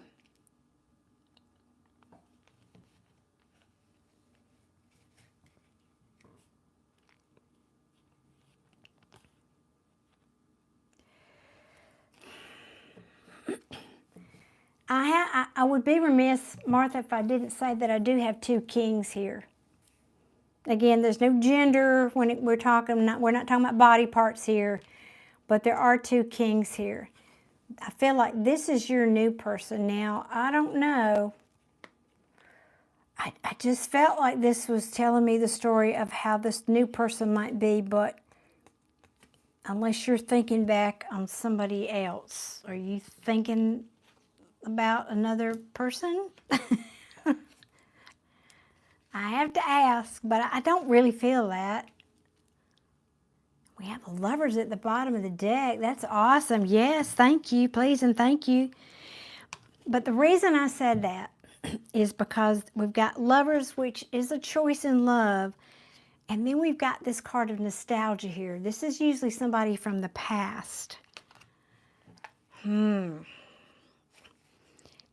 I would be remiss, Martha, if I didn't say that I do have two kings here. Again, there's no gender when we're not talking about body parts here, but there are two kings here. I feel like this is your new person. Now, I don't know. I just felt like this was telling me the story of how this new person might be, but unless you're thinking back on somebody else, are you thinking about another person? I have to ask, but I don't really feel that. We have the Lovers at the bottom of the deck. That's awesome. Yes, thank you, please, and thank you. But the reason I said that is because we've got Lovers, which is a choice in love, and then we've got this card of nostalgia here. This is usually somebody from the past.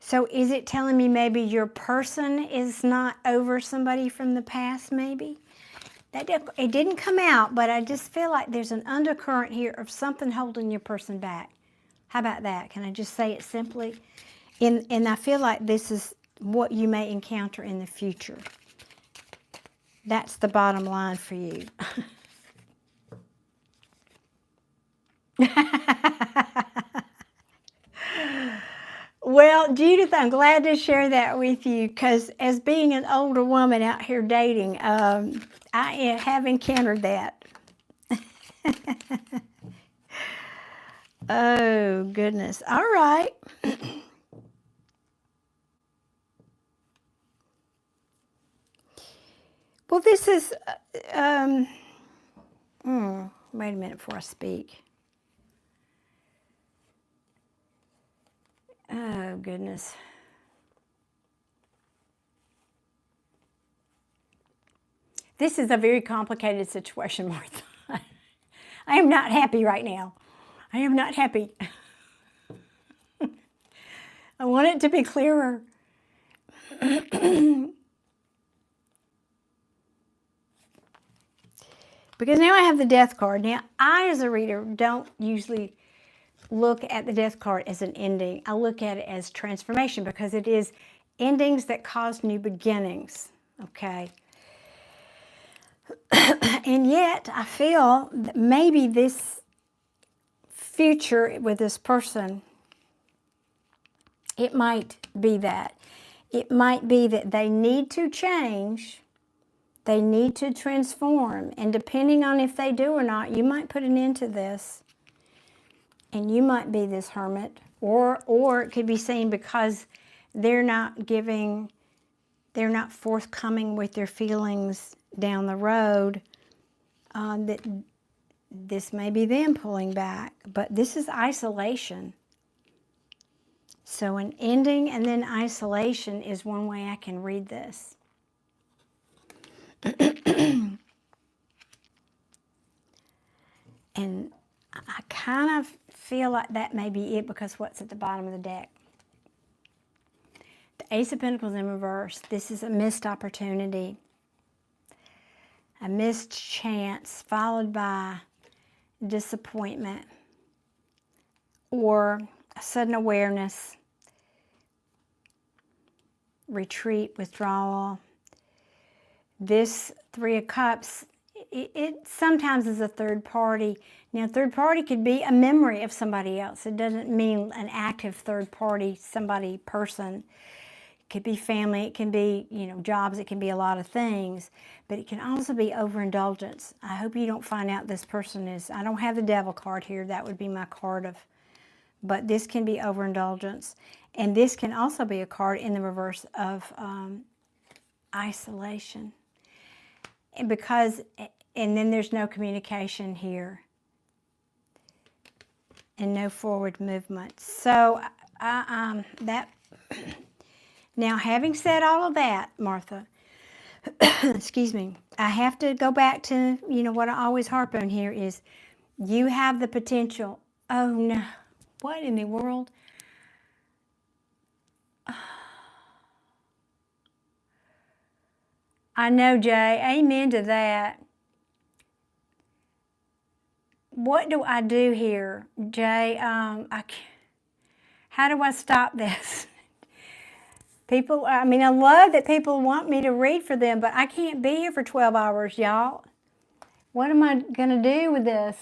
So is it telling me maybe your person is not over somebody from the past, maybe? It didn't come out, but I just feel like there's an undercurrent here of something holding your person back. How about that? Can I just say it simply? And I feel like this is what you may encounter in the future. That's the bottom line for you. Well, Judith, I'm glad to share that with you because as being an older woman out here dating, I have encountered that. Oh, goodness. All right. Well, this is, wait a minute before I speak. Oh, goodness. This is a very complicated situation, Martha. I am not happy right now. I am not happy. I want it to be clearer. Because now I have the Death card. Now, I, as a reader, don't usually look at the Death card as an ending. I look at it as transformation because it is endings that cause new beginnings, okay? And yet, I feel that maybe this future with this person, it might be that. It might be that they need to change. They need to transform. And depending on if they do or not, you might put an end to this. And you might be this hermit. Or it could be seen because they're not forthcoming with their feelings down the road, that this may be them pulling back. But this is isolation. So an ending and then isolation is one way I can read this. And I kind of feel like that may be it because what's at the bottom of the deck. Ace of Pentacles in reverse. This is a missed opportunity, a missed chance followed by disappointment or a sudden awareness, retreat, withdrawal. This Three of Cups, it sometimes is a third party. Now, third party could be a memory of somebody else. It doesn't mean an active third party, somebody, person. It could be family, it can be, jobs, it can be a lot of things, but it can also be overindulgence. I hope you don't find out this person is, I don't have the Devil card here, that would be my card of, but this can be overindulgence. And this can also be a card in the reverse of isolation. And then there's no communication here and no forward movement. So now, having said all of that, Martha, excuse me, I have to go back to, what I always harp on here is you have the potential. Oh no, what in the world? I know, Jay. Amen to that. What do I do here, Jay? How do I stop this? People, I love that people want me to read for them, but I can't be here for 12 hours, y'all. What am I going to do with this?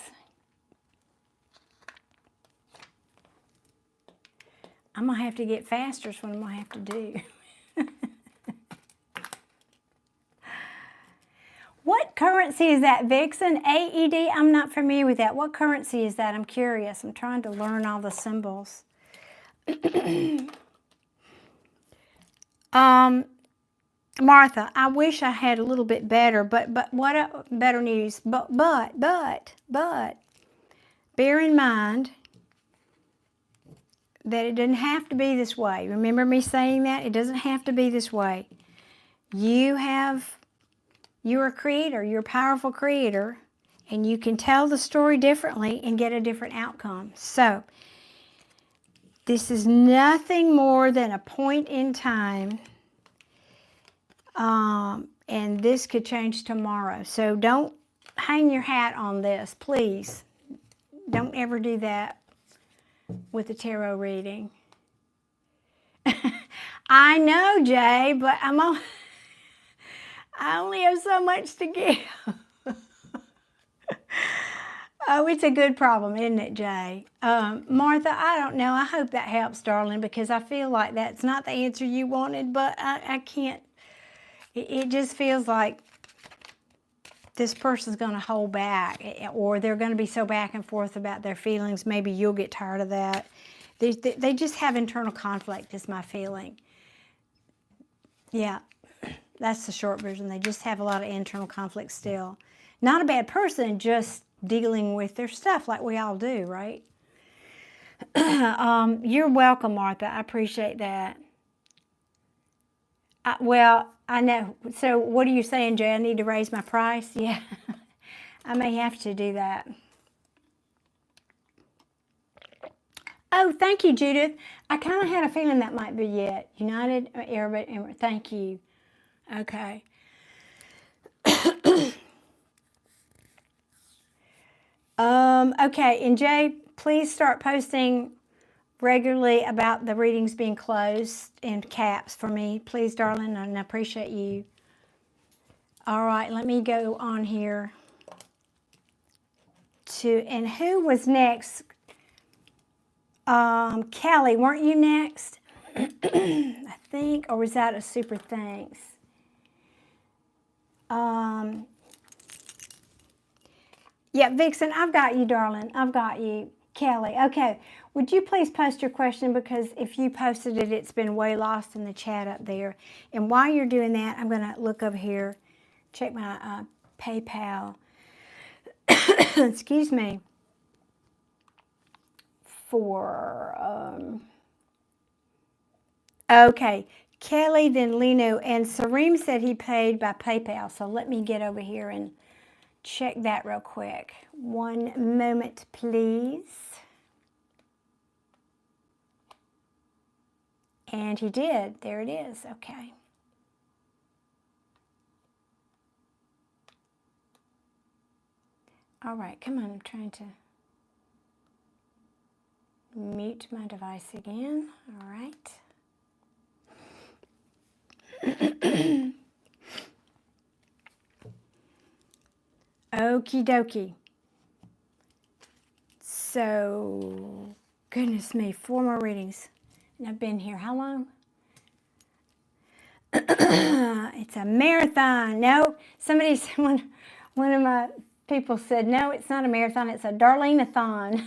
I'm going to have to get faster is what I'm going to have to do. What currency is that, Vixen? AED? I'm not familiar with that. What currency is that? I'm curious. I'm trying to learn all the symbols. Martha, I wish I had a little bit better, but what better news? But bear in mind that it doesn't have to be this way. Remember me saying that? It doesn't have to be this way. You're a creator. You're a powerful creator, and you can tell the story differently and get a different outcome. So this is nothing more than a point in time, and this could change tomorrow. So don't hang your hat on this, please. Don't ever do that with a tarot reading. I know, Jay, but I only have so much to give. Oh, it's a good problem, isn't it, Jay? Martha, I don't know. I hope that helps, darling, because I feel like that's not the answer you wanted, but I can't. It just feels like this person's going to hold back, or they're going to be so back and forth about their feelings. Maybe you'll get tired of that. They just have internal conflict, is my feeling. Yeah, that's the short version. They just have a lot of internal conflict still. Not a bad person, just dealing with their stuff like we all do, right? You're welcome, Martha. I appreciate that. Well, I know. So what are you saying, Jay? I need to raise my price? Yeah, I may have to do that. Oh, thank you, Judith. I kind of had a feeling that might be it. United Arab Emirates. Thank you. Okay. Okay, and Jay, please start posting regularly about the readings being closed in caps for me, please, darling, and I appreciate you. All right, let me go on here and who was next? Kelly, weren't you next? I think, or was that a super thanks? Yeah, Vixen, I've got you, darling. I've got you. Kelly, okay. Would you please post your question, because if you posted it, it's been way lost in the chat up there. And while you're doing that, I'm going to look over here, check my PayPal. Excuse me. Okay, Kelly, then Lino, and Sareem said he paid by PayPal. So let me get over here and check that real quick. One moment, please. And he did. There it is. Okay. All right, come on. I'm trying to mute my device again. All right. Okie dokie. So, goodness me, 4 more readings. And I've been here how long? It's a marathon. No, one of my people said, no, it's not a marathon, it's a Darlene-a-thon.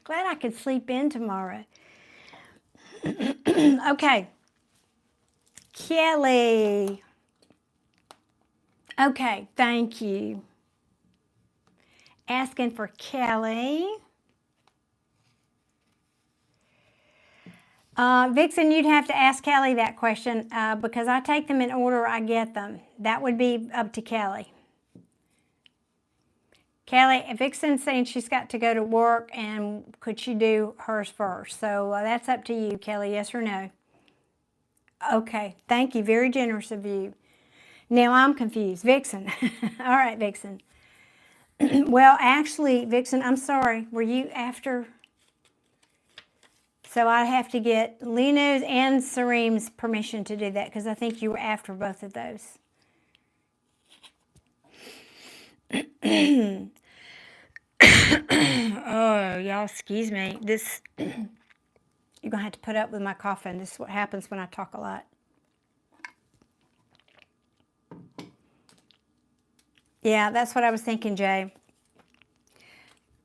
Glad I could sleep in tomorrow. Okay. Kelly. Okay, thank you. Asking for Kelly. Vixen, you'd have to ask Kelly that question because I take them in order I get them. That would be up to Kelly. Kelly, Vixen's saying she's got to go to work, and could she do hers first? So that's up to you, Kelly, yes or no? Okay, thank you. Very generous of you. Now I'm confused. Vixen. All right, Vixen. Well, actually, Vixen, I'm sorry. Were you after? So I have to get Leno's and Sareem's permission to do that because I think you were after both of those. Oh, y'all, excuse me. This, you're going to have to put up with my coughing. This is what happens when I talk a lot. Yeah, that's what I was thinking, Jay.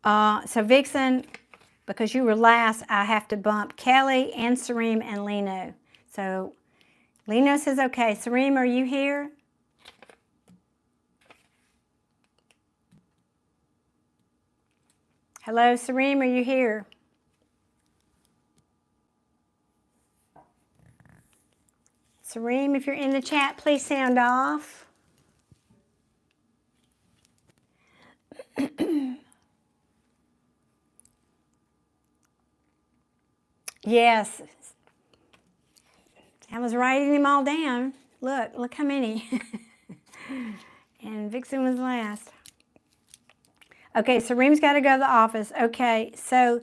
So Vixen, because you were last, I have to bump Kelly and Sareem and Leno. So Leno says, okay. Sareem, are you here? Hello, Sareem, are you here? Sareem, if you're in the chat, please sound off. Yes. I was writing them all down. Look how many. And Vixen was last. Okay, Sareem's got to go to the office. Okay, so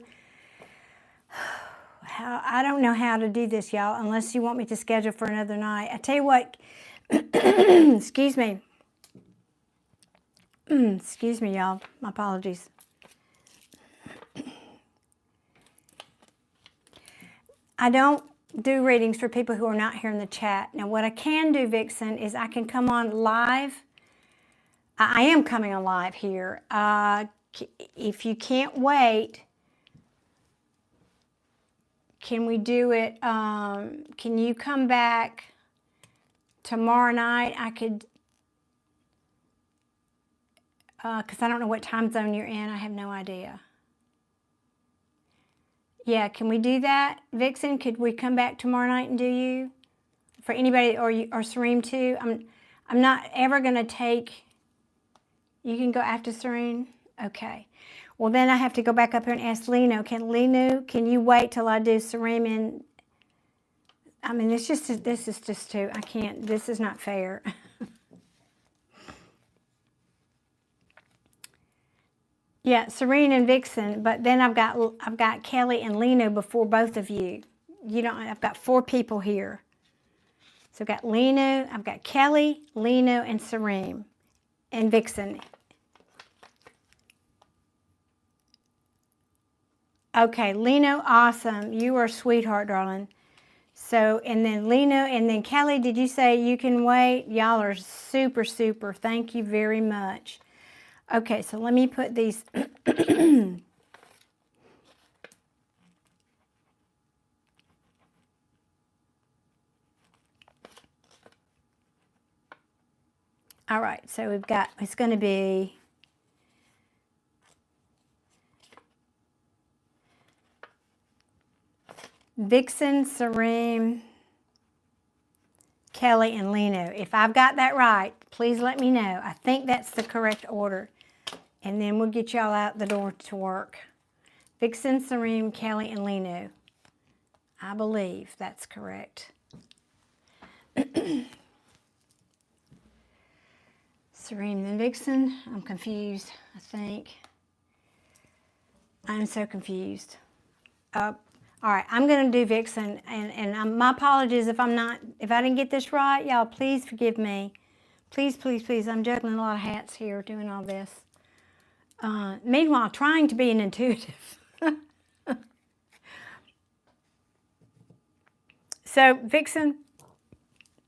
I don't know how to do this, y'all, unless you want me to schedule for another night. I tell you what, excuse me. Excuse me, y'all. My apologies. I don't do readings for people who are not here in the chat. Now, what I can do, Vixen, is I can come on live. I am coming on live here. If you can't wait, can we do it? Can you come back tomorrow night? I could, because I don't know what time zone you're in. I have no idea. Yeah, can we do that? Vixen, could we come back tomorrow night and do you? For anybody, or Sareem too? I'm not ever going to take, you can go after Sareem? Okay. Well, then I have to go back up here and ask Leno. Can you wait till I do Sareem and, I mean, this is just too, I can't, this is not fair. Yeah, Serene and Vixen, but then I've got Kelly and Leno before both of you. I've got 4 people here. So I've got Leno, I've got Kelly, Leno, and Serene, and Vixen. Okay, Leno, awesome. You are a sweetheart, darling. So, and then Leno, and then Kelly, did you say you can wait? Y'all are super, super. Thank you very much. Okay, so let me put these. All right, so we've got, it's going to be Vixen, Serene, Kelly, and Leno. If I've got that right, please let me know. I think that's the correct order. And then we'll get y'all out the door to work. Vixen, Serene, Kelly, and Leno. I believe that's correct. Serene and Vixen, I'm confused, I think. I'm so confused. All right, I'm going to do Vixen, and my apologies if I didn't get this right. Y'all, please forgive me. Please, please, please. I'm juggling a lot of hats here doing all this. Meanwhile, trying to be an intuitive. So, Vixen,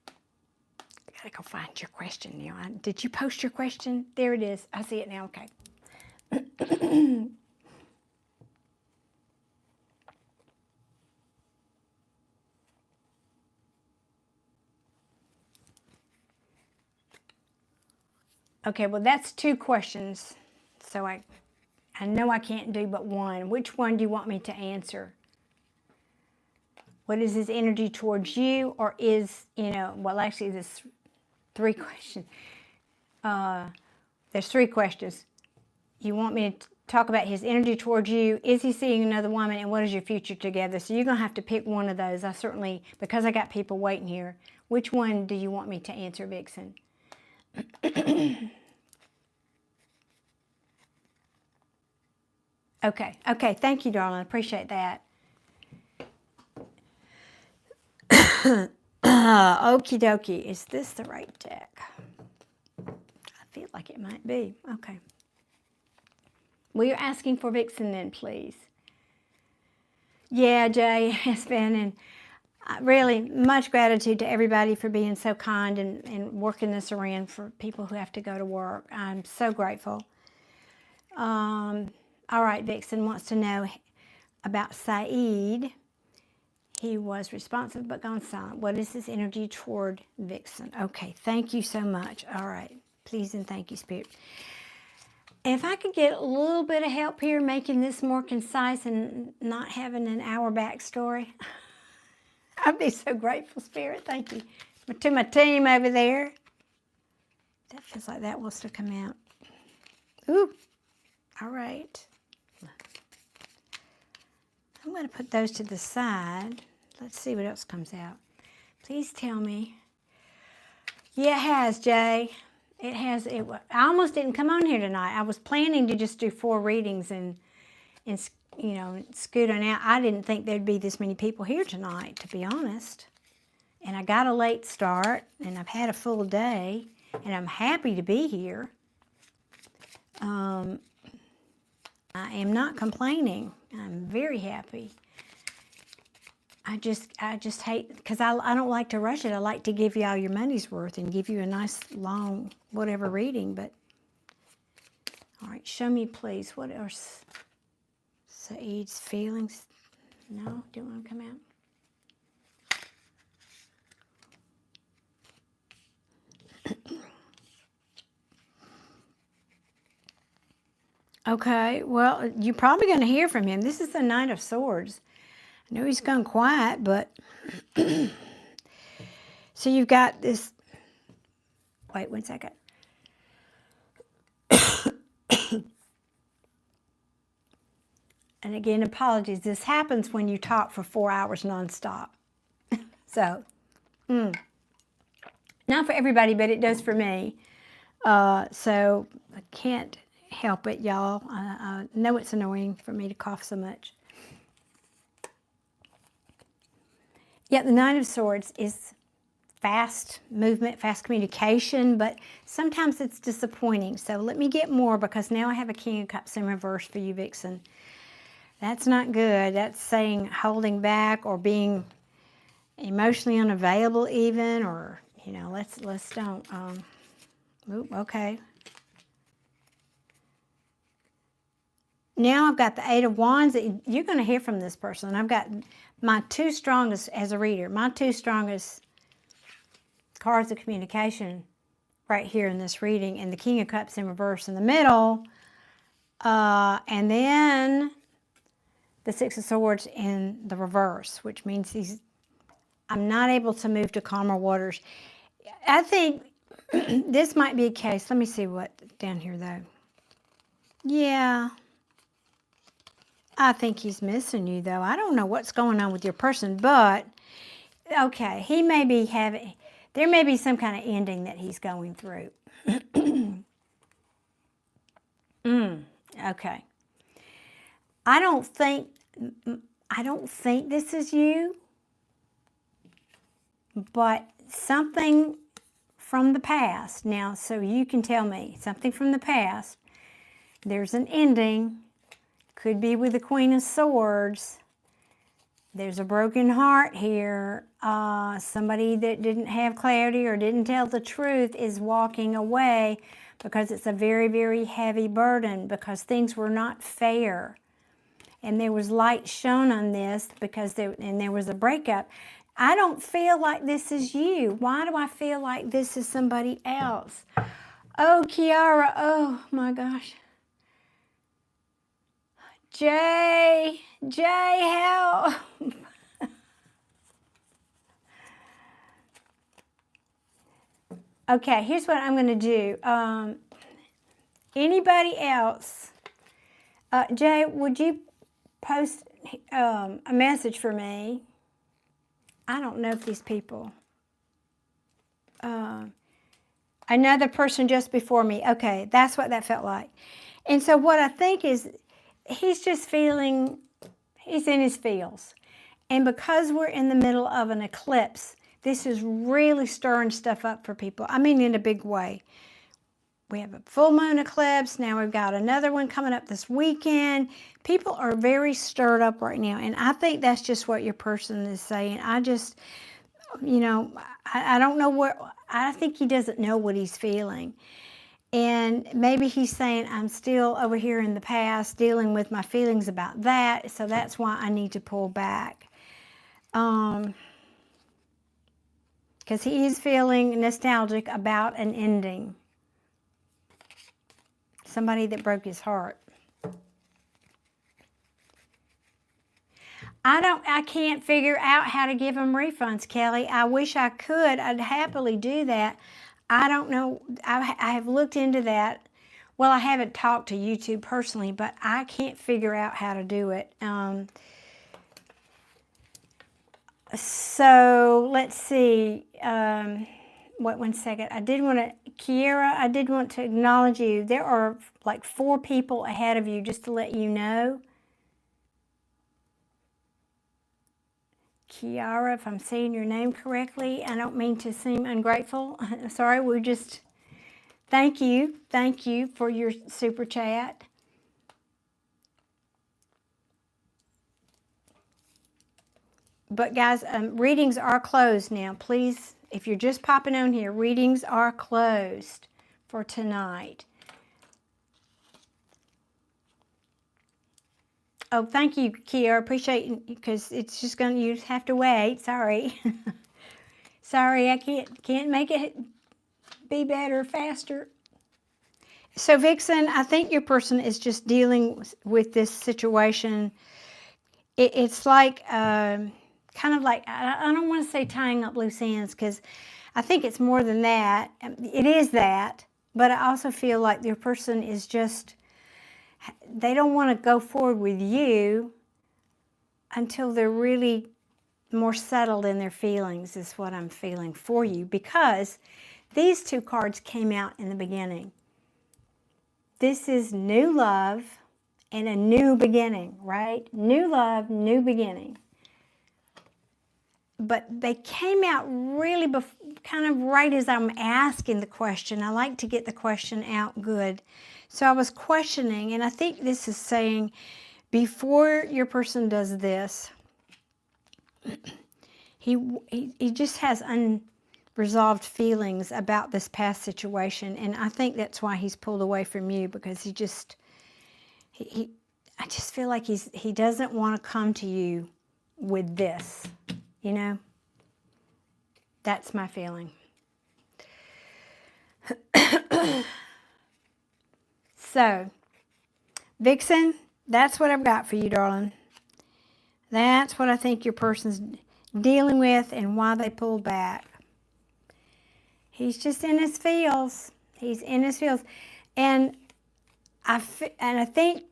I gotta go find your question now. Did you post your question? There it is. I see it now. Okay. Okay, well, that's 2 questions. So I know I can't do but one. Which one do you want me to answer? What is his energy towards you? Or is, well, actually, there's 3 questions. There's 3 questions. You want me to talk about his energy towards you? Is he seeing another woman? And what is your future together? So you're going to have to pick one of those. I certainly, because I got people waiting here, which one do you want me to answer, Vixen? Okay, thank you, darling. I appreciate that. Okie dokie. Is this the right deck? I feel like it might be. Okay. Well, you're asking for Vixen then, please. Yeah, Jay has been, and really much gratitude to everybody for being so kind and working this around for people who have to go to work. I'm so grateful. All right, Vixen wants to know about Saeed. He was responsive but gone silent. What is his energy toward Vixen? Okay, thank you so much. All right, please and thank you, Spirit. If I could get a little bit of help here making this more concise and not having an hour backstory, I'd be so grateful, Spirit. Thank you. To my team over there. That feels like that wants to come out. Ooh, all right. I'm going to put those to the side. Let's see what else comes out. Please tell me. Yeah, it has, Jay. It has. I almost didn't come on here tonight. I was planning to just do 4 readings and scoot on out. I didn't think there'd be this many people here tonight, to be honest. And I got a late start, and I've had a full day, and I'm happy to be here. I am not complaining. I'm very happy. I just hate, because I don't like to rush it. I like to give you all your money's worth and give you a nice long whatever reading. But all right, show me please, what are Saeed's feelings? No, don't want to come out. Okay, well, you're probably going to hear from him. This is the Knight of Swords. I know he's gone quiet, but... So you've got this... Wait 1 second. And again, apologies. This happens when you talk for 4 hours nonstop. So, not for everybody, but it does for me. So I can't help it, y'all. I know it's annoying for me to cough so much. Yeah, the Nine of Swords is fast movement, fast communication, but sometimes it's disappointing. So let me get more, because now I have a King of Cups in reverse for you, Vixen. That's not good. That's saying holding back or being emotionally unavailable even, or, let's don't. Okay. Now I've got the Eight of Wands. You're going to hear from this person. I've got my 2 strongest, as a reader, my 2 strongest cards of communication right here in this reading, and the King of Cups in reverse in the middle, and then the Six of Swords in the reverse, which means I'm not able to move to calmer waters. I think this might be a case. Let me see what down here, though. Yeah. I think he's missing you, though. I don't know what's going on with your person, but, okay, he may be having, there may be some kind of ending that he's going through. Okay. I don't think this is you, but something from the past. Now, so you can tell me, something from the past, there's an ending, could be with the Queen of Swords. There's a broken heart here. Somebody that didn't have clarity or didn't tell the truth is walking away because it's a very, very heavy burden, because things were not fair. And there was light shown on this because there was a breakup. I don't feel like this is you. Why do I feel like this is somebody else? Oh, Kiara, oh my gosh. Jay, help. Okay, here's what I'm going to do. Anybody else? Jay, would you post a message for me? I don't know if these people. Another person just before me. Okay, that's what that felt like. And so what I think is he's just feeling, he's in his feels. And because we're in the middle of an eclipse, this is really stirring stuff up for people. I mean, in a big way. We have a full moon eclipse. Now we've got another one coming up this weekend. People are very stirred up right now. And I think that's just what your person is saying. I just, you know, I don't know what, I think he doesn't know what he's feeling. And maybe he's saying, I'm still over here in the past dealing with my feelings about that. So that's why I need to pull back. Because he is feeling nostalgic about an ending. Somebody that broke his heart. I can't figure out how to give him refunds, Kelly. I wish I could. I'd happily do that. I don't know. I have looked into that. Well, I haven't talked to YouTube personally, but I can't figure out how to do it. So let's see. Wait 1 second. I did want to, Kiera, I did want to acknowledge you. There are like 4 people ahead of you, just to let you know. Kiara, if I'm saying your name correctly, I don't mean to seem ungrateful. Sorry, we just, thank you for your super chat. But guys, readings are closed now. Please, if you're just popping on here, readings are closed for tonight. Oh, thank you, Kia. Appreciate it, because it's just going to, you have to wait. Sorry. Sorry, I can't make it be better, faster. So, Vixen, I think your person is just dealing with this situation. It's like, kind of like, I don't want to say tying up loose ends, because I think it's more than that. It is that, but I also feel like your person is just, they don't want to go forward with you until they're really more settled in their feelings, is what I'm feeling for you, because these 2 cards came out in the beginning. This is new love and a new beginning, right? New love, new beginning. But they came out really kind of right as I'm asking the question. I like to get the question out good. So I was questioning, and I think this is saying, before your person does this, he just has unresolved feelings about this past situation, and I think that's why he's pulled away from you, because I just feel like he doesn't want to come to you with this, you know? That's my feeling. So, Vixen, that's what I've got for you, darling. That's what I think your person's dealing with and why they pulled back. He's just in his feels. He's in his feels. And I think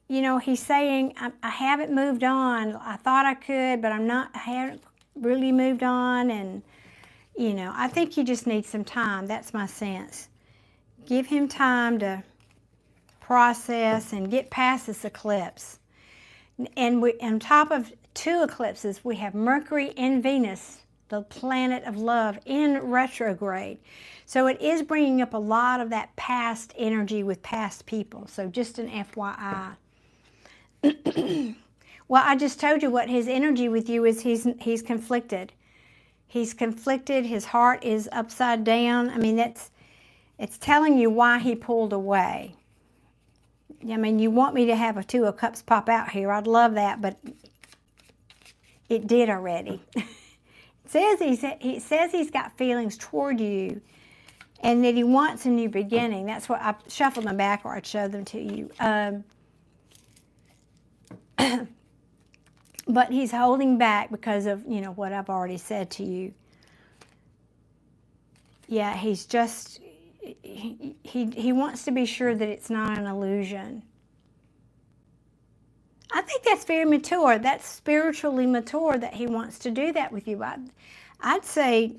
you know, he's saying, I haven't moved on. I thought I could, but I haven't really moved on. And, you know, I think he just needs some time. That's my sense. Give him time to process and get past this eclipse. And on top of 2 eclipses, we have Mercury and Venus, the planet of love, in retrograde. So it is bringing up a lot of that past energy with past people. So just an FYI. Well, I just told you what his energy with you is. He's conflicted. He's conflicted. His heart is upside down. I mean, it's telling you why he pulled away. I mean, you want me to have a 2 of Cups pop out here. I'd love that, but it did already. It says he's got feelings toward you and that he wants a new beginning. That's what I shuffled them back, or I'd show them to you. But he's holding back because of, you know, what I've already said to you. Yeah, he's just, he wants to be sure that it's not an illusion. I think that's very mature. That's spiritually mature that he wants to do that with you. I'd say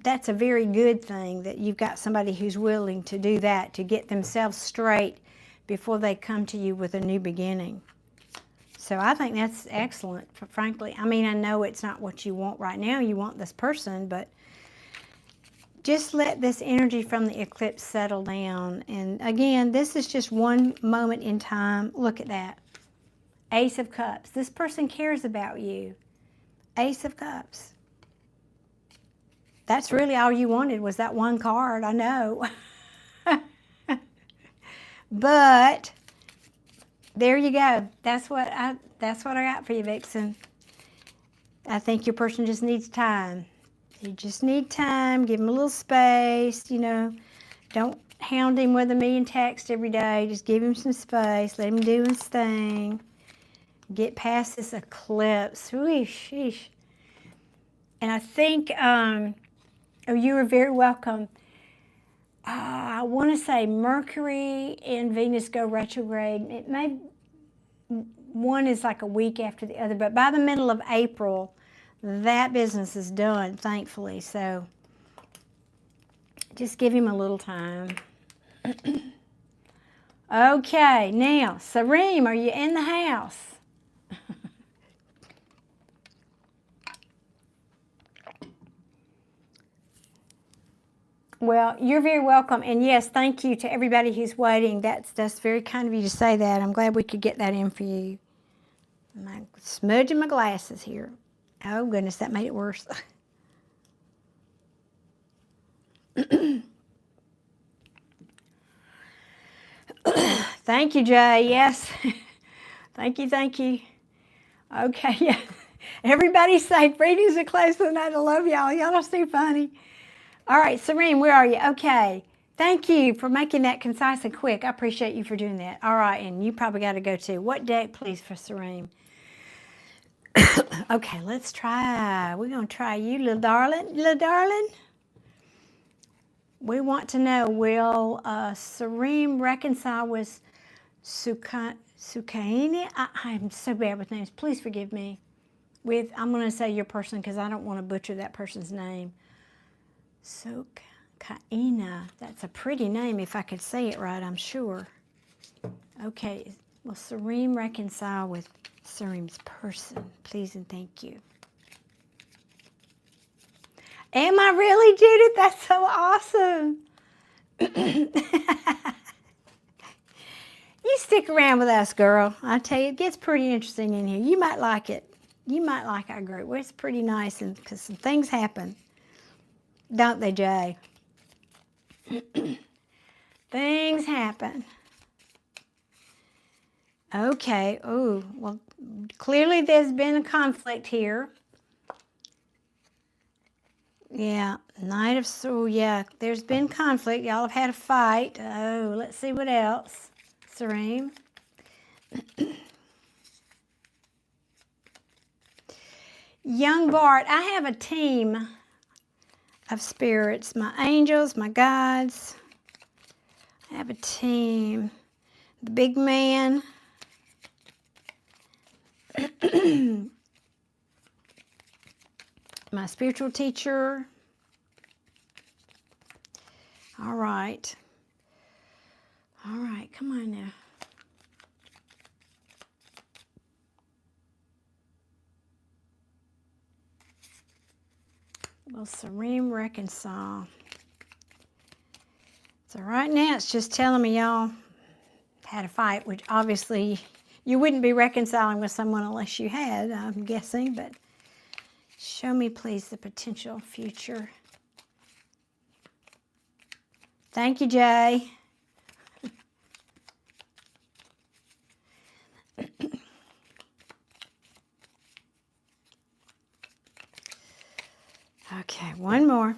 that's a very good thing, that you've got somebody who's willing to do that, to get themselves straight before they come to you with a new beginning. So I think that's excellent, frankly. I mean, I know it's not what you want right now. You want this person, but just let this energy from the eclipse settle down. And again, this is just one moment in time. Look at that. Ace of Cups. This person cares about you. Ace of Cups. That's really all you wanted, was that one card, I know. But there you go. That's what I got for you, Vixen. I think your person just needs time. You just need time. Give him a little space, you know. Don't hound him with a million texts every day. Just give him some space. Let him do his thing. Get past this eclipse. Whoosh, sheesh. And I think, oh, you are very welcome. I want to say Mercury and Venus go retrograde. It may, one is like a week after the other, but by the middle of April, that business is done, thankfully. So just give him a little time. Okay, now, Sareem, are you in the house? Well, you're very welcome. And yes, thank you to everybody who's waiting. That's very kind of you to say that. I'm glad we could get that in for you. I'm smudging my glasses here. Oh, goodness, that made it worse. Thank you, Jay. Yes. Thank you, thank you. Okay, yeah. Everybody say, readings are close to the night. I love y'all. Y'all are so funny. All right, Serene, where are you? Okay. Thank you for making that concise and quick. I appreciate you for doing that. All right, and you probably got to go too. What deck, please, for Serene? Okay, let's try. We're going to try you, little darling. Little darling. We want to know, will Serene reconcile with Sukaini? I'm so bad with names. Please forgive me. I'm going to say your person because I don't want to butcher that person's name. Sukaina. That's a pretty name if I could say it right, I'm sure. Okay. Will Serene reconcile with Serene's person? Please and thank you. Am I really, Judith? That's so awesome. You stick around with us, girl. I tell you, it gets pretty interesting in here. You might like it. You might like our group. Well, it's pretty nice because some things happen. Don't they, Jay? Things happen. Okay. Oh, well, clearly there's been a conflict here. Yeah, Knight of Swords. Yeah, there's been conflict. Y'all have had a fight. Oh, let's see what else. Serene. Young Bart, I have a team of spirits. My angels, my guides. I have a team. The big man. My spiritual teacher. All right. All right, come on now. Will serene reconcile. So right now it's just telling me y'all had a fight, which obviously you wouldn't be reconciling with someone unless you had, I'm guessing, but show me please the potential future. Thank you, Jay. Okay, one more.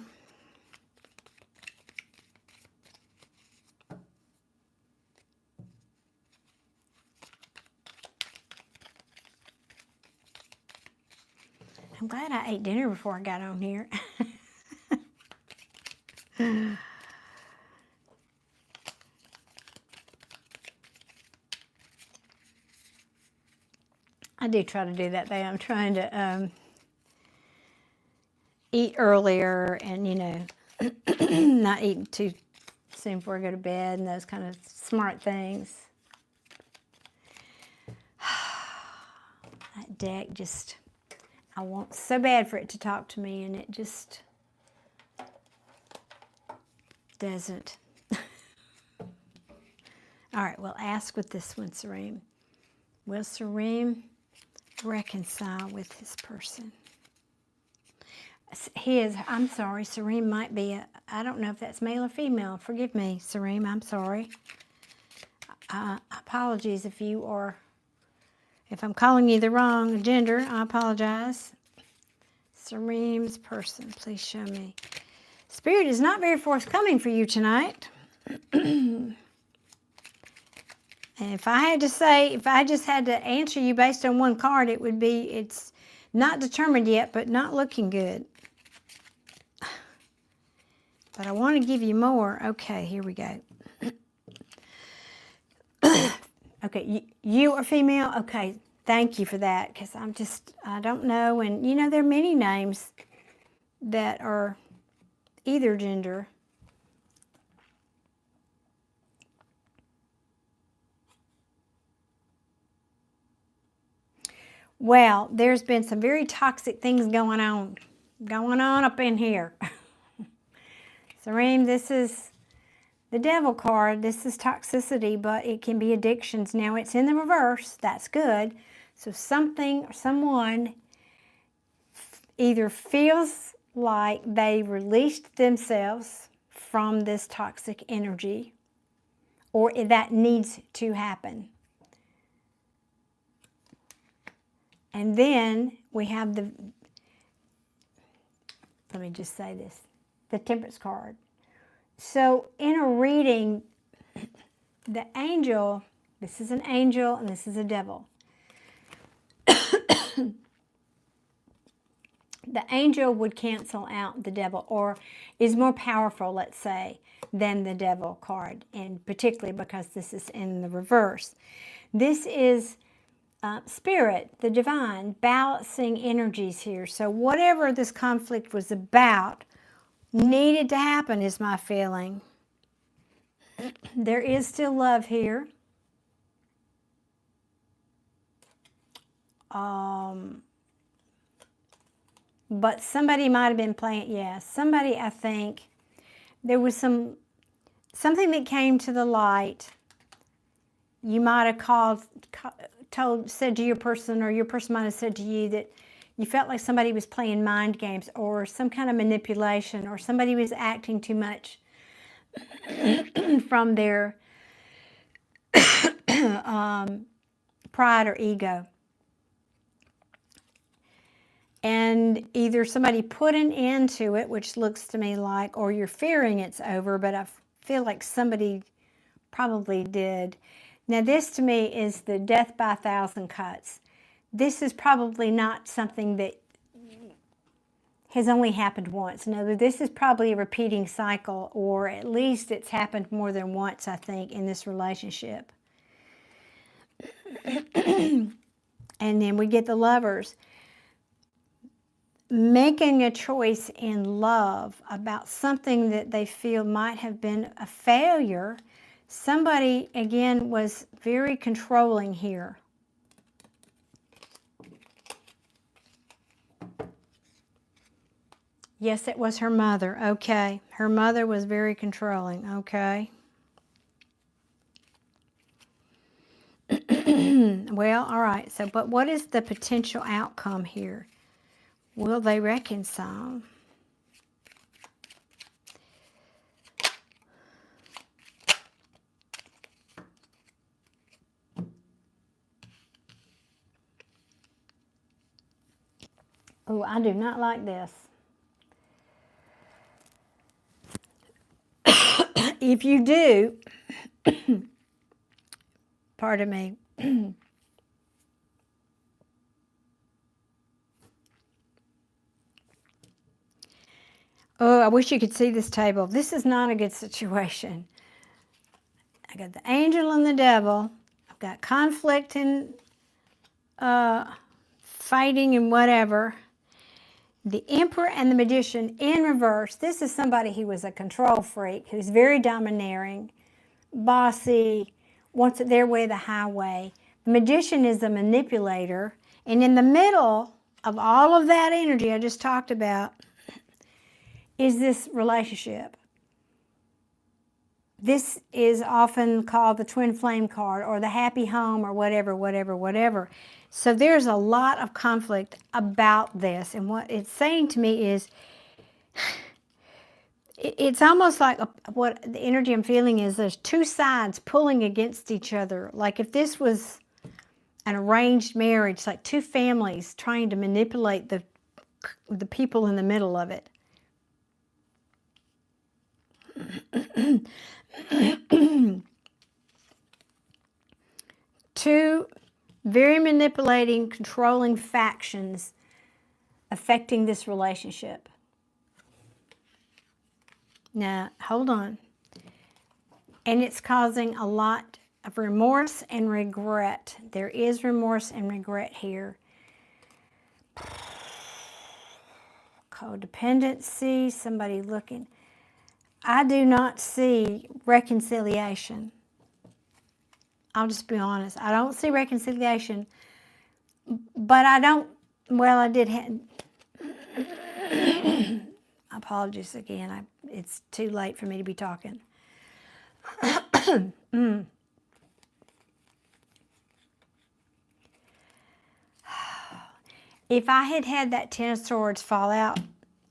I'm glad I ate dinner before I got on here. I do try to do that though. I'm trying to eat earlier and, you know, not eating too soon before I go to bed and those kind of smart things. That deck just, I want so bad for it to talk to me and it just doesn't. All right, well, ask with this one, Serene. Will Serene reconcile with his person? I'm sorry, Serene might be I don't know if that's male or female. Forgive me, Serene, I'm sorry. Apologies if I'm calling you the wrong gender, I apologize. Serene's person, please show me. Spirit is not very forthcoming for you tonight. And if I just had to answer you based on one card, it would be, it's not determined yet, but not looking good. But I want to give you more. Okay, here we go. Okay, you are female? Okay, thank you for that, because I don't know. And, you know, there are many names that are either gender. Well, there's been some very toxic things going on up in here. Serene, this is the Devil card. This is toxicity, but it can be addictions. Now, it's in the reverse. That's good. So something or someone either feels like they released themselves from this toxic energy, or that needs to happen. And then we have let me just say this, the Temperance card. So in a reading, the angel, this is an angel and this is a devil. The angel would cancel out the devil, or is more powerful, let's say, than the Devil card, and particularly because this is in the reverse. This is spirit, the divine, balancing energies here. So whatever this conflict was about needed to happen, is my feeling. There is still love here. But somebody might have been playing, somebody, I think, there was something that came to the light. You might have said to your person, or your person might have said to you that you felt like somebody was playing mind games or some kind of manipulation, or somebody was acting too much from their pride or ego. And either somebody put an end to it, which looks to me like, or you're fearing it's over, but I feel like somebody probably did. Now this to me is the death by 1,000 cuts. This is probably not something that has only happened once. No, this is probably a repeating cycle, or at least it's happened more than once, I think, in this relationship. And then we get the Lovers. Making a choice in love about something that they feel might have been a failure. Somebody, again, was very controlling here. Yes, it was her mother. Okay. Her mother was very controlling. Okay. Well, all right. So, but what is the potential outcome here? Will they reconcile? Oh, I do not like this. If you do, pardon me. Oh, I wish you could see this table. This is not a good situation. I got the angel and the devil. I've got conflict and fighting and whatever. The emperor and the magician in reverse. This is somebody who was a control freak, who's very domineering, bossy, wants it their way, the highway. The magician is the manipulator. And in the middle of all of that energy I just talked about is this relationship. This is often called the twin flame card or the happy home or whatever, whatever, whatever. So there's a lot of conflict about this. And what it's saying to me is, it's almost like what the energy I'm feeling is there's two sides pulling against each other. Like if this was an arranged marriage, like two families trying to manipulate the people in the middle of it. Two very manipulating, controlling factions affecting this relationship. Now, hold on. And it's causing a lot of remorse and regret. There is remorse and regret here. Codependency, somebody looking. I do not see reconciliation. I'll just be honest. I don't see reconciliation, but I don't, well, I did have, apologies again. It's too late for me to be talking. If I had had that Ten of Swords fall out,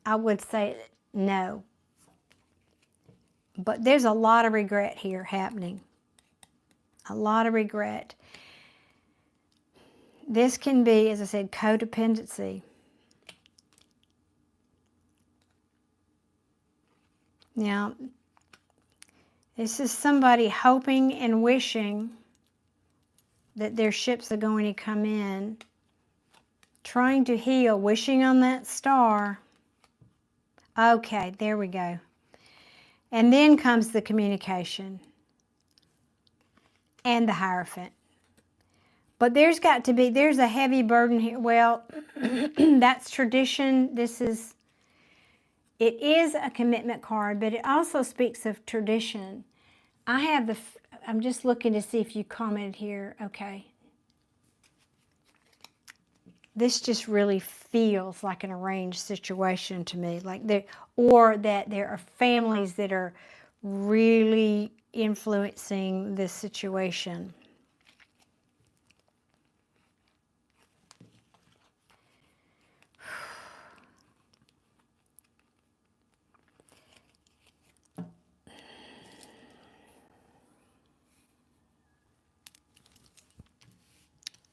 I would say no. But there's a lot of regret here happening. A lot of regret. This can be, as I said, codependency. Now, this is somebody hoping and wishing that their ships are going to come in, trying to heal, wishing on that star. Okay, there we go. And then comes the communication and the Hierophant. But there's a heavy burden here. Well, that's tradition. It is a commitment card, but it also speaks of tradition. I'm just looking to see if you commented here. Okay. This just really feels like an arranged situation to me, or that there are families that are really influencing this situation.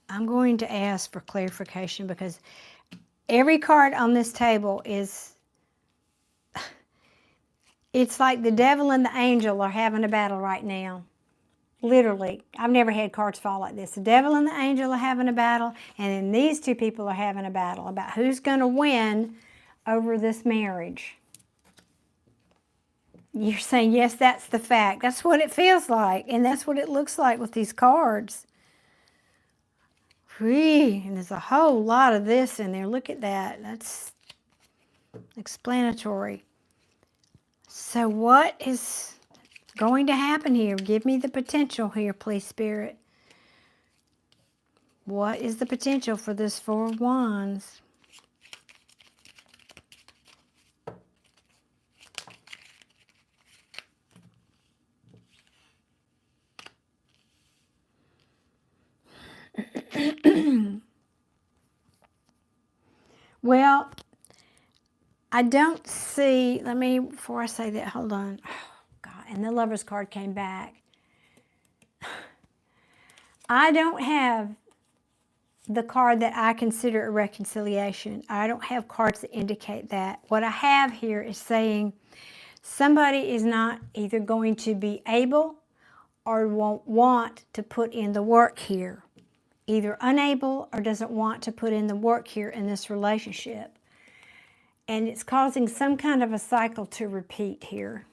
I'm going to ask for clarification because every card on this table it's like the devil and the angel are having a battle right now. Literally. I've never had cards fall like this. The devil and the angel are having a battle, and then these two people are having a battle about who's going to win over this marriage. You're saying, yes, that's the fact. That's what it feels like, and that's what it looks like with these cards. And there's a whole lot of this in there. Look at that. That's explanatory. So what is going to happen here? Give me the potential here, please, Spirit. What is the potential for this Four of Wands? Well, I don't see, before I say that, hold on. Oh, God, and the Lover's card came back. I don't have the card that I consider a reconciliation. I don't have cards that indicate that. What I have here is saying somebody is not either going to be able or won't want to put in the work here. Either unable or doesn't want to put in the work here in this relationship. And it's causing some kind of a cycle to repeat here.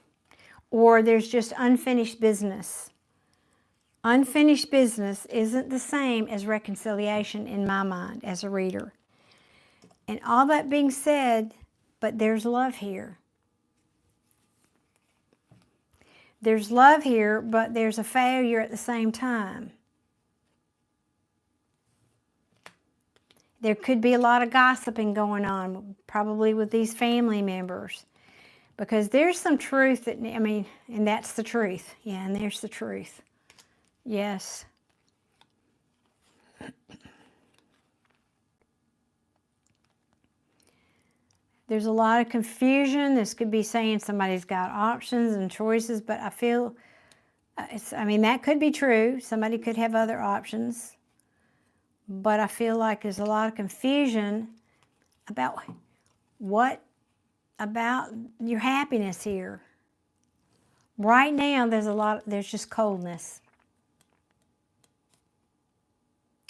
Or there's just unfinished business. Unfinished business isn't the same as reconciliation in my mind as a reader. And all that being said, but there's love here. There's love here, but there's a failure at the same time. There could be a lot of gossiping going on, probably with these family members. Because there's some truth that, and that's the truth. Yeah, and there's the truth. Yes. There's a lot of confusion. This could be saying somebody's got options and choices, but I feel, that could be true. Somebody could have other options. But I feel like there's a lot of confusion about about your happiness here. Right now, there's just coldness.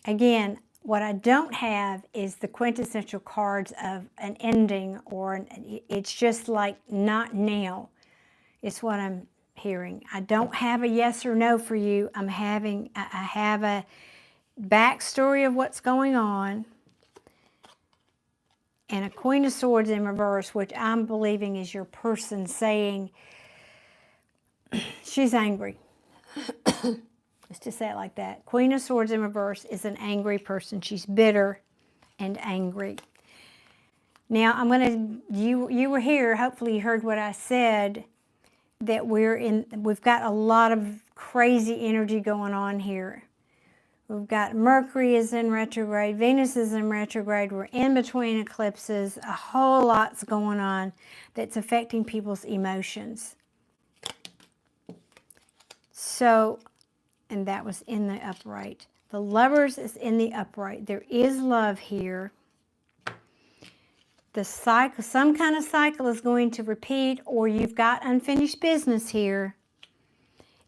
Again, what I don't have is the quintessential cards of an ending, or it's just like not now. It's what I'm hearing. I don't have a yes or no for you. I have a backstory of what's going on, and a Queen of Swords in reverse, which I'm believing is your person saying she's angry. Let's just say it like that. Queen of Swords in reverse is an angry person. She's bitter and angry. Now, you were here, hopefully you heard what I said, that we've got a lot of crazy energy going on here. We've got Mercury is in retrograde, Venus is in retrograde, we're in between eclipses, a whole lot's going on that's affecting people's emotions. So, and that was in the upright. The Lovers is in the upright. There is love here. The cycle, some kind of cycle is going to repeat, or you've got unfinished business here.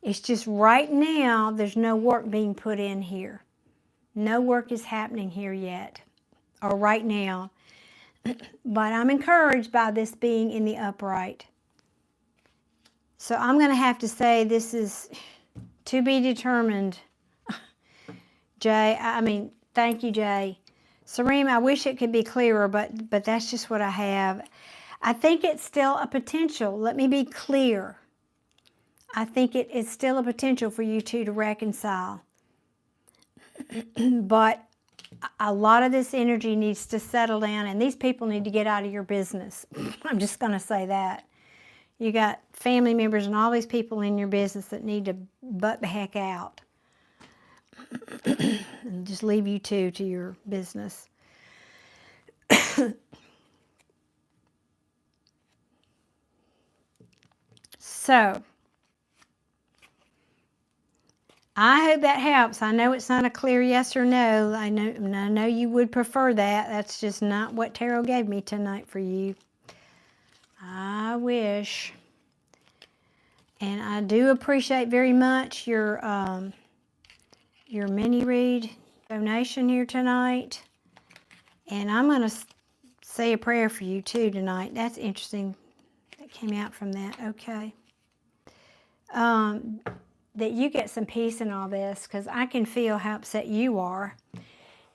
It's just right now, there's no work being put in here. No work is happening here yet, or right now. But I'm encouraged by this being in the upright. So I'm going to have to say this is to be determined. Jay, thank you, Jay. Serene, I wish it could be clearer, but that's just what I have. I think it's still a potential. Let me be clear. I think it is still a potential for you two to reconcile. But a lot of this energy needs to settle down, and these people need to get out of your business. I'm just going to say that. You got family members and all these people in your business that need to butt the heck out. And just leave you two to your business. So, I hope that helps. I know it's not a clear yes or no. I know you would prefer that. That's just not what tarot gave me tonight for you. I wish. And I do appreciate very much your mini read donation here tonight. And I'm going to say a prayer for you too tonight. That's interesting. That came out from that. Okay. That you get some peace in all this, because I can feel how upset you are.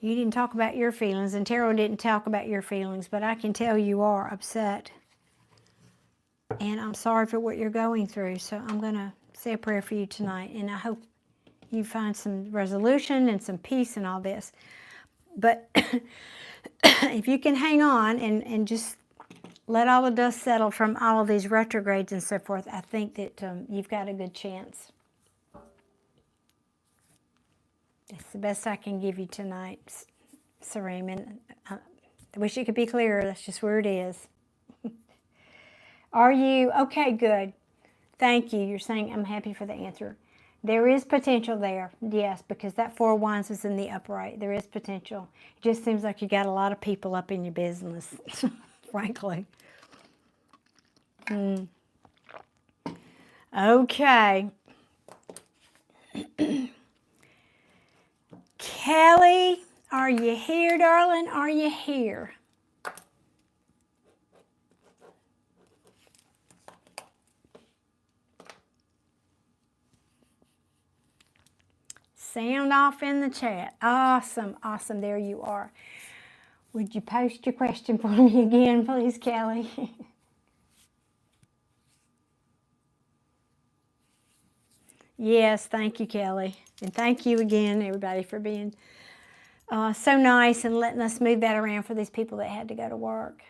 You didn't talk about your feelings, and Tarot didn't talk about your feelings, but I can tell you are upset. And I'm sorry for what you're going through, so I'm going to say a prayer for you tonight, and I hope you find some resolution and some peace in all this. But if you can hang on and just let all the dust settle from all of these retrogrades and so forth, I think that you've got a good chance. It's the best I can give you tonight, Serene. And I wish it could be clearer. That's just where it is. Are you? Okay, good. Thank you. You're saying I'm happy for the answer. There is potential there, yes, because that Four of Wands was in the upright. There is potential. It just seems like you got a lot of people up in your business, frankly. Okay. Kelly, are you here, darling? Are you here? Sound off in the chat. Awesome, awesome. There you are. Would you post your question for me again, please, Kelly? Yes, thank you, Kelly. And thank you again, everybody, for being so nice and letting us move that around for these people that had to go to work.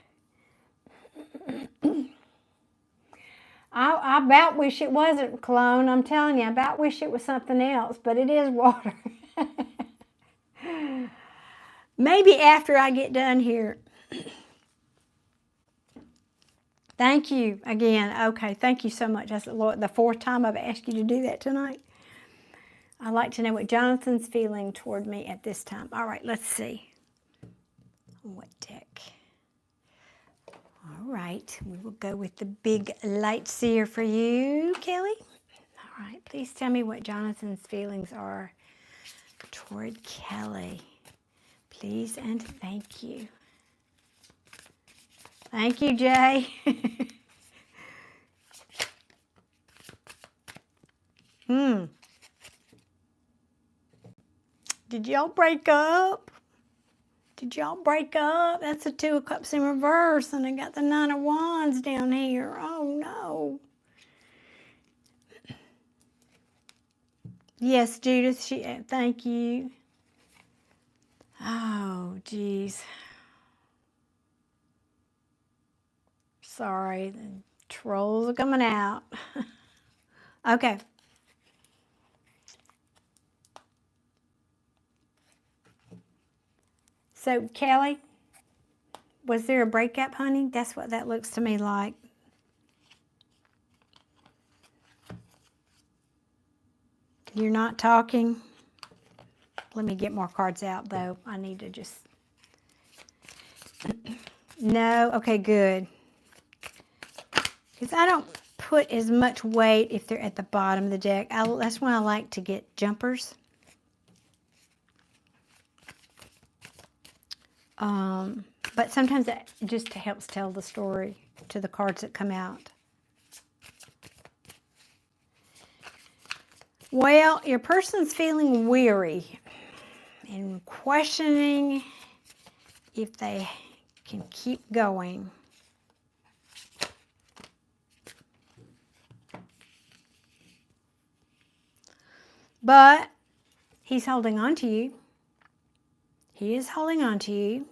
I about wish it wasn't cologne. I'm telling you, I about wish it was something else, but it is water. Maybe after I get done here. Thank you again. Okay, thank you so much. That's the fourth time I've asked you to do that tonight. I'd like to know what Jonathan's feeling toward me at this time. All right, let's see. What deck? All right, we will go with the big light seer for you, Kelly. All right, please tell me what Jonathan's feelings are toward Kelly. Please and thank you. Thank you, Jay. Did y'all break up? Did y'all break up? That's the Two of Cups in reverse, and I got the Nine of Wands down here. Oh, no. Yes, Judith, thank you. Oh, geez. Sorry, the trolls are coming out. Okay. So, Kelly, was there a breakup, honey? That's what that looks to me like. You're not talking? Let me get more cards out, though. I need to just... No? Okay, good. Because I don't put as much weight if they're at the bottom of the deck. That's when I like to get jumpers. But sometimes it just helps tell the story to the cards that come out. Well, your person's feeling weary and questioning if they can keep going. But he's holding on to you. He is holding on to you.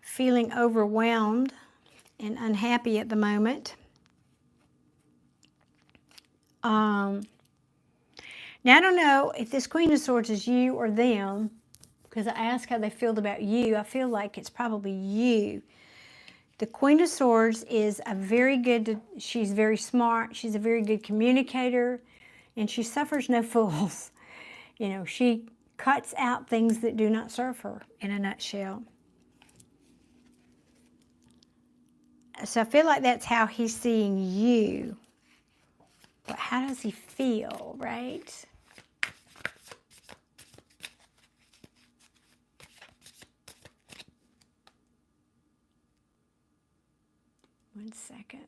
Feeling overwhelmed and unhappy at the moment. Now, I don't know if this Queen of Swords is you or them, because I asked how they feel about you. I feel like it's probably you. The Queen of Swords is she's very smart. She's a very good communicator, and she suffers no fools. You know, she cuts out things that do not serve her, in a nutshell. So I feel like that's how he's seeing you. But how does he feel, right? One second.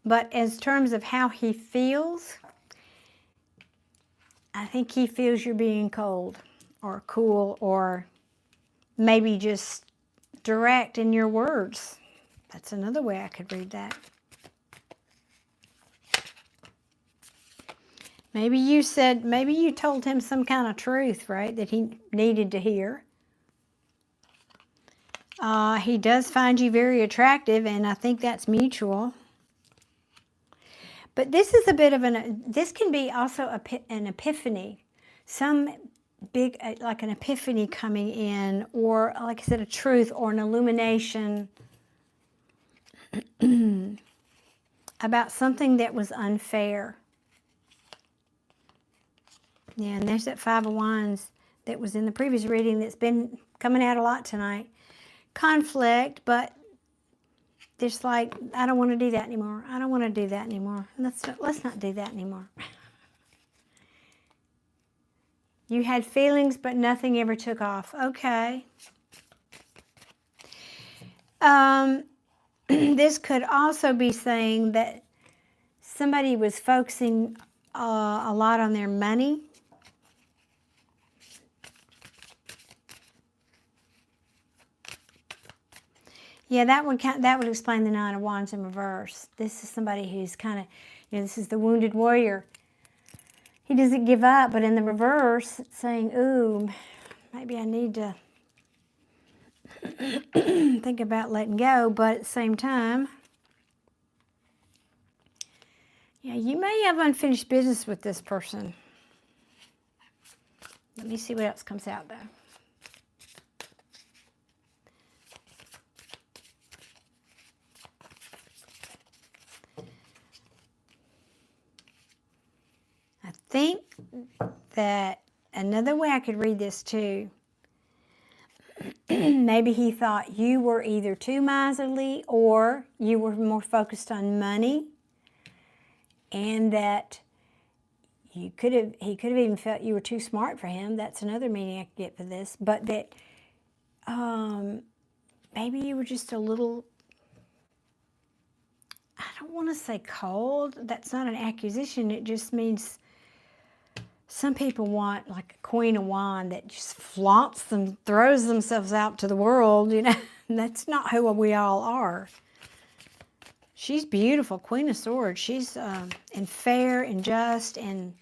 But as terms of how he feels, I think he feels you're being cold or cool or maybe just direct in your words. That's another way I could read that. Maybe you told him some kind of truth, right, that he needed to hear. He does find you very attractive, and I think that's mutual. But this is a bit of this can be also an epiphany. Some big, like an epiphany coming in, or like I said, a truth or an illumination about something that was unfair. Yeah, and there's that Five of Wands that was in the previous reading that's been coming out a lot tonight. Conflict, but just like, I don't want to do that anymore. I don't want to do that anymore. Let's not do that anymore. You had feelings, but nothing ever took off. Okay. This could also be saying that somebody was focusing a lot on their money. Yeah, that would explain the Nine of Wands in reverse. This is somebody who's kind of, this is the wounded warrior. He doesn't give up, but in the reverse, it's saying, ooh, maybe I need to think about letting go, but at the same time, yeah, you may have unfinished business with this person. Let me see what else comes out, though. I think that another way I could read this too, maybe he thought you were either too miserly or you were more focused on money, and that he could have even felt you were too smart for him. That's another meaning I could get for this. But that maybe you were just a little, I don't want to say cold. That's not an accusation. It just means some people want like a queen of wine that just flaunts them, throws themselves out to the world, And that's not who we all are. She's beautiful, Queen of Swords. She's and fair and just, and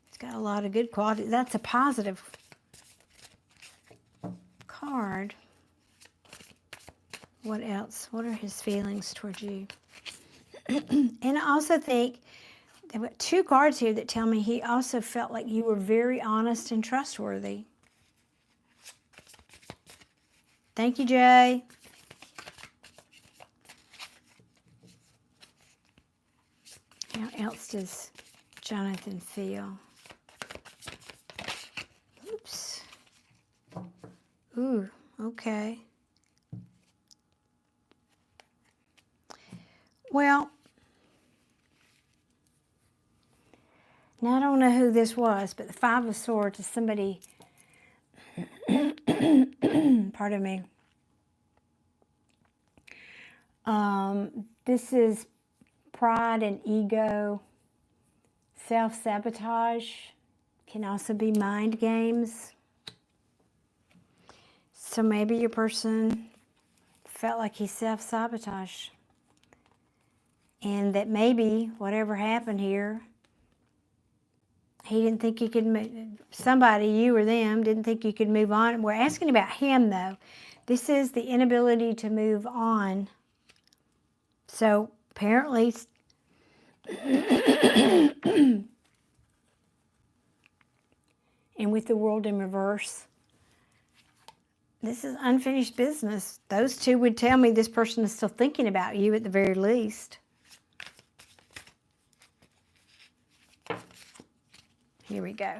it's got a lot of good qualities. That's a positive card. What else? What are his feelings towards you? And I also think there were two cards here that tell me he also felt like you were very honest and trustworthy. Thank you, Jay. How else does Jonathan feel? Oops. Ooh, okay. Well, now I don't know who this was, but the Five of Swords is somebody, pardon me. This is pride and ego, self-sabotage, can also be mind games. So maybe your person felt like he self-sabotaged, and that maybe whatever happened here, he didn't think he could, somebody, you or them, didn't think you could move on. We're asking about him, though. This is the inability to move on. So apparently, and with the world in reverse, this is unfinished business. Those two would tell me this person is still thinking about you at the very least. Here we go.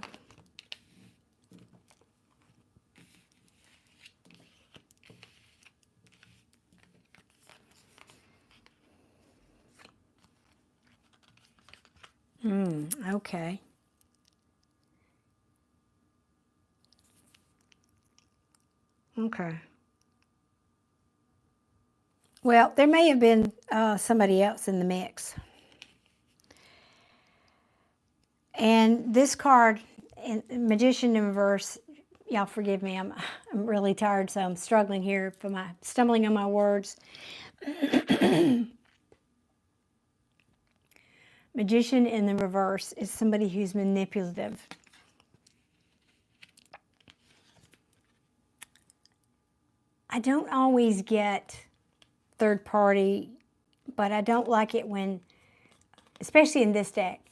Okay. Okay. Well, there may have been somebody else in the mix. And this card, Magician in reverse, y'all forgive me, I'm really tired, so I'm struggling here for my stumbling on my words. Magician in the reverse is somebody who's manipulative. I don't always get third party, but I don't like it when, especially in this deck,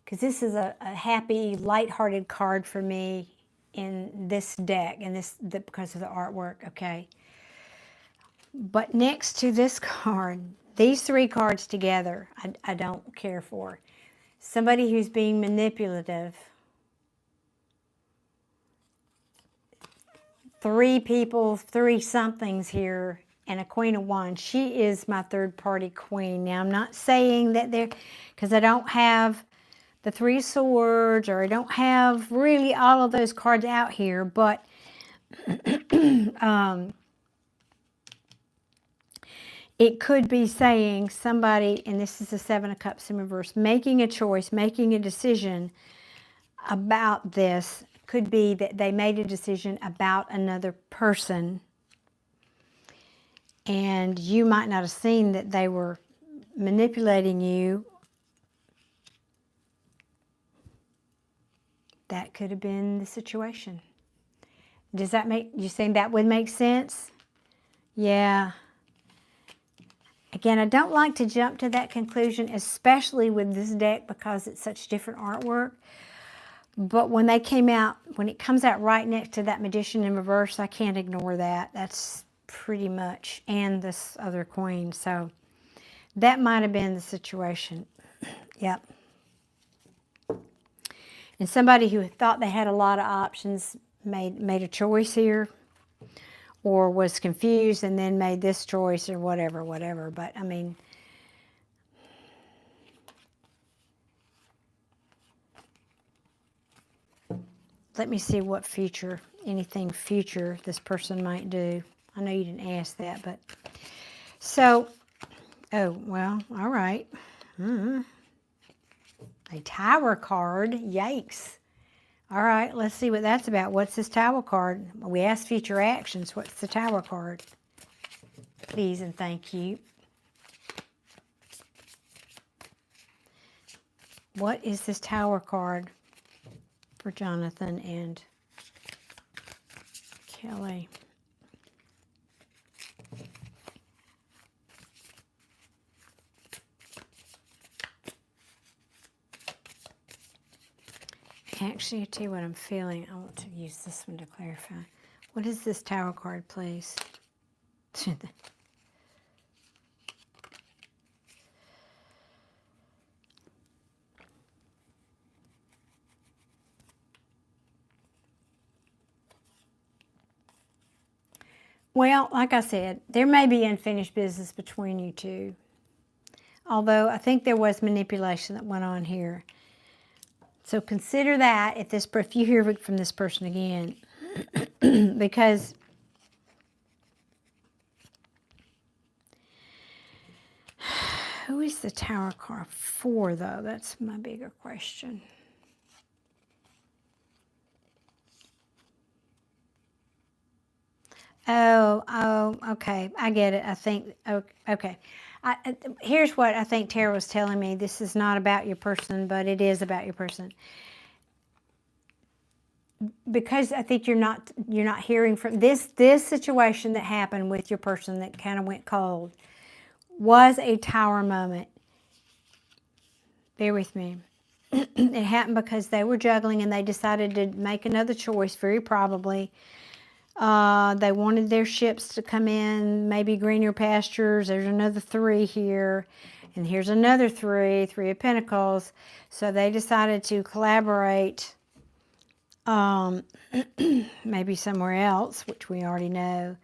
because this is a happy, lighthearted card for me in this deck, and because of the artwork, okay? But next to this card, these three cards together, I don't care for. Somebody who's being manipulative. Three people, three somethings here, and a Queen of Wands. She is my third party queen. Now, I'm not saying that they're, because I don't have the Three of Swords, or I don't have really all of those cards out here, but it could be saying somebody, and this is the Seven of Cups in reverse, making a choice, making a decision about this. Could be that they made a decision about another person, and you might not have seen that they were manipulating you. That could have been the situation. Does that make, you saying that would make sense? Yeah. Again, I don't like to jump to that conclusion, especially with this deck, because it's such different artwork. But when they came out, when it comes out right next to that Magician in reverse, I can't ignore that. That's pretty much, and this other queen. So that might have been the situation. Yep. And somebody who thought they had a lot of options made a choice here, or was confused and then made this choice, or whatever. But I mean, let me see what anything future this person might do. I know you didn't ask that, but so, oh, well, all right. A Tower card, yikes. All right, let's see what that's about. What's this Tower card? We asked future actions. What's the Tower card? Please and thank you. What is this Tower card for Jonathan and Kelly? Actually, I'll tell you what I'm feeling. I want to use this one to clarify. What is this Tower card, please? Well, like I said, there may be unfinished business between you two. Although I think there was manipulation that went on here. So consider that if you hear from this person again. Because who is the Tower card for, though? That's my bigger question. Oh, okay. I get it. I think, okay. Here's what I think Tara was telling me. This is not about your person, but it is about your person. Because I think you're not hearing from this situation that happened with your person that kind of went cold was a Tower moment. Bear with me. It happened because they were juggling and they decided to make another choice, very probably. They wanted their ships to come in, maybe greener pastures. There's another 3 here. And here's another 3 of Pentacles. So they decided to collaborate maybe somewhere else, which we already know.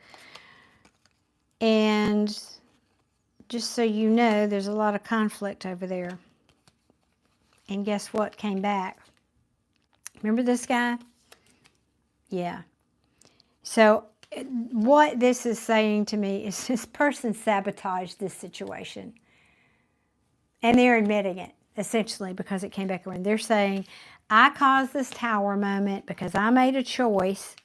And just so you know, there's a lot of conflict over there. And guess what came back? Remember this guy? Yeah. So what this is saying to me is this person sabotaged this situation. And they're admitting it, essentially, because it came back around. They're saying, I caused this tower moment because I made a choice.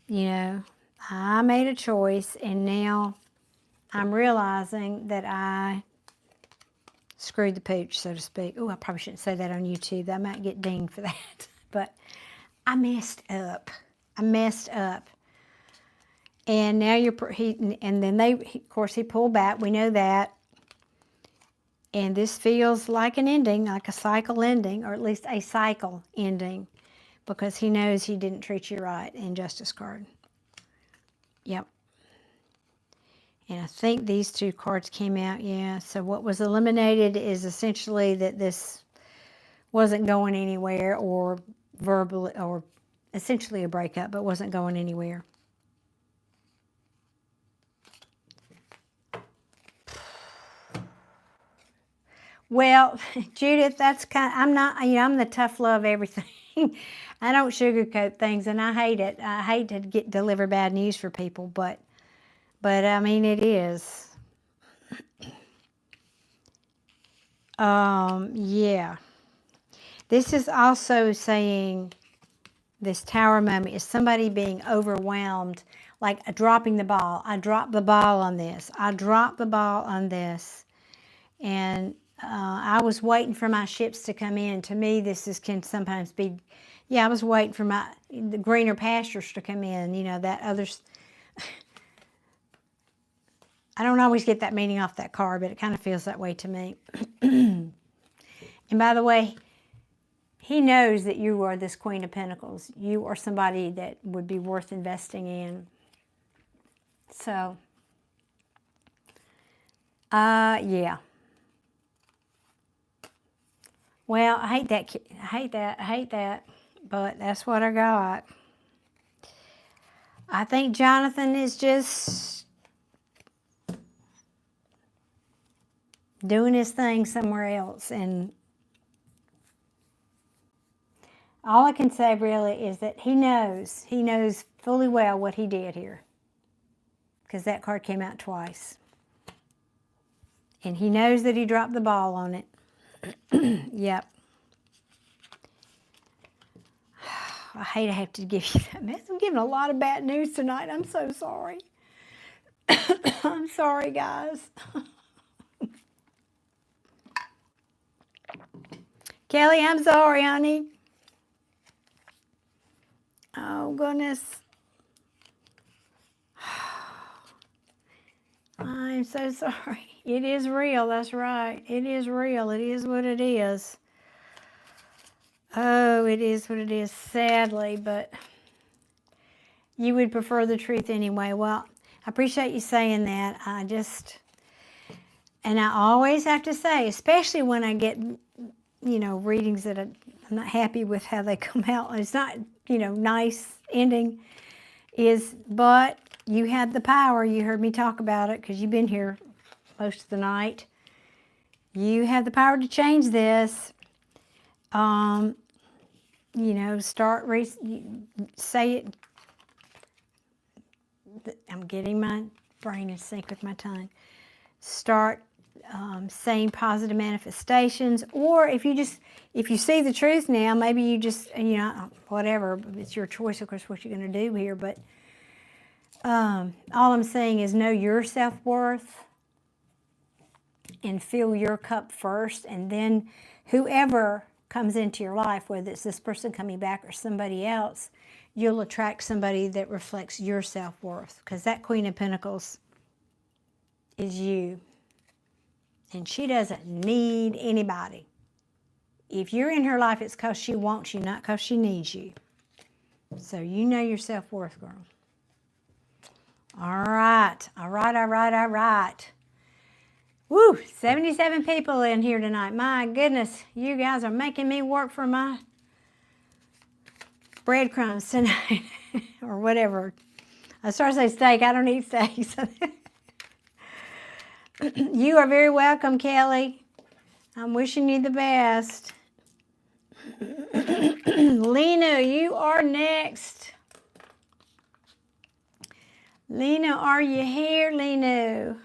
You know, I made a choice, and now I'm realizing that I screwed the pooch, so to speak. Oh, I probably shouldn't say that on YouTube. I might get dinged for that. But I messed up. I messed up. And now and then of course, he pulled back. We know that. And this feels like an ending, like a cycle ending, or at least a cycle ending, because he knows he didn't treat you right in Justice card. Yep. And I think these two cards came out, yeah. So what was eliminated is essentially that this wasn't going anywhere, or verbally, or essentially a breakup, but wasn't going anywhere. Well, Judith, that's I'm not, I'm the tough love everything. I don't sugarcoat things, and I hate it. I hate to deliver bad news for people, but I mean, it is. Yeah. This is also saying, this tower moment is somebody being overwhelmed, like dropping the ball. I dropped the ball on this. I dropped the ball on this. And I was waiting for my ships to come in. To me, can sometimes be, yeah, I was waiting for the greener pastures to come in. You know, that others, I don't always get that meaning off that card, but it kind of feels that way to me. And by the way, he knows that you are this Queen of Pentacles. You are somebody that would be worth investing in. So, yeah. Well, I hate that, but that's what I got. I think Jonathan is just doing his thing somewhere else, and all I can say really is that he knows fully well what he did here, because that card came out twice, and he knows that he dropped the ball on it. Yep. I hate I have to give you that mess. I'm giving a lot of bad news tonight. I'm so sorry. I'm sorry, guys. Kelly, I'm sorry, honey. Oh, goodness. I'm so sorry. It is real. That's right. It is real. It is what it is. Oh, it is what it is, sadly, but you would prefer the truth anyway. Well, I appreciate you saying that. And I always have to say, especially when I get, readings that I'm not happy with how they come out. It's not, nice ending, but you had the power. You heard me talk about it because you've been here most of the night. You have the power to change this. Say it. I'm getting my brain in sync with my tongue. Start saying positive manifestations, or if you see the truth now, maybe you just, whatever, it's your choice, of course, what you're going to do here, but all I'm saying is know your self-worth and fill your cup first, and then whoever comes into your life, whether it's this person coming back or somebody else, you'll attract somebody that reflects your self-worth, because that Queen of Pentacles is you. And she doesn't need anybody. If you're in her life, it's because she wants you, not because she needs you. So you know your self-worth, girl. All right. All right, all right, all right. Woo, 77 people in here tonight. My goodness, you guys are making me work for my breadcrumbs tonight. Or whatever. I started to say steak. I don't eat steaks. You are very welcome, Kelly. I'm wishing you the best. Lena, you are next. Lena, are you here, Lena?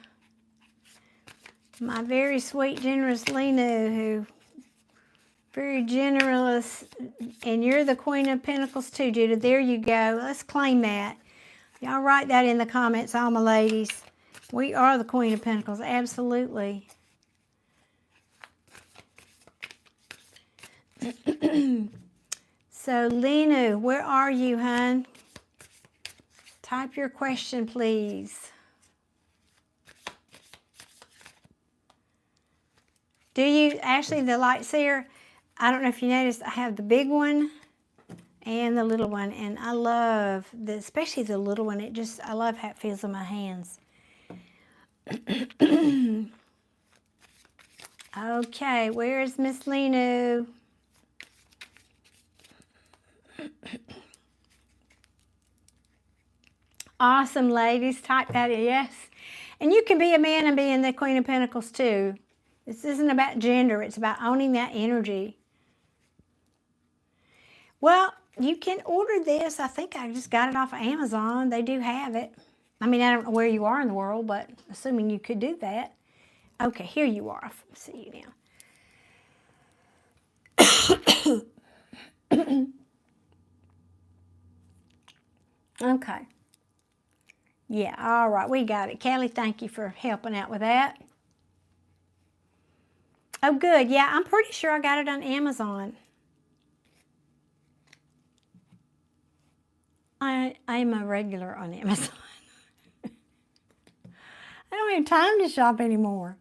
My very sweet, generous Lena, who very generous, and you're the Queen of Pentacles too, Judah. There you go. Let's claim that. Y'all write that in the comments, all my ladies. We are the Queen of Pentacles, absolutely. So, Lena, where are you, hun? Type your question, please. Do you, actually, the light seer, I don't know if you noticed, I have the big one and the little one, and I love, especially the little one, I love how it feels in my hands. Okay, where is Miss Lena? Awesome, ladies. Type that in, yes. And you can be a man and be in the Queen of Pentacles too. This isn't about gender. It's about owning that energy. Well, you can order this. I think I just got it off of Amazon. They do have it. I mean, I don't know where you are in the world, but assuming you could do that. Okay, here you are. I see you now. Okay. Yeah, all right, we got it. Kelly, thank you for helping out with that. Oh, good. Yeah, I'm pretty sure I got it on Amazon. I am a regular on Amazon. I don't have time to shop anymore.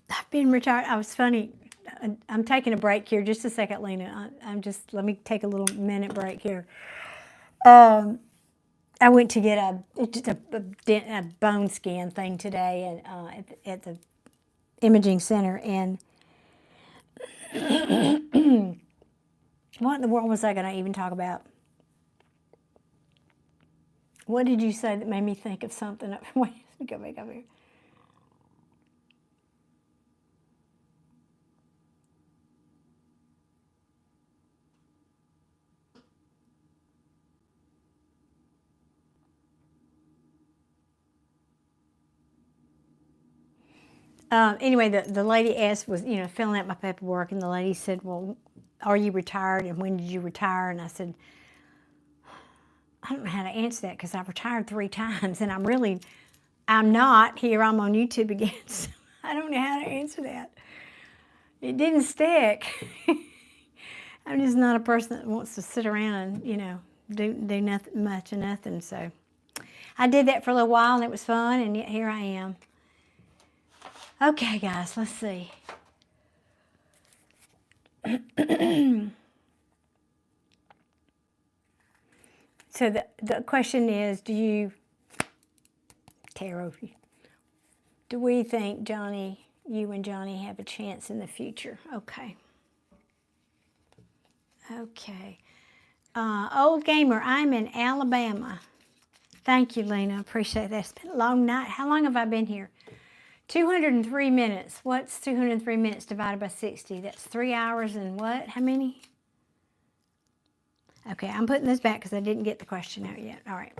I've been retired. I was funny. I'm taking a break here. Just a second, Lena. Let me take a little minute break here. I went to get a bone scan thing today at the imaging center, and what in the world was I going to even talk about? What did you say that made me think of something? Wait, let me go back over here. Anyway, the lady asked, was, filling out my paperwork, and the lady said, well, are you retired, and when did you retire? And I said, I don't know how to answer that because I've retired 3 times, and I'm not here. I'm on YouTube again, so I don't know how to answer that. It didn't stick. I'm just not a person that wants to sit around and, do nothing much of nothing. So I did that for a little while, and it was fun, and yet here I am. Okay, guys, let's see. So the question is, do we think you and Johnny have a chance in the future? Okay. Okay. Old Gamer, I'm in Alabama. Thank you, Lena. Appreciate that. It's been a long night. How long have I been here? 203 minutes. What's 203 minutes divided by 60? That's 3 hours and what? How many? Okay, I'm putting this back because I didn't get the question out yet. All right.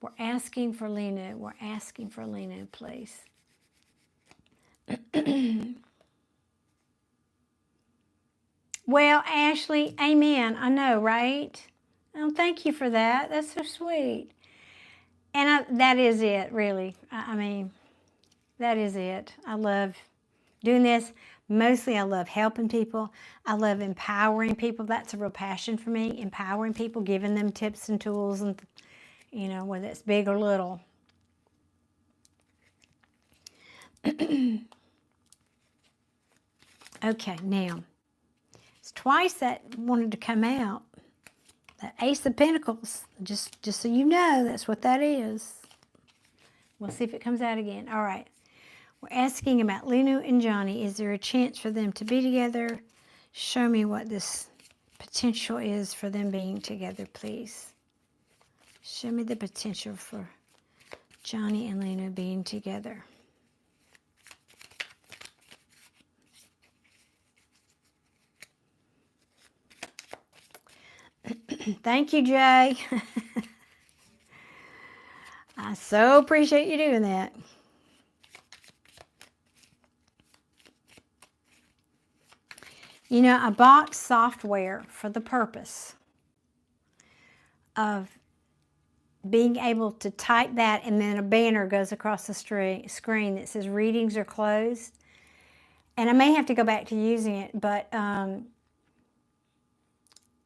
We're asking for Lena. We're asking for Lena, please. Well, Ashley, amen. I know, right? Oh, thank you for that. That's so sweet. And that is it, really. I mean, that is it. I love doing this. Mostly I love helping people. I love empowering people. That's a real passion for me, empowering people, giving them tips and tools, and whether it's big or little. Okay, now, it's twice that wanted to come out. That Ace of Pentacles, just so you know, that's what that is. We'll see if it comes out again. All right. We're asking about Lena and Johnny. Is there a chance for them to be together? Show me what this potential is for them being together, please. Show me the potential for Johnny and Lena being together. Thank you, Jay. I so appreciate you doing that. You know, I bought software for the purpose of being able to type that, and then a banner goes across the screen that says readings are closed. And I may have to go back to using it, but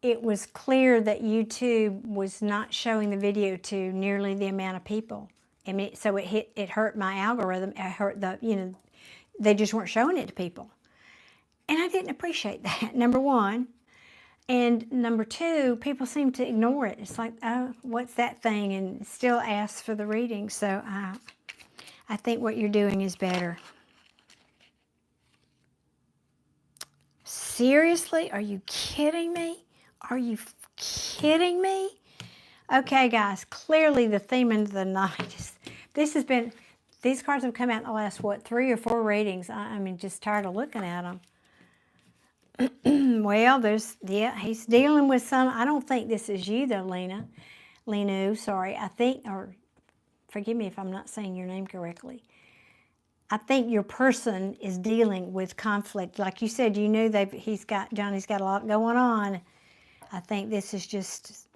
it was clear that YouTube was not showing the video to nearly the amount of people. I mean, so it hurt my algorithm. It hurt they just weren't showing it to people. And I didn't appreciate that, number one. And number two, people seem to ignore it. It's like, oh, what's that thing? And still ask for the reading. So I think what you're doing is better. Seriously? Are you kidding me? Are you kidding me? Okay, guys, clearly the theme of the night is, these cards have come out in the last, 3 or 4 readings. I mean, just tired of looking at them. Well, he's dealing with some, I don't think this is you though, Lenu, sorry. I think, or forgive me if I'm not saying your name correctly. I think your person is dealing with conflict. Like you said, you knew Johnny's got a lot going on. I think this is just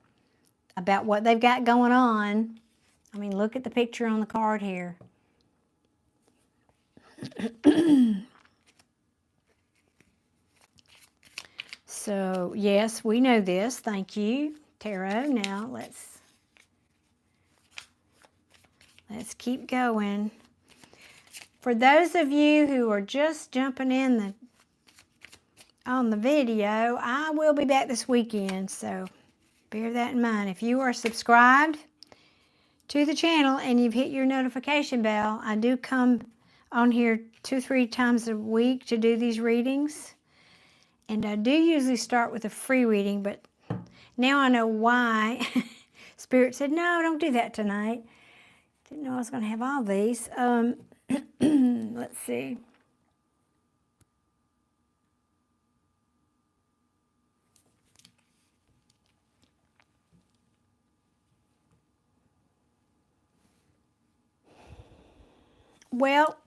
about what they've got going on. I mean, look at the picture on the card here. So, yes, we know this. Thank you, Tarot. Now, let's keep going. For those of you who are just jumping in on the video, I will be back this weekend, so bear that in mind. If you are subscribed to the channel and you've hit your notification bell, I do come on here 2-3 times a week to do these readings. And I do usually start with a free reading, but now I know why. Spirit said, no, don't do that tonight. Didn't know I was going to have all these. Let's see. Well,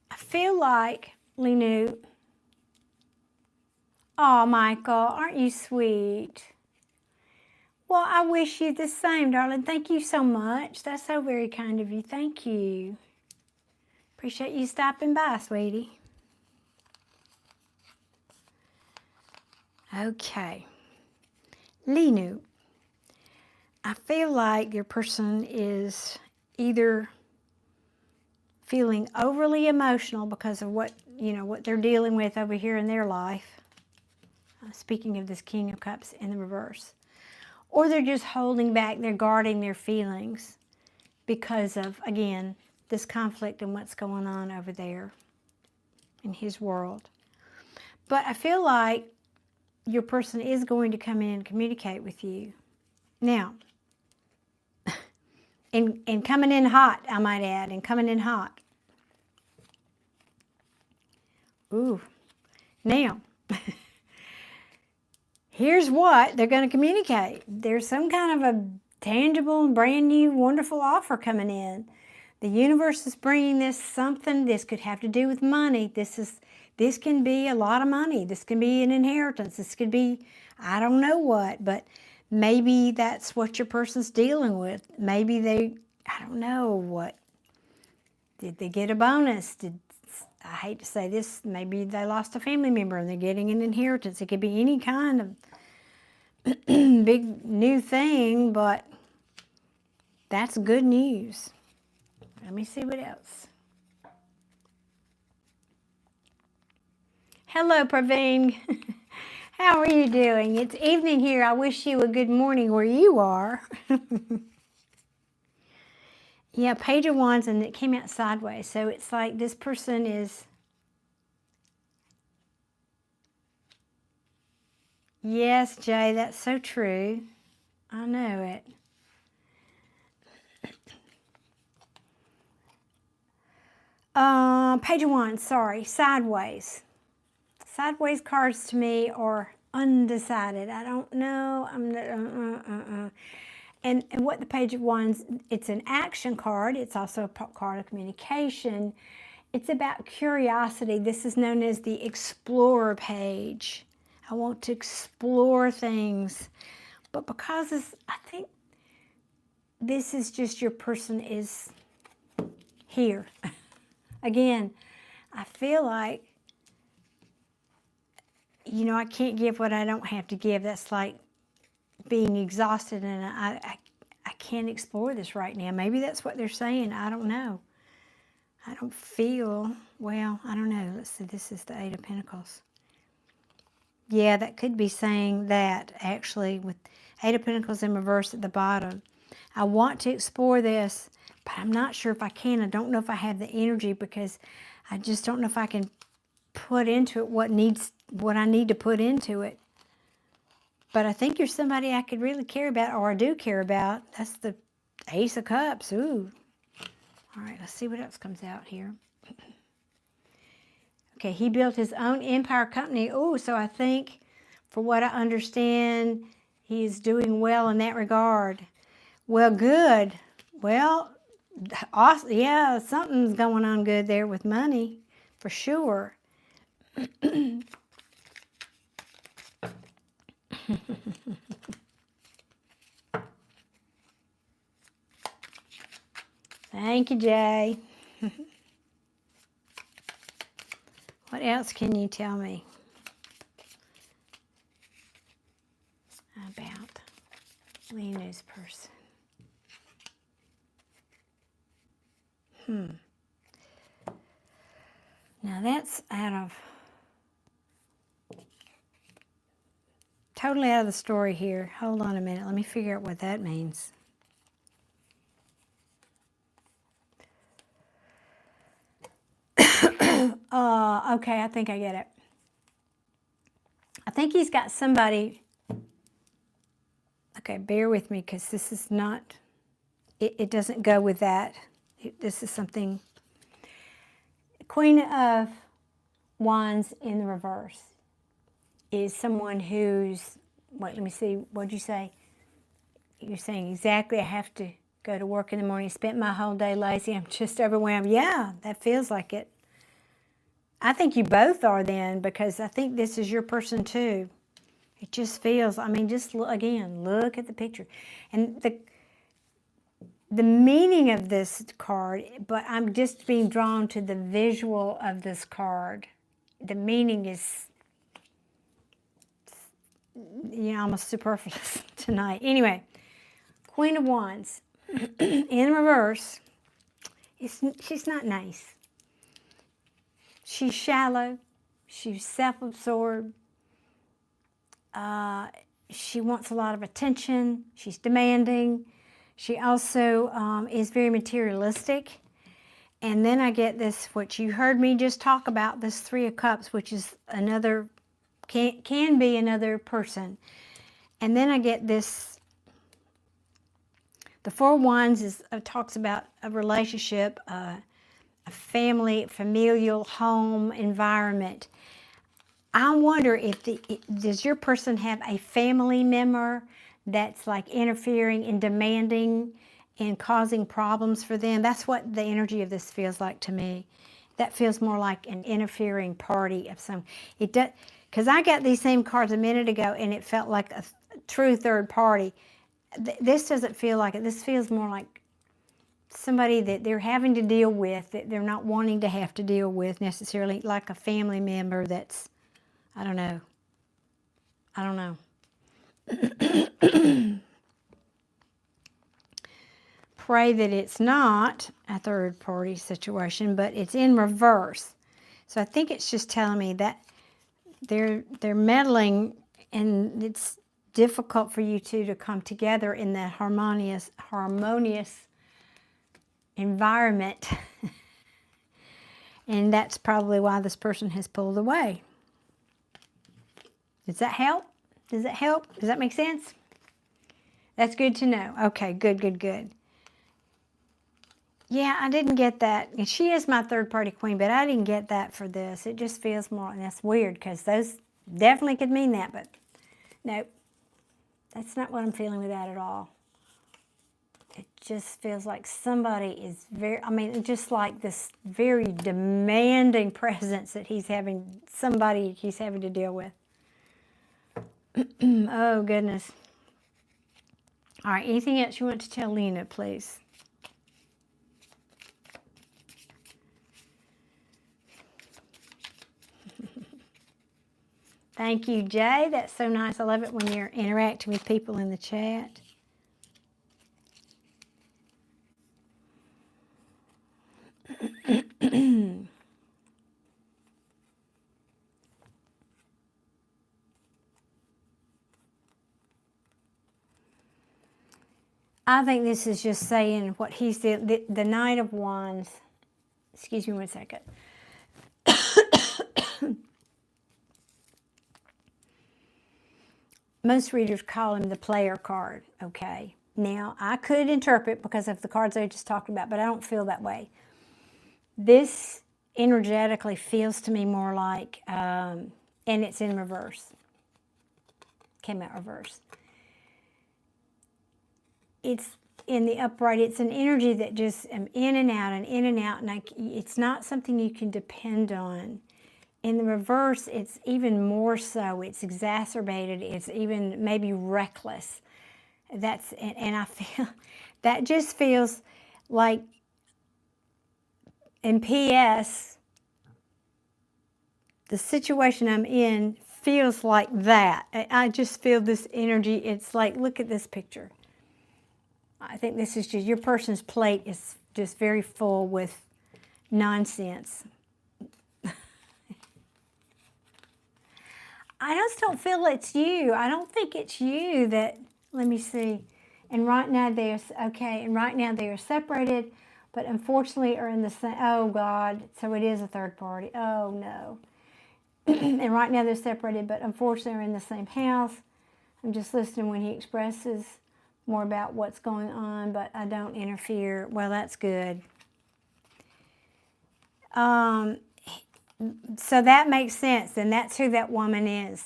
I feel like, Lenu, oh, Michael, aren't you sweet? Well, I wish you the same, darling. Thank you so much. That's so very kind of you. Thank you. Appreciate you stopping by, sweetie. Okay. Lenu, I feel like your person is either feeling overly emotional because of what they're dealing with over here in their life. Speaking of this King of Cups in the reverse. Or they're just holding back, they're guarding their feelings because of, again, this conflict and what's going on over there in his world. But I feel like your person is going to come in and communicate with you. Now, and coming in hot, I might add, and coming in hot. Ooh. Now, here's what they're going to communicate. There's some kind of a tangible, brand new, wonderful offer coming in. The universe is bringing this something. This could have to do with money. This can be a lot of money. This can be an inheritance. This could be, I don't know what, but maybe that's what your person's dealing with. Maybe I don't know what. Did they get a bonus? I hate to say this, maybe they lost a family member and they're getting an inheritance. It could be any kind of big new thing, but that's good news. Let me see what else. Hello, Praveen. How are you doing? It's evening here. I wish you a good morning where you are. Yeah, Page of Wands, and it came out sideways. So it's like this person is... Yes, Jay, that's so true. I know it. Page of Wands, sorry, sideways. Sideways cards to me are undecided. I don't know. And what the Page of Wands, it's an action card. It's also a card of communication. It's about curiosity. This is known as the Explorer page. I want to explore things. But because I think this is just your person is here. Again, I feel like, you know, I can't give what I don't have to give. That's like being exhausted, and I can't explore this right now. Maybe that's what they're saying. I don't know. I don't feel, well, I don't know. Let's see, this is the Eight of Pentacles. Yeah, that could be saying that, actually, with Eight of Pentacles in reverse at the bottom. I want to explore this, but I'm not sure if I can. I don't know if I have the energy, because I just don't know if I can put into it what I need to put into it. But I think you're somebody I could really care about, or I do care about. That's the Ace of Cups. Ooh. All right, let's see what else comes out here. Okay, he built his own empire company. Oh, so I think, for what I understand, he is doing well in that regard. Well, good. Well, awesome. Yeah, something's going on good there with money, for sure. Thank you, Jay. What else can you tell me about Leo's person? Now that's totally out of the story here. Hold on a minute. Let me figure out what that means. Okay, I think I get it. I think he's got somebody. Okay, bear with me, because this is not, it doesn't go with that. This is something. Queen of Wands in the reverse is someone who's, wait, let me see, what'd you say? You're saying exactly, I have to go to work in the morning, spent my whole day lazy, I'm just overwhelmed. Yeah, that feels like it. I think you both are then, because I think this is your person too. It just feels, I mean, just again, look at the picture. And the meaning of this card, but I'm just being drawn to the visual of this card. The meaning is, you know, almost superfluous tonight. Anyway, Queen of Wands in reverse, she's not nice. She's shallow. She's self-absorbed. She wants a lot of attention. She's demanding. She also is very materialistic. And then I get this, what you heard me just talk about, this Three of Cups, which is another, can be another person. And then I get this, the Four of Wands talks about a relationship, a family, familial home environment. I wonder if does your person have a family member that's like interfering and demanding and causing problems for them? That's what the energy of this feels like to me. That feels more like an interfering party of some. It does, because I got these same cards a minute ago, and it felt like a true third party. This doesn't feel like it. This feels more like somebody that they're having to deal with, that they're not wanting to have to deal with necessarily, like a family member that's, I don't know. I don't know. Pray that it's not a third party situation, but it's in reverse. So I think it's just telling me that they're meddling, and it's difficult for you two to come together in that harmonious environment. And that's probably why this person has pulled away. Does that help? Does that help? Does that make sense? That's good to know. Okay, good, good, good. Yeah, I didn't get that. And she is my third party queen, but I didn't get that for this. It just feels more, and that's weird, because those definitely could mean that, but nope. That's not what I'm feeling with that at all. just feels like somebody is just like this very demanding presence that somebody he's having to deal with. Oh, goodness. All right, anything else you want to tell Lena, please? Thank you, Jay. That's so nice. I love it when you're interacting with people in the chat. I think this is just saying what he said. The Knight of Wands. Excuse me one second. Most readers call him the player card, okay? Now, I could interpret because of the cards I just talked about, but I don't feel that way. This energetically feels to me more like, and it's in reverse. Came out reverse. It's in the upright. It's an energy that just in and out and in and out, and it's not something you can depend on. In the reverse, it's even more so. It's exacerbated. It's even maybe reckless. And I feel that just feels like, in P.S., the situation I'm in feels like that. I just feel this energy. It's like, look at this picture. I think this is just, your person's plate is just very full with nonsense. I just don't feel it's you. I don't think it's you that, let me see. And right now they are separated, but unfortunately are in the same, oh God, so it is a third party. Oh no. And right now they're separated, but unfortunately are in the same house. I'm just listening when he expresses more about what's going on, but I don't interfere. Well, that's good. So that makes sense, and that's who that woman is.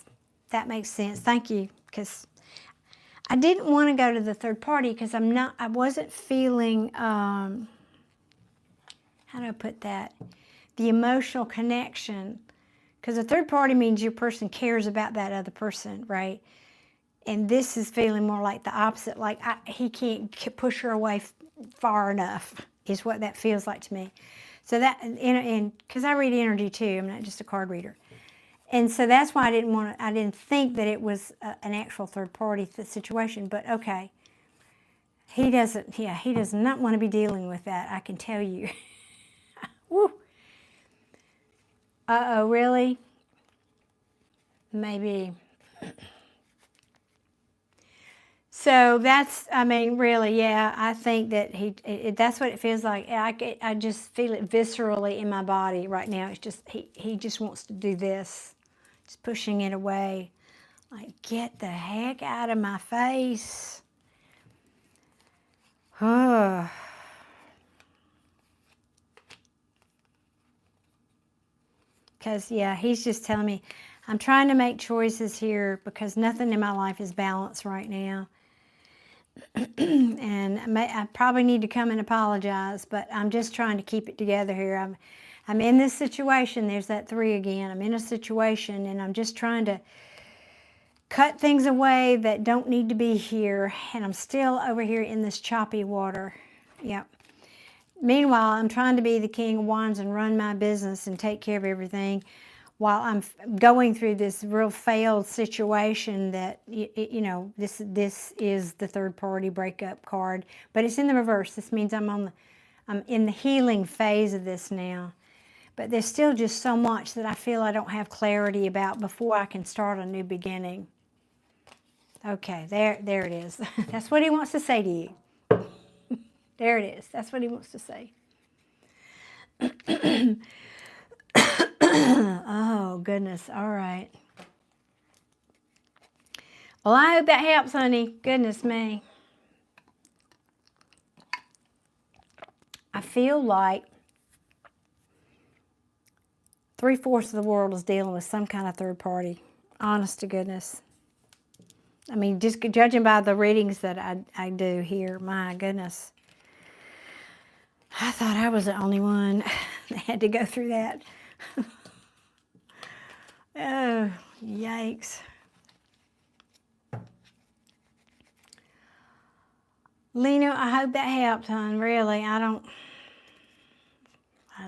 That makes sense. Thank you, because I didn't want to go to the third party because I wasn't feeling, how do I put that? The emotional connection. Because a third party means your person cares about that other person, right? And this is feeling more like the opposite, like he can't push her away far enough, is what that feels like to me. So that, and because I read energy too, I'm not just a card reader. And so that's why I didn't think that it was an actual third party situation, but okay. He does not want to be dealing with that, I can tell you. Woo. Uh-oh, really? Maybe. So that's, really, yeah, I think that that's what it feels like. I just feel it viscerally in my body right now. It's just, he just wants to do this. Just pushing it away. Like, get the heck out of my face. Because, yeah, he's just telling me, I'm trying to make choices here because nothing in my life is balanced right now. And I probably need to come and apologize, but I'm just trying to keep it together here. I'm in this situation. There's that 3 again. I'm in a situation, and I'm just trying to cut things away that don't need to be here, and I'm still over here in this choppy water. Yep. Meanwhile, I'm trying to be the King of Wands and run my business and take care of everything while I'm going through this real failed situation that, this is the third party breakup card, but it's in the reverse. This means I'm in the healing phase of this now. But there's still just so much that I feel I don't have clarity about before I can start a new beginning. Okay, there it is. That's what he wants to say to you. There it is. That's what he wants to say. Oh, goodness. All right. Well, I hope that helps, honey. Goodness me. I feel like 3/4 of the world is dealing with some kind of third party. Honest to goodness. Just judging by the readings that I do here, my goodness. I thought I was the only one that had to go through that. Oh, yikes. Lena, I hope that helped, hon. Really, I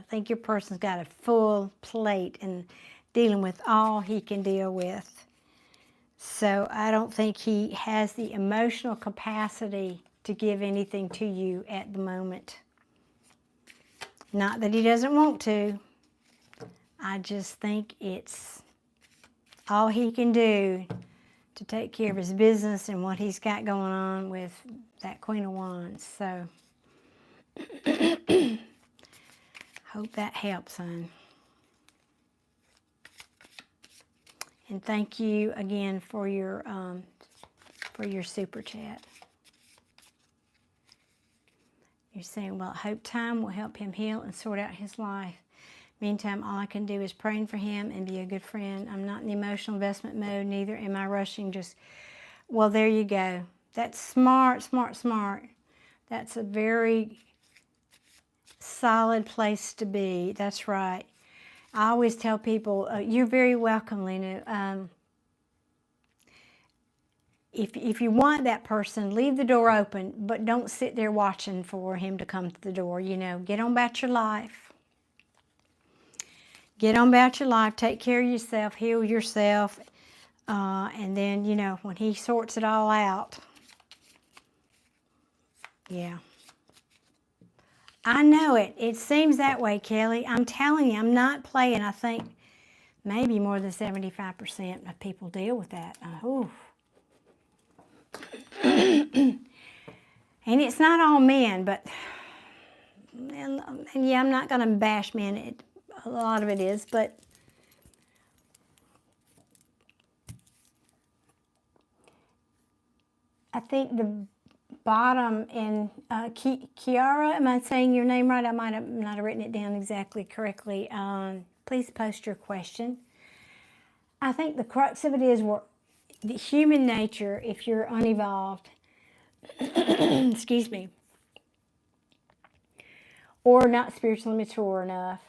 think your person's got a full plate and dealing with all he can deal with. So I don't think he has the emotional capacity to give anything to you at the moment. Not that he doesn't want to. I just think it's all he can do to take care of his business and what he's got going on with that Queen of Wands. So hope that helps, hon. And thank you again for your super chat. You're saying, well, I hope time will help him heal and sort out his life. Meantime, all I can do is praying for him and be a good friend. I'm not in the emotional investment mode, neither am I rushing. Just, well, there you go. That's smart, smart, smart. That's a very solid place to be. That's right. I always tell people, you're very welcome, Lena. If you want that person, leave the door open, but don't sit there watching for him to come to the door. You know, get on about your life. Get on about your life. Take care of yourself. Heal yourself. And then, you know, when he sorts it all out. Yeah. I know it. It seems that way, Kelly. I'm telling you, I'm not playing. I think maybe more than 75% of people deal with that. Ooh. And it's not all men, but and yeah, I'm not going to bash men. A lot of it is, but I think the bottom in Kiara, am I saying your name right? I might have not have written it down exactly correctly. Please post your question. I think the crux of it is the human nature, if you're unevolved, excuse me, or not spiritually mature enough,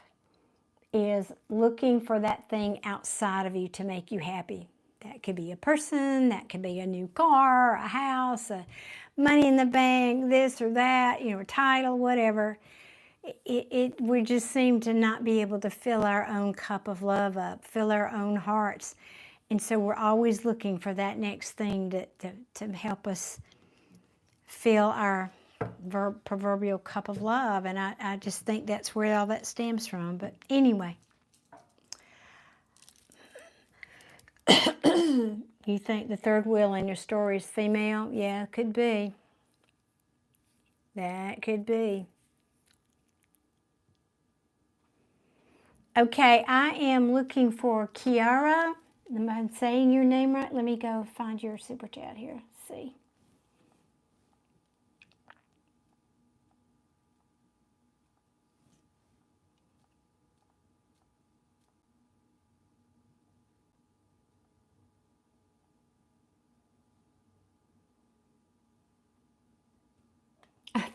is looking for that thing outside of you to make you happy. That could be a person, that could be a new car, a house, money in the bank, this or that, you know, a title, whatever. We just seem to not be able to fill our own cup of love up, fill our own hearts. And so we're always looking for that next thing to help us fill our proverbial cup of love. And I just think that's where all that stems from. But anyway. You think the third wheel in your story is female? Yeah, it could be. That could be. Okay, I am looking for Kiara. Am I saying your name right? Let me go find your super chat here. Let's see.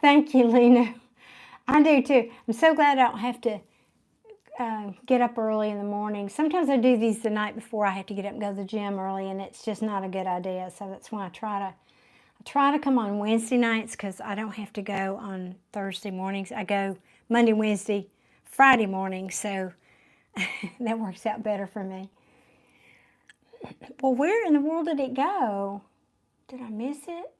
Thank you, Lena. I do too. I'm so glad I don't have to get up early in the morning. Sometimes I do these the night before I have to get up and go to the gym early, and it's just not a good idea. So that's why I try to come on Wednesday nights, because I don't have to go on Thursday mornings. I go Monday, Wednesday, Friday morning, so that works out better for me. Well, where in the world did it go? Did I miss it?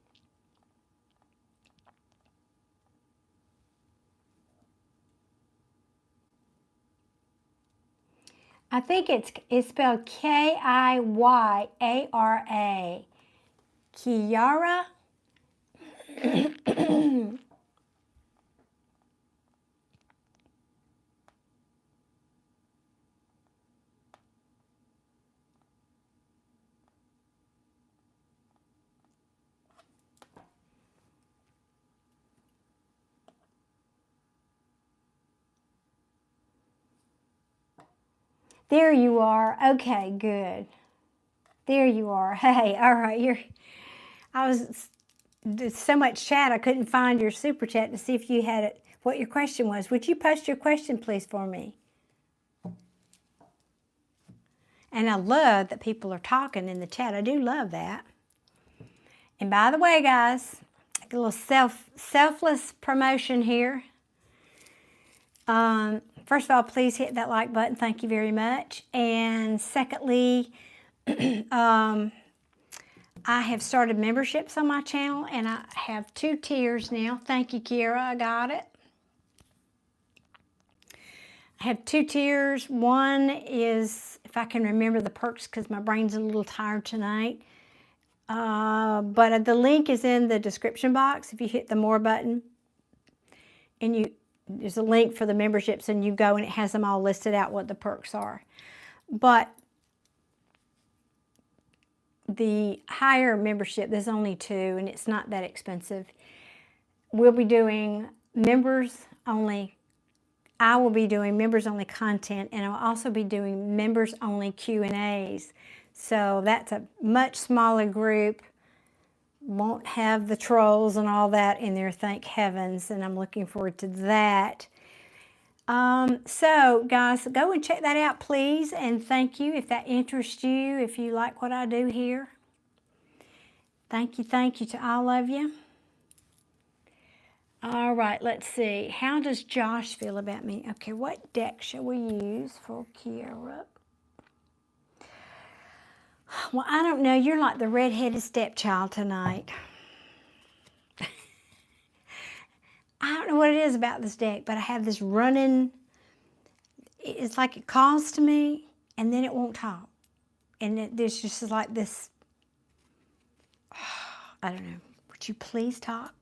I think it's spelled Kiyara. Kiara? There you are. Okay, good. There you are. Hey, all right. There's so much chat, I couldn't find your super chat to see if you had it. what your question was. Would you post your question, please, for me? And I love that people are talking in the chat. I do love that. And by the way, guys, a little selfless promotion here. First of all, please hit that like button. Thank you very much. And secondly, I have started memberships on my channel, and I have 2 tiers now. Thank you, Kira. I got it. I have 2 tiers. One is, if I can remember the perks, because my brain's a little tired tonight. But the link is in the description box. If you hit the more button, and there's a link for the memberships, and you go and it has them all listed out what the perks are. But the higher membership, there's only 2, and it's not that expensive. We'll be doing members only. I will be doing members only content, and I'll also be doing members only Q&As. So that's a much smaller group. Won't have the trolls and all that in there, thank heavens, and I'm looking forward to that. So guys, go and check that out, please, and thank you if that interests you, if you like what I do here. Thank you to all of you. All right, let's see. How does Josh feel about me? Okay, what deck shall we use for Kiara? Well, I don't know. You're like the red-headed stepchild tonight. I don't know what it is about this deck, but I have this running, it's like it calls to me, and then it won't talk. And there's just like this, I don't know. Would you please talk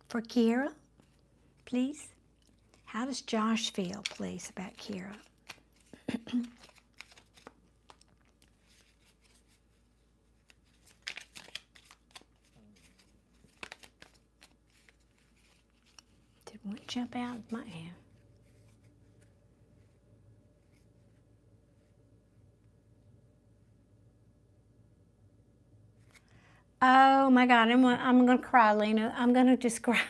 for Kiara? Please? How does Josh feel, please, about Kiara? Did one jump out? Might have. Oh my God, I'm gonna cry, Lena. I'm gonna just cry.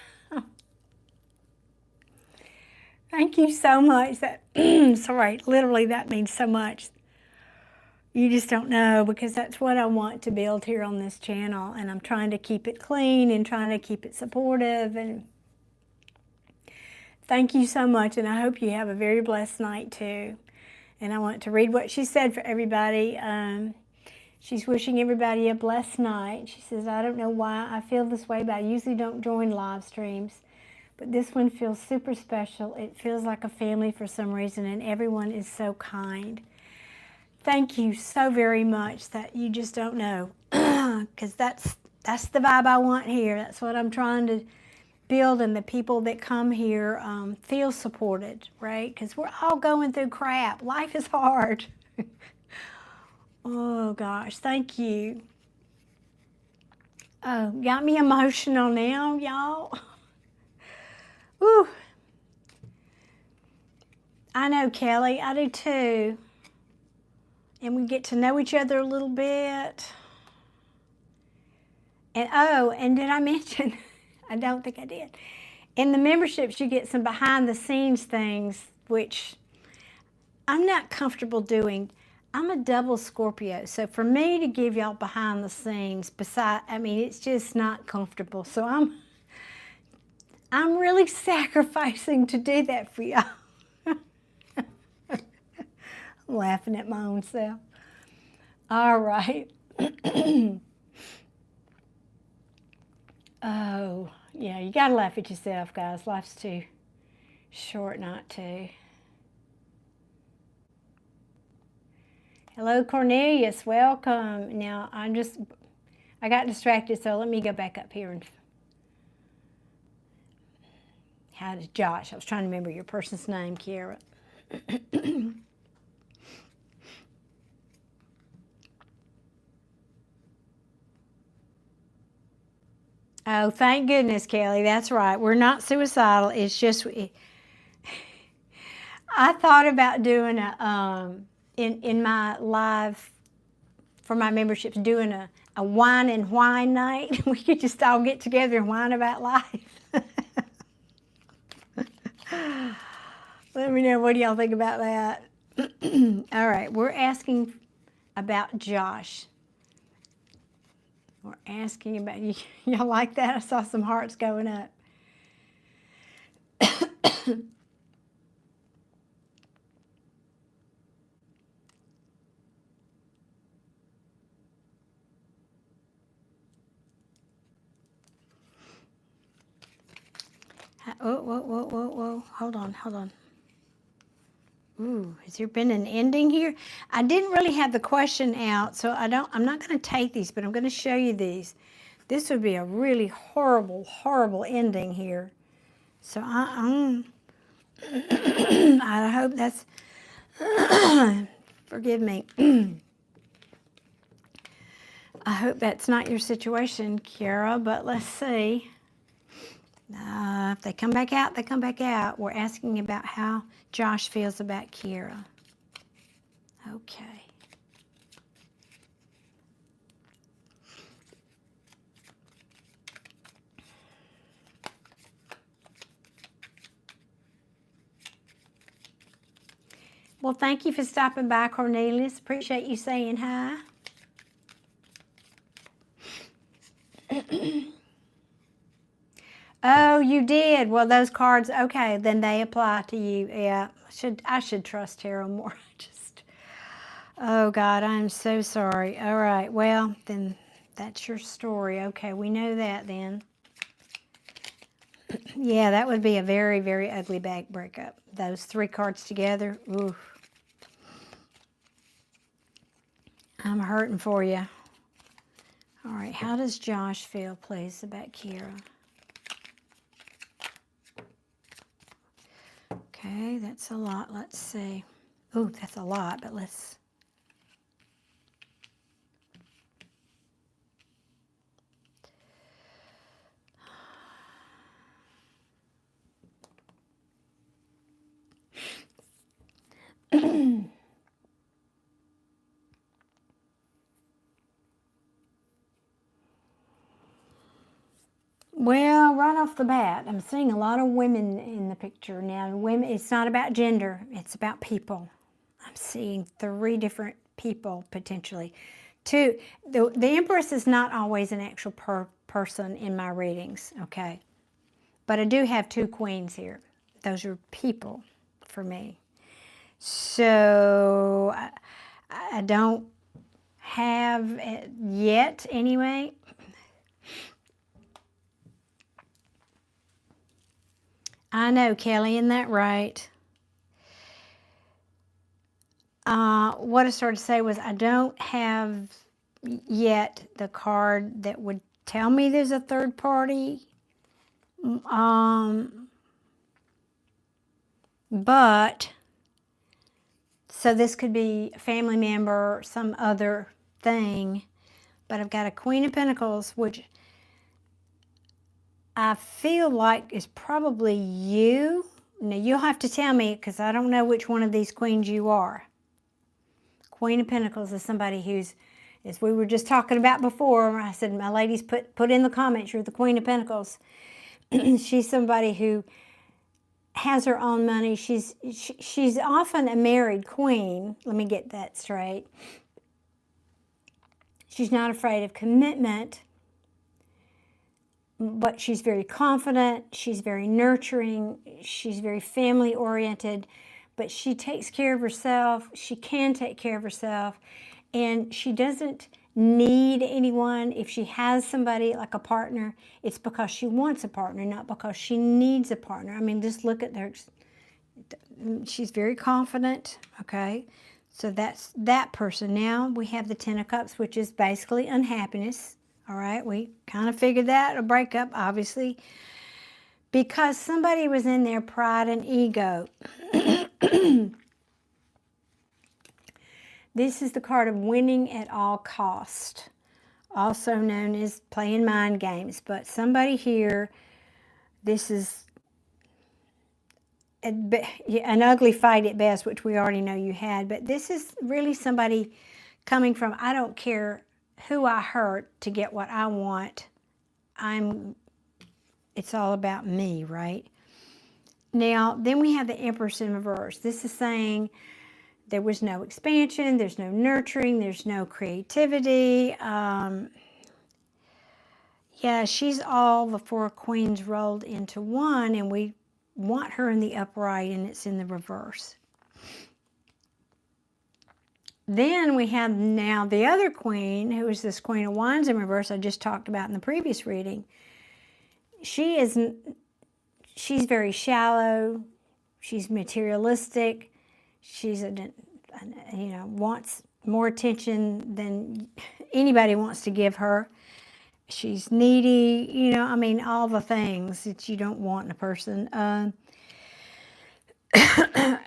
Thank you so much. That sorry, literally that means so much. You just don't know, because that's what I want to build here on this channel, and I'm trying to keep it clean and trying to keep it supportive. And thank you so much, and I hope you have a very blessed night too. And I want to read what she said for everybody. She's wishing everybody a blessed night. She says, I don't know why I feel this way, but I usually don't join live streams. But this one feels super special. It feels like a family for some reason, and everyone is so kind. Thank you so very much. That you just don't know, because that's the vibe I want here. That's what I'm trying to build, and the people that come here feel supported, right? Because we're all going through crap. Life is hard. Oh gosh, thank you. Oh, got me emotional now, y'all. Woo. I know, Kelly, I do too. And we get to know each other a little bit. And oh, and did I mention, I don't think I did. In the memberships, you get some behind the scenes things, which I'm not comfortable doing. I'm a double Scorpio, so for me to give y'all behind the scenes, it's just not comfortable. So I'm really sacrificing to do that for y'all. I'm laughing at my own self. All right. Oh, yeah, you got to laugh at yourself, guys. Life's too short not to. Hello, Cornelius. Welcome. Now, I got distracted, so let me go back up here. And how does Josh? I was trying to remember your person's name, Kiara. Oh, thank goodness, Kelly. That's right. We're not suicidal. It's just, I thought about doing in my live, for my memberships, doing a wine and whine night. We could just all get together and whine about life. Let me know, what do y'all think about that? All right, we're asking about Josh. We're asking about you. Y'all like that? I saw some hearts going up. Oh, whoa, whoa, whoa, whoa. Hold on, hold on. Ooh, has there been an ending here? I didn't really have the question out, so I'm not going to take these, but I'm going to show you these. This would be a really horrible, horrible ending here. So I hope that's, forgive me. I hope that's not your situation, Kiara, but let's see. If they come back out, they come back out. We're asking about how Josh feels about Kiara. Okay. Well, thank you for stopping by, Cornelius. Appreciate you saying hi. Oh, you did? Well, those cards, okay, then they apply to you. Yeah, I should trust tarot more. Oh God, I'm so sorry. All right, well, then that's your story. Okay, we know that then. Yeah, that would be a very, very ugly breakup. Those three cards together, oof. I'm hurting for you. All right, how does Josh feel, please, about Kiara? Okay, that's a lot. Let's see. Ooh, that's a lot, but let's... Well, right off the bat, I'm seeing a lot of women in the picture. Now, women, it's not about gender, it's about people. I'm seeing three different people, potentially. Two, the Empress is not always an actual person in my readings, okay? But I do have two queens here. Those are people for me. So, I don't have it yet, anyway. I know, Kelly, isn't that right? What I started to say was I don't have yet the card that would tell me there's a third party. But, so this could be a family member, some other thing. But I've got a Queen of Pentacles, which I feel like is probably you. Now, you'll have to tell me because I don't know which one of these queens you are. Queen of Pentacles is somebody who's, as we were just talking about before, I said, my ladies, put in the comments, you're the Queen of Pentacles. She's somebody who has her own money. She's often a married queen. Let me get that straight. She's not afraid of commitment, but she's very confident. She's very nurturing. She's very family oriented, but she takes care of herself. She can take care of herself, and she doesn't need anyone. If she has somebody like a partner, it's because she wants a partner, not because she needs a partner. I mean, just look at her. She's very confident, okay? So that's that person. Now we have the Ten of Cups, which is basically unhappiness, all right? We kind of figured that, a breakup, obviously, because somebody was in their pride and ego. This is the card of winning at all cost, also known as playing mind games. But somebody here, this is an ugly fight at best, which we already know you had. But this is really somebody coming from, I don't care who I hurt to get what I want. It's all about me, right? Now, then we have the Empress in reverse. This is saying there was no expansion, there's no nurturing, there's no creativity. Yeah, she's all the four queens rolled into one, and we want her in the upright, and it's in the reverse. Then we have now the other queen, who is this Queen of Wands in reverse I just talked about in the previous reading. She's very shallow. She's materialistic. She's wants more attention than anybody wants to give her. She's needy, all the things that you don't want in a person.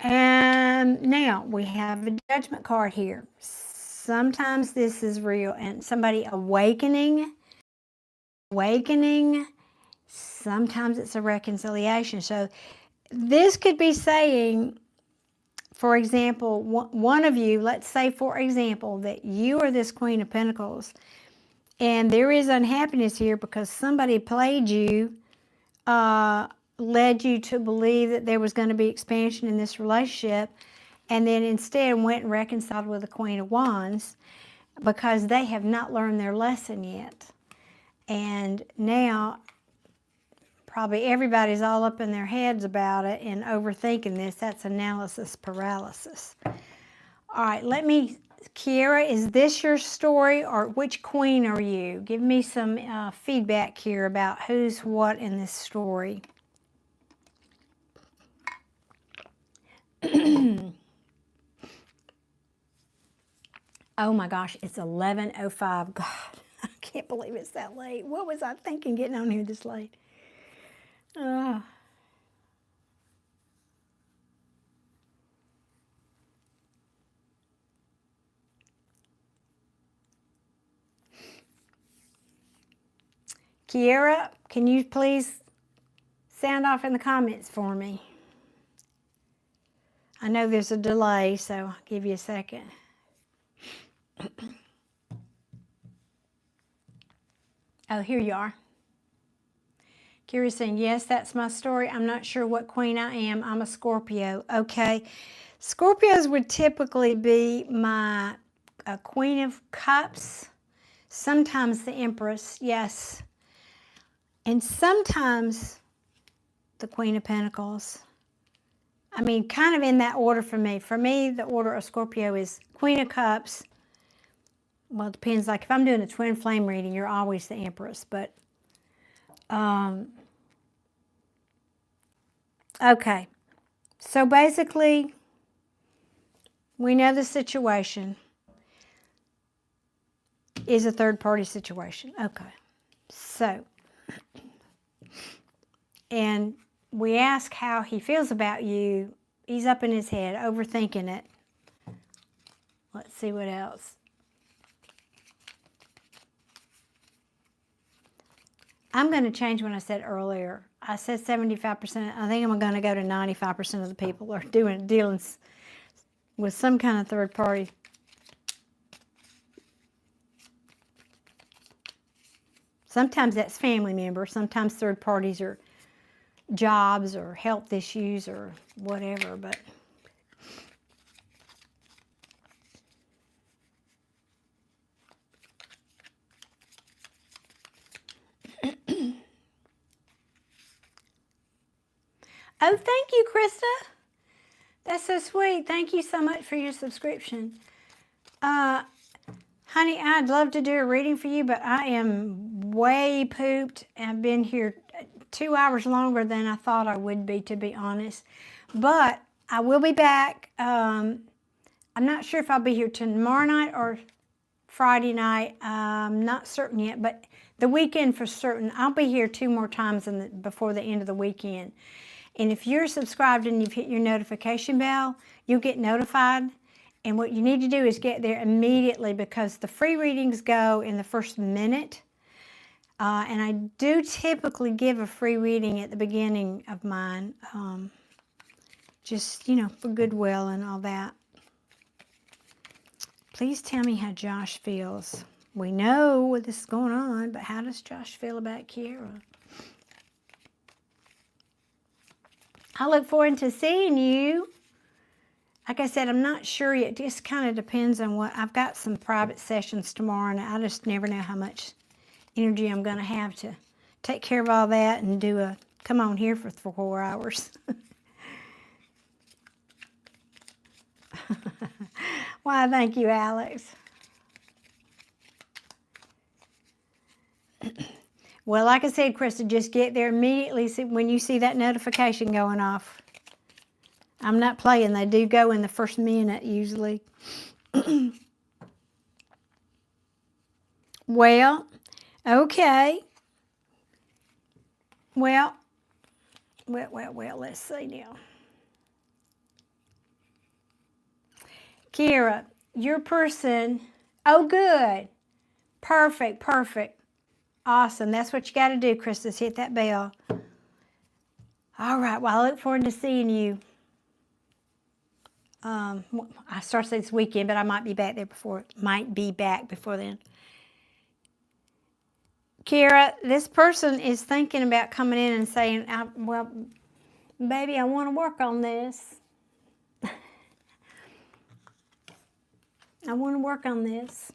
And now we have a Judgment card here. Sometimes this is real, and somebody awakening. Sometimes it's a reconciliation. So this could be saying, for example, one of you, let's say, for example, that you are this Queen of Pentacles, and there is unhappiness here because somebody played you, led you to believe that there was going to be expansion in this relationship, and then instead went and reconciled with the Queen of Wands because they have not learned their lesson yet. And now probably everybody's all up in their heads about it and overthinking this. That's analysis paralysis. All right, Kiara, is this your story, or which queen are you? Give me some feedback here about who's what in this story. Oh my gosh, it's 11:05. God, I can't believe it's that late. What was I thinking getting on here this late? Kiara, can you please sound off in the comments for me? I know there's a delay, so I'll give you a second. Oh, here you are. Kiara's saying, yes, that's my story. I'm not sure what queen I am. I'm a Scorpio. Okay. Scorpios would typically be my Queen of Cups, sometimes the Empress, yes, and sometimes the Queen of Pentacles. I mean, kind of in that order for me. For me, the order of Scorpio is Queen of Cups. Well, it depends. Like if I'm doing a twin flame reading, you're always the Empress. But, okay. So basically, we know the situation is a third-party situation. Okay. So, and we ask how he feels about you. He's up in his head, overthinking it. Let's see what else. I'm going to change what I said earlier. I said 75%. I think I'm going to go to 95% of the people are dealing with some kind of third party. Sometimes that's family members. Sometimes third parties are jobs or health issues or whatever, but oh, thank you, Krista. That's so sweet. Thank you so much for your subscription. Honey, I'd love to do a reading for you, but I am way pooped. I've been here 2 hours longer than I thought I would be, to be honest. But I will be back. I'm not sure if I'll be here tomorrow night or Friday night. I'm not certain yet, but the weekend for certain. I'll be here 2 more times before the end of the weekend. And if you're subscribed and you've hit your notification bell, you'll get notified. And what you need to do is get there immediately because the free readings go in the first minute. And I do typically give a free reading at the beginning of mine, just, for goodwill and all that. Please tell me how Josh feels. We know what is going on, but how does Josh feel about Kiara? I look forward to seeing you. Like I said, I'm not sure yet. It just kind of depends on what. I've got some private sessions tomorrow, and I just never know how much energy I'm going to have to take care of all that and come on here for 4 hours. Why, thank you, Alex. Well, like I said, Krista, just get there immediately when you see that notification going off. I'm not playing. They do go in the first minute usually. Well, okay. Well, let's see now. Kira, your person, oh good. Perfect. Awesome. That's what you got to do, Krista, is hit that bell. All right. Well, I look forward to seeing you. I start to say this weekend, but I might be back before then. Kira, this person is thinking about coming in and saying, well, baby, I want to work on this. I want to work on this.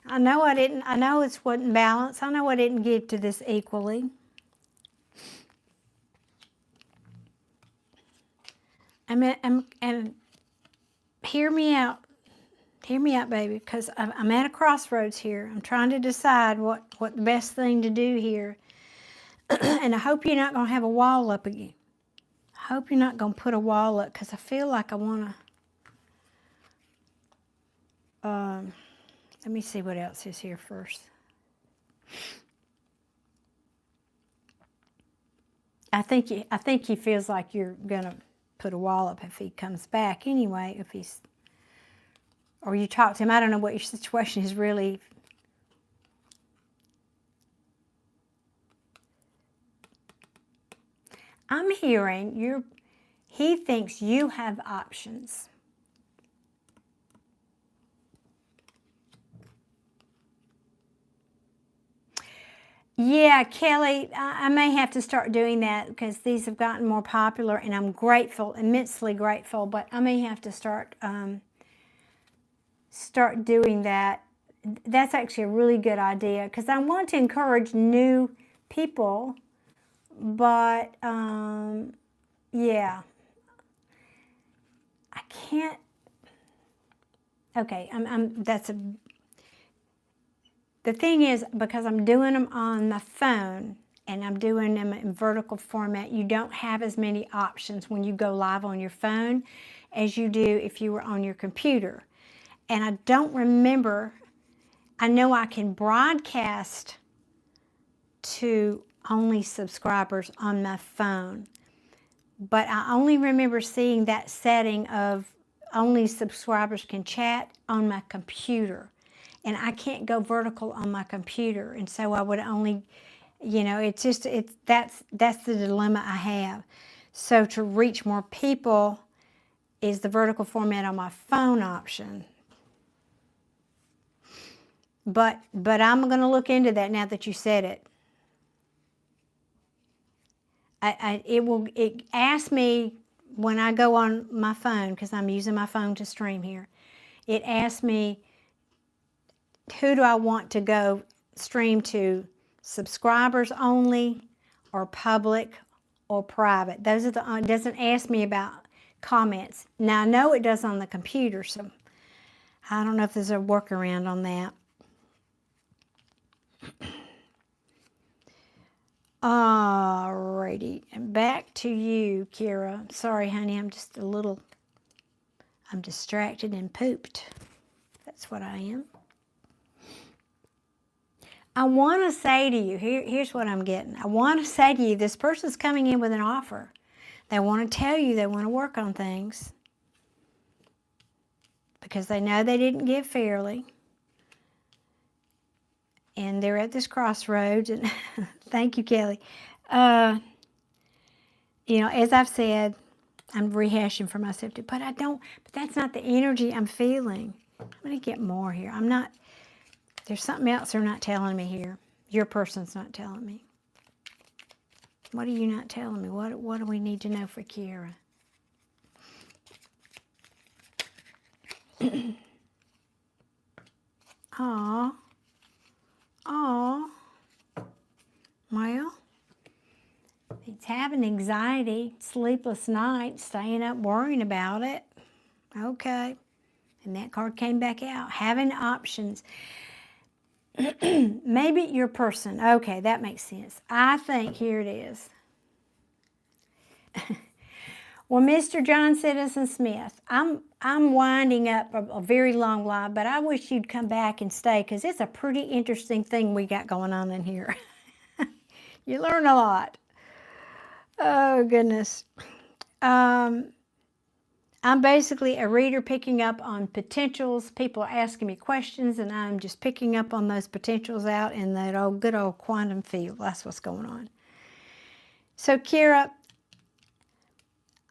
I know it wasn't balanced. I know I didn't give to this equally. And hear me out. Hear me out, baby, because I'm at a crossroads here. I'm trying to decide what the best thing to do here. And I hope you're not going to have a wall up again. I hope you're not going to put a wall up, because I feel like I want to... let me see what else is here first. I think he feels like you're going to put a wall up if he comes back anyway, or you talk to him. I don't know what your situation is really. I'm hearing he thinks you have options. Yeah, Kelly, I may have to start doing that because these have gotten more popular, and I'm grateful, immensely grateful, but I may have to start doing that. That's actually a really good idea, because I want to encourage new people, but yeah, I can't. Okay, the thing is, because I'm doing them on the phone and I'm doing them in vertical format, you don't have as many options when you go live on your phone as you do if you were on your computer. And I don't remember, I know I can broadcast to only subscribers on my phone, but I only remember seeing that setting of only subscribers can chat on my computer. And I can't go vertical on my computer, and so I would only, that's the dilemma I have. So to reach more people is the vertical format on my phone option. But I'm going to look into that now that you said it. It asks me when I go on my phone, because I'm using my phone to stream here. It asks me, who do I want to go stream to? Subscribers only, or public, or private? Those are it doesn't ask me about comments. Now I know it does on the computer, so I don't know if there's a workaround on that. Alrighty, and back to you, Kira. Sorry, honey, I'm distracted and pooped. That's what I am. I want to say to you, here's what I'm getting. I want to say to you, this person's coming in with an offer. They want to tell you they want to work on things because they know they didn't give fairly. And they're at this crossroads. And thank you, Kelly. As I've said, I'm rehashing for myself too, but that's not the energy I'm feeling. I'm going to get more here. There's something else they're not telling me here. Your person's not telling me. What are you not telling me? What do we need to know for Kira? Aw. Aw. Well, he's having anxiety, sleepless nights, staying up worrying about it. Okay. And that card came back out. Having options. Maybe your person. Okay, that makes sense. I think here it is. Well, Mr. John Citizen Smith, I'm winding up a very long live, but I wish you'd come back and stay because it's a pretty interesting thing we got going on in here. You learn a lot. Oh, goodness. I'm basically a reader picking up on potentials. People are asking me questions, and I'm just picking up on those potentials out in that good old quantum field. That's what's going on. So, Kira,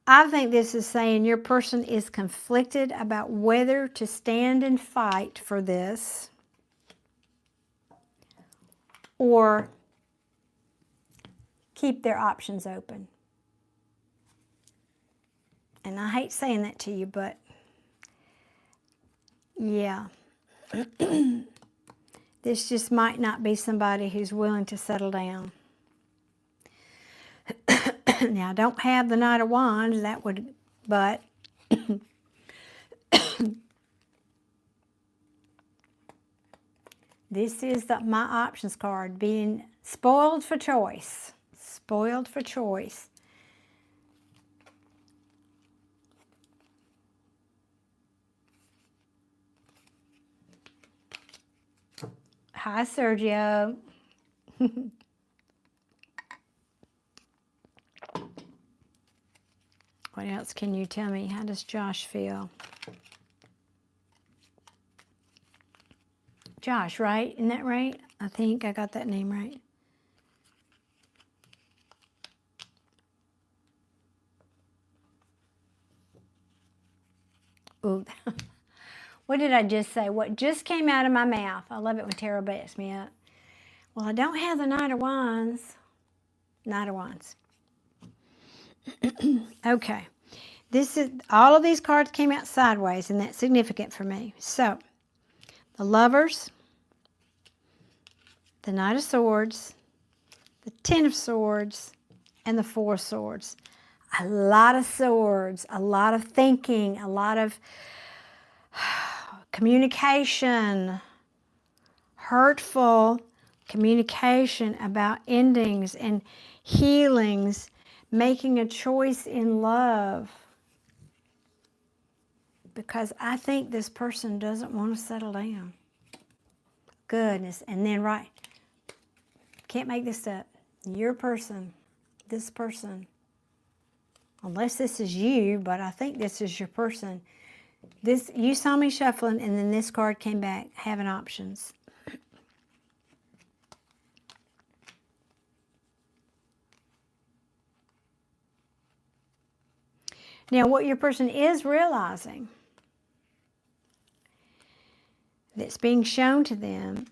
I think this is saying your person is conflicted about whether to stand and fight for this or keep their options open. And I hate saying that to you, but yeah. This just might not be somebody who's willing to settle down. Now, I don't have the Knight of Wands, but this is my options card, being spoiled for choice. Spoiled for choice. Hi, Sergio. What else can you tell me? How does Josh feel? Josh, right? Isn't that right? I think I got that name right. Ooh. What did I just say? What just came out of my mouth? I love it when Tarot backs me up. Well, I don't have the Knight of Wands. Knight of Wands. Okay. All of these cards came out sideways, and that's significant for me. So, the Lovers, the Knight of Swords, the Ten of Swords, and the Four of Swords. A lot of swords, a lot of thinking, a lot of communication, hurtful communication about endings and healings, making a choice in love. Because I think this person doesn't want to settle down. Goodness. And then, right, can't make this up. Your person, this person, unless this is you, but I think this is your person. You saw me shuffling, and then this card came back, having options. Now, what your person is realizing that's being shown to them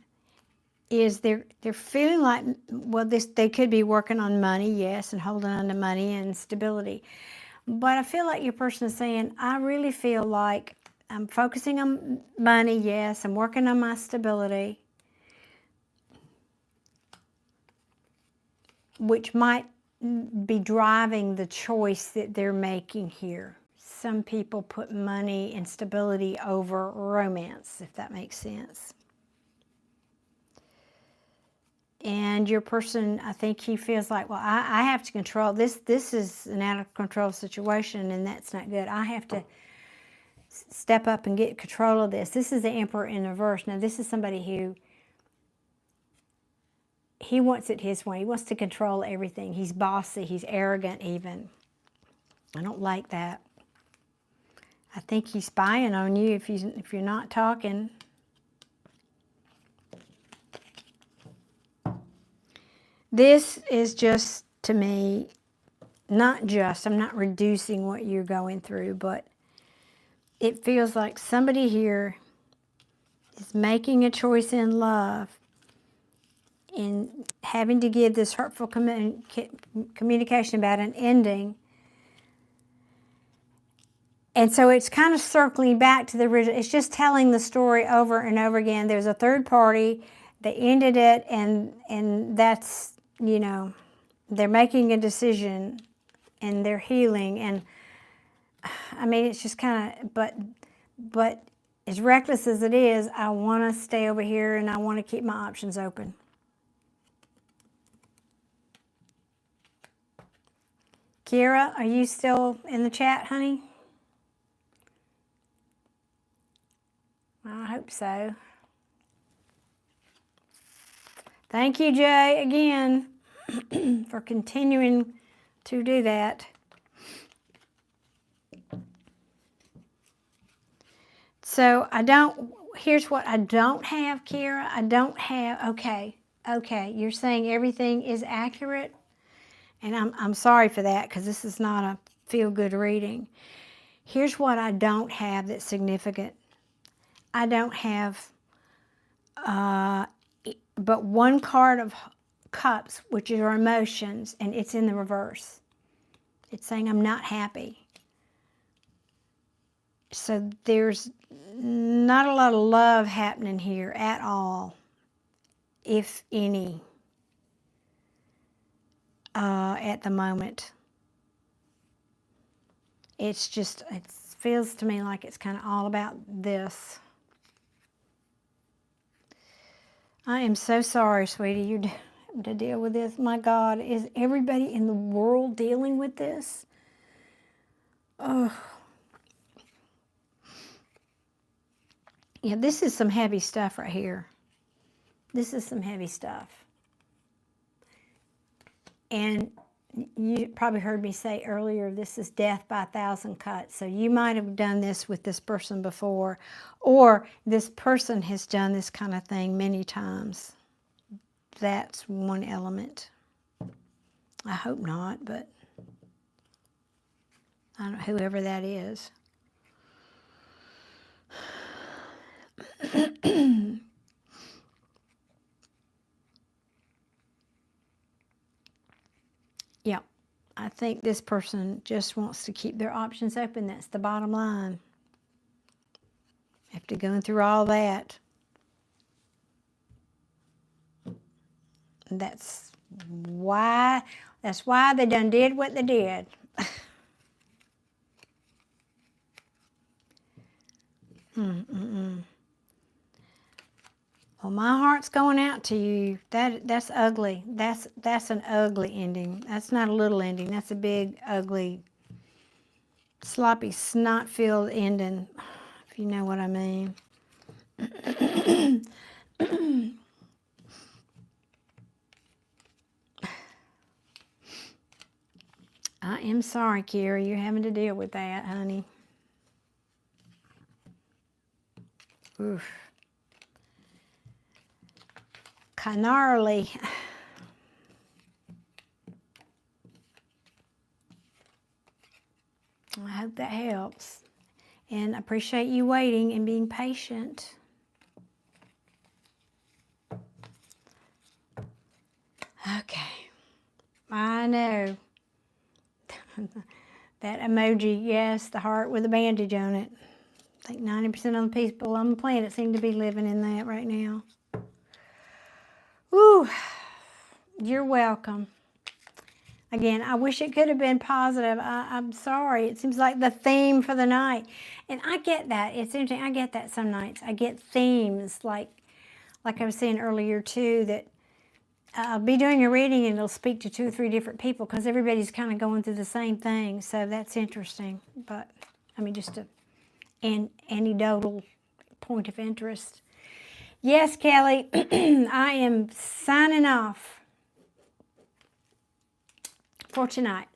is they're feeling like, well, they could be working on money, yes, and holding on to money and stability. But I feel like your person is saying, I really feel like I'm focusing on money, yes, I'm working on my stability, which might be driving the choice that they're making here. Some people put money and stability over romance, if that makes sense. And your person, I think he feels like, well, I have to control this. This is an out of control situation, and that's not good. I have to step up and get control of this. This is the Emperor in reverse. Now, this is somebody who, he wants it his way. He wants to control everything. He's bossy. He's arrogant even. I don't like that. I think he's spying on you if you're not talking. This is just, to me, not just, I'm not reducing what you're going through, but it feels like somebody here is making a choice in love, in having to give this hurtful communication about an ending. And so it's kind of circling back to the original. It's just telling the story over and over again. There's a third party. They ended it, and that's, you know, they're making a decision, and they're healing. And I mean, it's just kind of, but as reckless as it is, I want to stay over here, and I want to keep my options open. Kira, are you still in the chat, honey? I hope so. Thank you, Jay, again, for continuing to do that. So here's what I don't have, Kira. I don't have, okay, you're saying everything is accurate? And I'm sorry for that, because this is not a feel-good reading. Here's what I don't have that's significant. I don't have but one card of cups, which are emotions, and it's in the reverse. It's saying I'm not happy. So there's not a lot of love happening here at all, if any, at the moment. It's just, it feels to me like it's kind of all about this. I am so sorry, sweetie, you're having to deal with this. My God, is everybody in the world dealing with this? Oh. Yeah, this is some heavy stuff right here. This is some heavy stuff. And you probably heard me say earlier, this is death by 1,000 cuts. So you might have done this with this person before, or this person has done this kind of thing many times. That's one element. I hope not, but I don't know, whoever that is. Yeah, I think this person just wants to keep their options open. That's the bottom line. After going through all that, that's why they done did what they did. Well, my heart's going out to you. That's ugly. That's an ugly ending. That's not a little ending. That's a big, ugly, sloppy, snot-filled ending, if you know what I mean. I am sorry, Kira, you're having to deal with that, honey. Oof. Gnarly. I hope that helps. And I appreciate you waiting and being patient. Okay. I know. That emoji, yes, the heart with a bandage on it. I think 90% of the people on the planet seem to be living in that right now. Woo! You're welcome. Again, I wish it could have been positive. I'm sorry. It seems like the theme for the night. And I get that. It's interesting. I get that some nights. I get themes, like I was saying earlier, too, that I'll be doing a reading and it'll speak to 2 or 3 different people because everybody's kind of going through the same thing. So that's interesting. But, I mean, just an anecdotal point of interest. Yes, Kelly, I am signing off for tonight.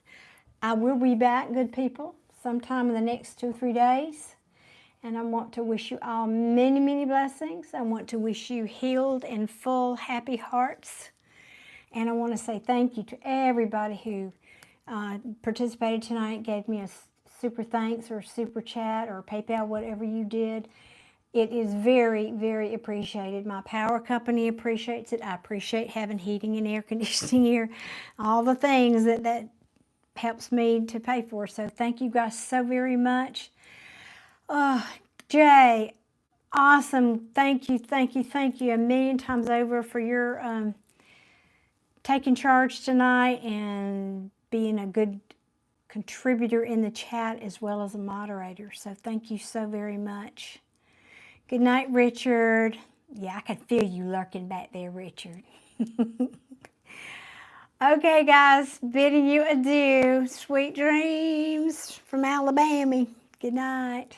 I will be back, good people, sometime in the next 2 or 3 days. And I want to wish you all many, many blessings. I want to wish you healed and full, happy hearts. And I want to say thank you to everybody who participated tonight, gave me a super thanks or super chat or PayPal, whatever you did. It is very, very appreciated. My power company appreciates it. I appreciate having heating and air conditioning here, all the things that helps me to pay for. So thank you guys so very much. Jay, awesome. Thank you, thank you, thank you a million times over for your taking charge tonight and being a good contributor in the chat as well as a moderator. So thank you so very much. Good night, Richard. Yeah, I can feel you lurking back there, Richard. Okay, guys, bidding you adieu. Sweet dreams from Alabama. Good night.